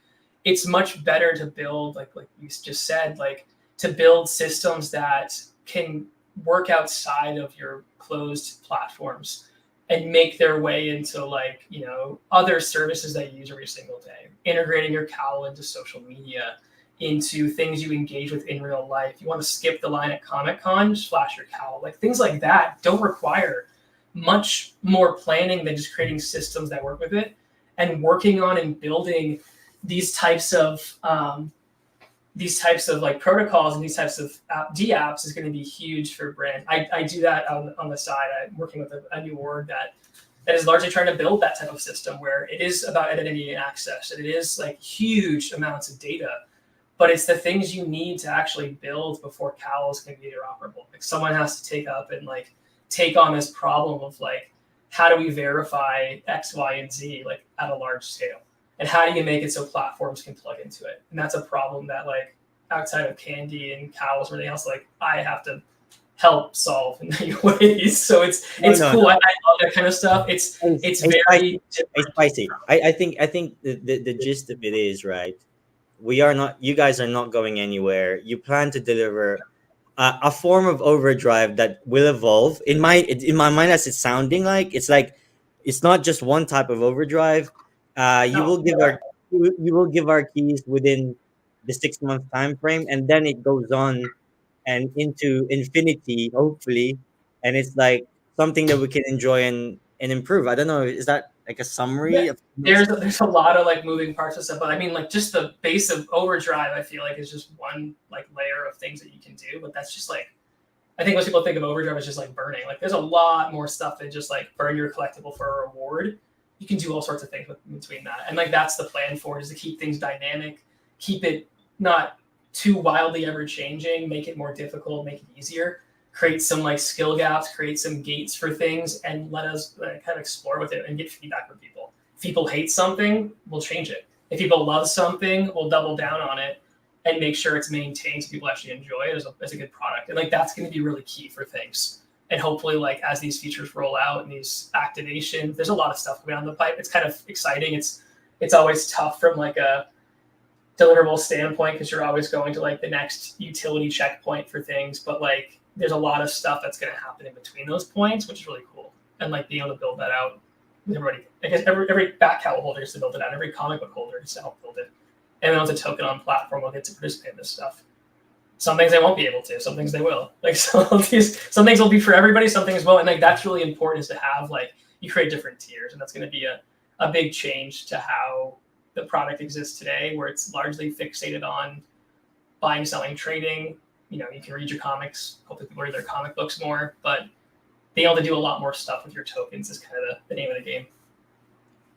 it's much better to build like you just said, like to build systems that can work outside of your closed platforms and make their way into like other services that you use every single day, integrating your cowl into social media, into things you engage with in real life. You want to skip the line at Comic Con, just flash your cowl. Like things like that don't require much more planning than just creating systems that work with it, and working on and building these types of like protocols and these types of apps is going to be huge for brand. I do that on the side. I'm working with a new org that is largely trying to build that type of system where it is about identity and access, and it is like huge amounts of data, but it's the things you need to actually build before Cowls can be interoperable. Like someone has to take up and like take on this problem of like, how do we verify X, Y, and Z like at a large scale? And how do you make it so platforms can plug into it? And that's a problem that like outside of Candy and Cowls or anything else, like I have to help solve in many ways. So no, it's no, cool. no. I love that kind of stuff. It's very Spicy. Hey, spicy. I think the gist of it is right. We are not. You guys are not going anywhere. You plan to deliver a form of overdrive that will evolve. In my mind, as it's sounding like it's not just one type of overdrive. You no. will give our you will give our keys within the 6 month time frame, and then it goes on and into infinity, hopefully, and it's like something that we can enjoy and improve. I don't know. Is that like a summary of? There's a lot of like moving parts and stuff, but I mean like just the base of overdrive I feel like is just one like layer of things that you can do, but that's just like I think most people think of overdrive as just like burning. Like there's a lot more stuff than just like burn your collectible for a reward. You can do all sorts of things between that, and like that's the plan for it, is to keep things dynamic, keep it not too wildly ever changing, make it more difficult, make it easier, create some like skill gaps, create some gates for things, and let us kind of explore with it and get feedback from people. If people hate something, we'll change it. If people love something, we'll double down on it and make sure it's maintained so people actually enjoy it as a good product. And like that's going to be really key for things. And hopefully, like as these features roll out and these activations, there's a lot of stuff coming down the pipe. It's kind of exciting. It's always tough from like a deliverable standpoint because you're always going to like the next utility checkpoint for things. But like there's a lot of stuff that's going to happen in between those points, which is really cool. And like being able to build that out with everybody. I guess every back cowl holder gets to build it out. Every comic book holder gets to help build it. And then with a token on platform, we'll get to participate in this stuff. Some things they won't be able to. Some things they will. Like some things will be for everybody. Some things will. And like that's really important, is to have like you create different tiers, and that's going to be a big change to how the product exists today, where it's largely fixated on buying, selling, trading. You can read your comics. Hopefully, people read their comic books more, but being able to do a lot more stuff with your tokens is kind of the name of the game.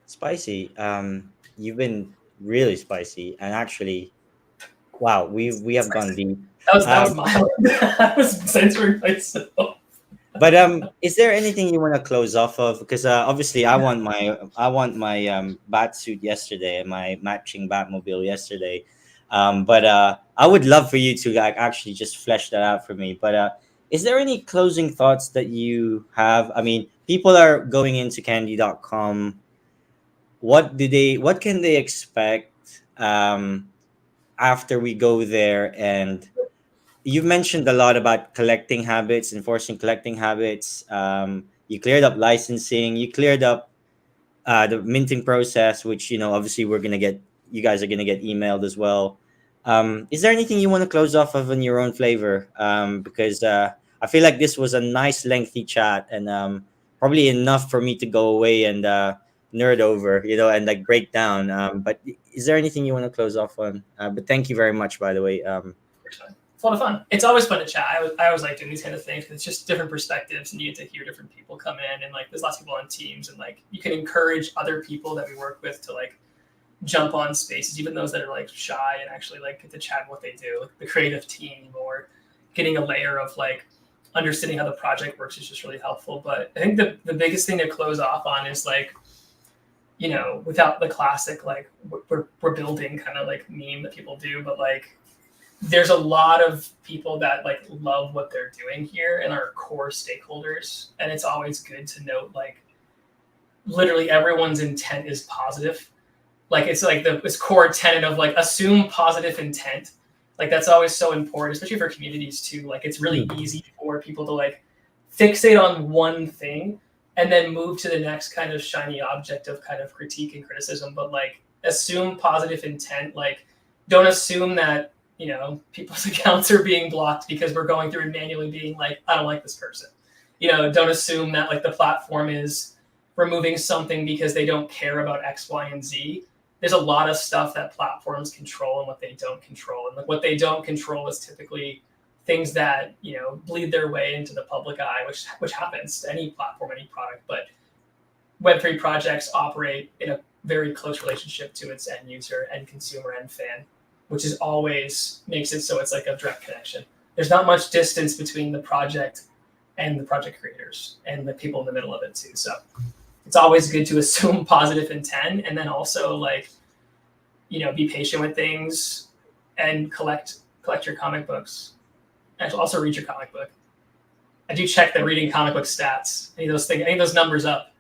Spicy. You've been really spicy, and actually, wow, we have gone deep. That was mild. I was censoring myself. But is there anything you want to close off of? Because obviously, I want my bat suit yesterday and my matching Batmobile yesterday. But I would love for you to like actually just flesh that out for me. But is there any closing thoughts that you have? I mean, people are going into candy.com. What can they expect? after we go there, and you've mentioned a lot about collecting habits, enforcing collecting habits. You cleared up licensing, you cleared up the minting process, which obviously we're gonna get. You guys are gonna get emailed as well. Is there anything you want to close off of in your own flavor? Because I feel like this was a nice lengthy chat, and probably enough for me to go away and nerd over, and like break down. But is there anything you want to close off on? But thank you very much, by the way. It's a lot of fun. It's always fun to chat. I always like doing these kind of things because it's just different perspectives, and you get to hear different people come in, and like there's lots of people on teams, and like you can encourage other people that we work with to like jump on spaces, even those that are like shy, and actually like get to chat what they do, like the creative team, or getting a layer of like understanding how the project works is just really helpful. But I think the biggest thing to close off on is like, without the classic like we're building kind of like meme that people do, but like there's a lot of people that like love what they're doing here and are core stakeholders, and it's always good to note like literally everyone's intent is positive. Like it's like this core tenet of like assume positive intent. Like that's always so important, especially for communities too. Like it's really easy for people to like fixate on one thing and then move to the next kind of shiny object of kind of critique and criticism. But like assume positive intent. Like don't assume that people's accounts are being blocked because we're going through and manually being like, I don't like this person. Don't assume that like the platform is removing something because they don't care about X, Y, and Z. There's a lot of stuff that platforms control and what they don't control. And like what they don't control is typically things that, bleed their way into the public eye, which happens to any platform, any product. But Web3 projects operate in a very close relationship to its end user, end consumer, end fan, which is always makes it so it's like a direct connection. There's not much distance between the project and the project creators and the people in the middle of it too. So it's always good to assume positive intent, and then also like, be patient with things and collect your comic books, and also read your comic book. I do check the reading comic book stats. I need those numbers up.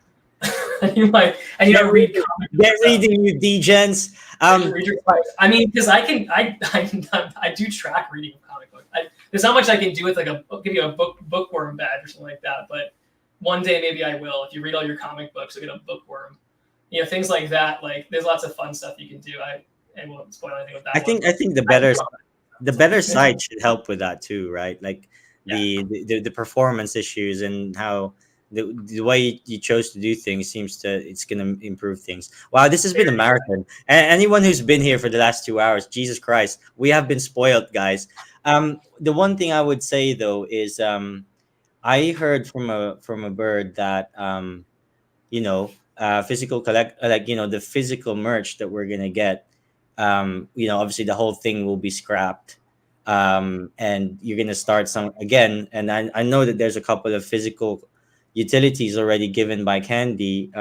You might, and you don't read comic books. Get reading, you degens. Read your I mean, because I do track reading a comic book. There's not much I can do with like give you a bookworm badge or something like that. But one day maybe I will. If you read all your comic books, you'll get a bookworm. Things like that. Like there's lots of fun stuff you can do. I won't spoil anything with that. I think the better site should help with that too, right? Like the performance issues and how the way you chose to do things it's going to improve things. Wow, this has been a marathon. And anyone who's been here for the last 2 hours, Jesus Christ, we have been spoiled, guys. The one thing I would say though is I heard from a bird that physical collect like the physical merch that we're gonna get. Obviously the whole thing will be scrapped. And you're gonna start some again. And I know that there's a couple of physical utilities already given by Candy.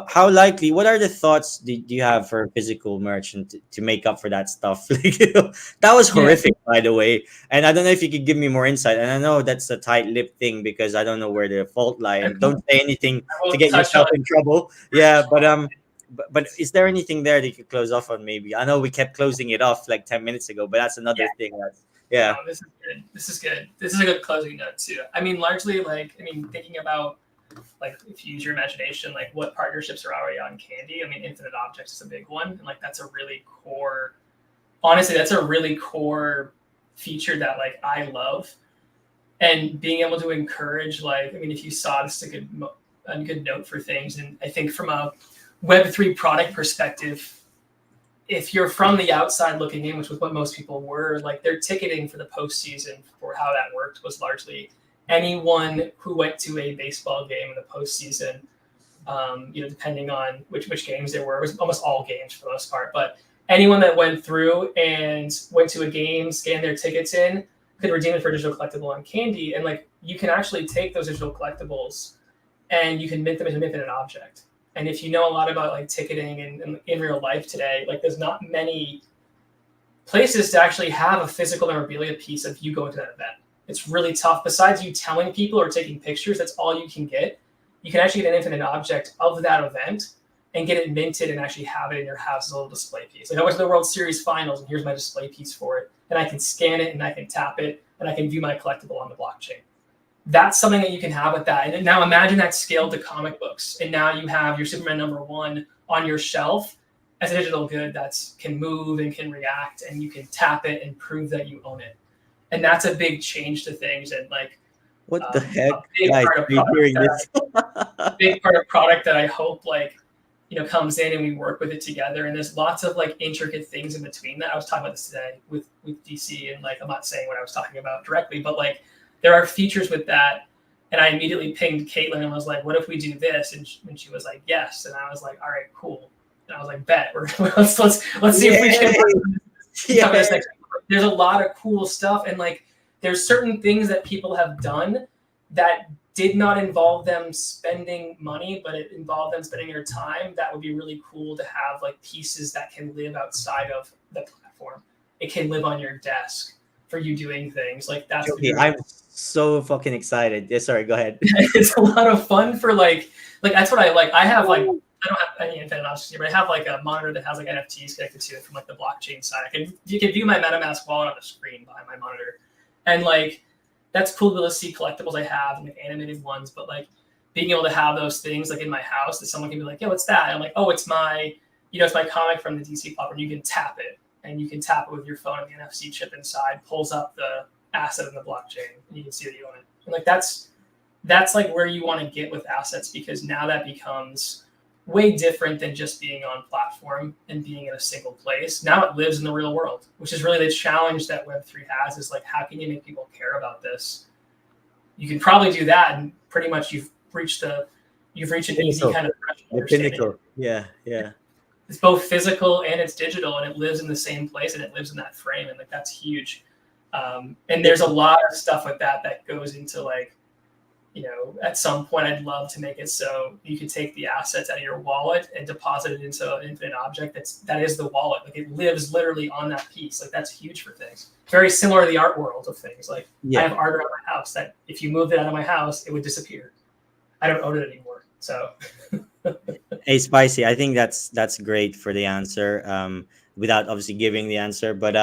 How likely? What are the thoughts do you have for physical merch and to make up for that stuff? That was horrific, by the way. And I don't know if you could give me more insight. And I know that's a tight-lipped thing because I don't know where the fault lie. And don't say anything to get yourself in trouble. Yeah, but is there anything there that you could close off on? Maybe I know we kept closing it off like 10 minutes ago, but that's another thing. Yeah. No, this is good. This is a good closing note too. I mean, largely thinking about like if you use your imagination, like what partnerships are already on Candy. I mean, Infinite Objects is a big one, and like that's a really core. Honestly, that's a really core feature that like I love, and being able to encourage if you saw this, a good note for things. And I think from a Web3 product perspective, if you're from the outside looking in, which was what most people were, like their ticketing for the postseason for how that worked was largely anyone who went to a baseball game in the postseason, depending on which games there were. It was almost all games for the most part, but anyone that went through and went to a game, scanned their tickets in, could redeem it for a digital collectible on Candy. And like you can actually take those digital collectibles and you can mint them into an infinite object. And if you know a lot about like ticketing and in real life today, like there's not many places to actually have a physical memorabilia piece of you going to that event. It's really tough. Besides you telling people or taking pictures, that's all you can get. You can actually get an infinite object of that event and get it minted and actually have it in your house as a little display piece. Like I went to the World Series finals and here's my display piece for it. And I can scan it and I can tap it and I can view my collectible on the blockchain. That's something that you can have with that. And now imagine that scaled to comic books. And now you have your Superman #1 on your shelf as a digital good that can move and can react, and you can tap it and prove that you own it. And that's a big change to things. And like What the heck, a big guys? part of Are you product hearing that, this? big part of product that I hope like, you know, comes in and we work with it together. And there's lots of like intricate things in between that. I was talking about this today with DC, and like I'm not saying what I was talking about directly, but like there are features with that. And I immediately pinged Caitlin and was like, what if we do this? And she was like, yes. And I was like, all right, cool. And I was like, bet. let's see if we can. Yeah. There's a lot of cool stuff. And like, there's certain things that people have done that did not involve them spending money, but it involved them spending their time. That would be really cool to have like pieces that can live outside of the platform. It can live on your desk for you doing things like that's. Okay, I'm so fucking excited. Yeah, sorry, go ahead. It's a lot of fun for like that's what I like. I have like, I don't have any infinite options here, but I have like a monitor that has like NFTs connected to it from like the blockchain side. You can view my MetaMask wallet on the screen behind my monitor, and like that's cool to be able to see collectibles I have and like animated ones. But like being able to have those things like in my house that someone can be like, "Yo, what's that?" And I'm like, "Oh, it's my, it's my comic from the DC platform." You can tap it, and you can tap it with your phone, and the NFC chip inside pulls up the asset in the blockchain, and you can see that you own it. And like that's like where you want to get with assets, because now that becomes way different than just being on platform and being in a single place. Now it lives in the real world, which is really the challenge that Web3 has, is like, how can you make people care about this? You can probably do that, and pretty much you've reached an easy kind of pinnacle. Yeah. It's both physical and it's digital, and it lives in the same place, and it lives in that frame, and like that's huge. And there's a lot of stuff with that goes into like, at some point I'd love to make it so you could take the assets out of your wallet and deposit it into an infinite object that is the wallet. Like it lives literally on that piece. Like that's huge for things. Very similar to the art world of things. Like I have art around my house that if you moved it out of my house, it would disappear. I don't own it anymore. So Hey, Spicy, I think that's great for the answer. Without obviously giving the answer, but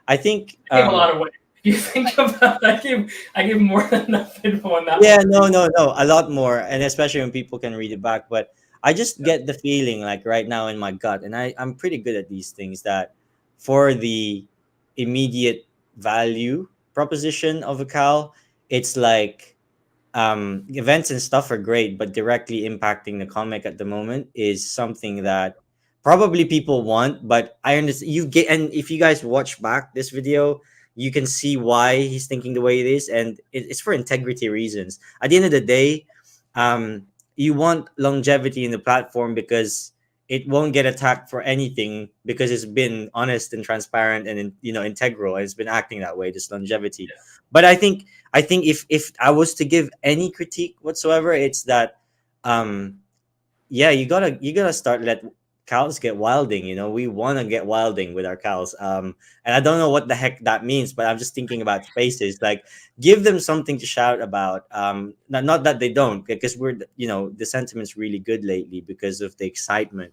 I think I gave a lot of weight. You think about it, I give more than enough info on that. Yeah, no, a lot more, and especially when people can read it back. But I just get the feeling like right now in my gut, and I'm pretty good at these things, that for the immediate value proposition of a cow, it's like events and stuff are great, but directly impacting the comic at the moment is something that probably people want. But I understand and if you guys watch back this video, you can see why he's thinking the way it is, and it's for integrity reasons. At the end of the day, you want longevity in the platform because it won't get attacked for anything, because it's been honest and transparent and integral, and it's been acting that way, this longevity. Yeah. But I think if I was to give any critique whatsoever, it's that you gotta start let cows get wilding. We want to get wilding with our cows, and I don't know what the heck that means, but I'm just thinking about spaces, like give them something to shout about. Not that they don't, because we're the sentiment's really good lately because of the excitement,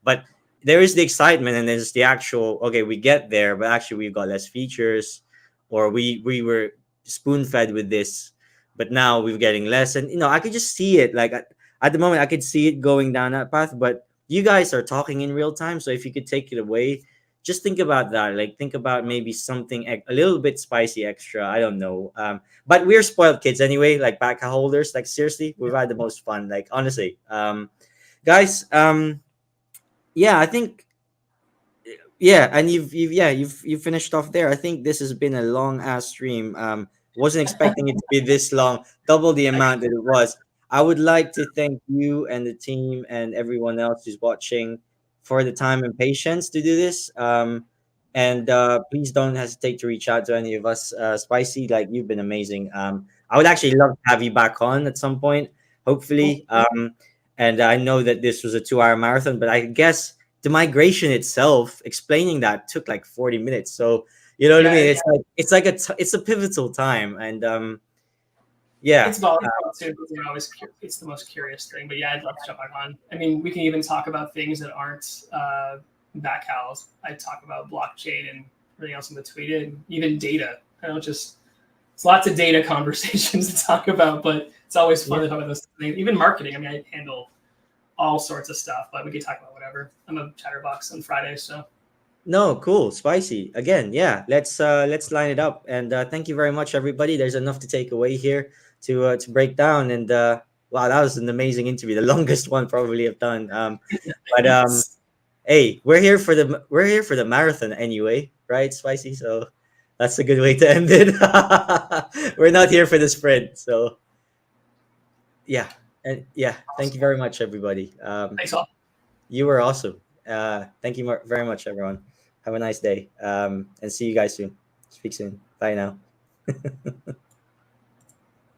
but there is the excitement, and there's the actual, okay, we get there, but actually we've got less features, or we were spoon fed with this, but now we're getting less. And I could just see it, like at the moment I could see it going down that path. But you guys are talking in real time, so if you could take it away, just think about that. Like, think about maybe something a little bit spicy extra. I don't know. But we're spoiled kids anyway, like back holders. Like seriously, we've had the most fun. Like honestly, guys. Yeah, I think. Yeah, and you've finished off there. I think this has been a long ass stream. Wasn't expecting it to be this long, double the amount that it was. I would like to thank you and the team and everyone else who's watching for the time and patience to do this. And please don't hesitate to reach out to any of us. Spicy, like, you've been amazing. I would actually love to have you back on at some point, hopefully. And I know that this was a 2-hour marathon, but I guess the migration itself, explaining that, took like 40 minutes. So you know what I mean? It's like it's a pivotal time, and Yeah. It's volatile too, because they're always it's the most curious thing. But yeah, I'd love to jump back on. I mean, we can even talk about things that aren't back Cowls. I talk about blockchain and everything else in between, and even data. I don't just it's lots of data conversations to talk about, but it's always fun Yeah. to talk about those things. Even marketing. I mean, I handle all sorts of stuff, but we can talk about whatever. I'm a chatterbox on Friday, so No, cool, spicy. Again, yeah. Let's line it up. And thank you very much, everybody. There's enough to take away here to break down. And wow, that was an amazing interview, the longest one probably I've done. But hey, we're here for the marathon anyway, right, spicy? So that's a good way to end it. We're not here for the sprint. So yeah, and yeah, thank you very much, everybody. thanks all. You were awesome. Thank you very much, everyone. Have a nice day. And see you guys soon. Speak soon. Bye now.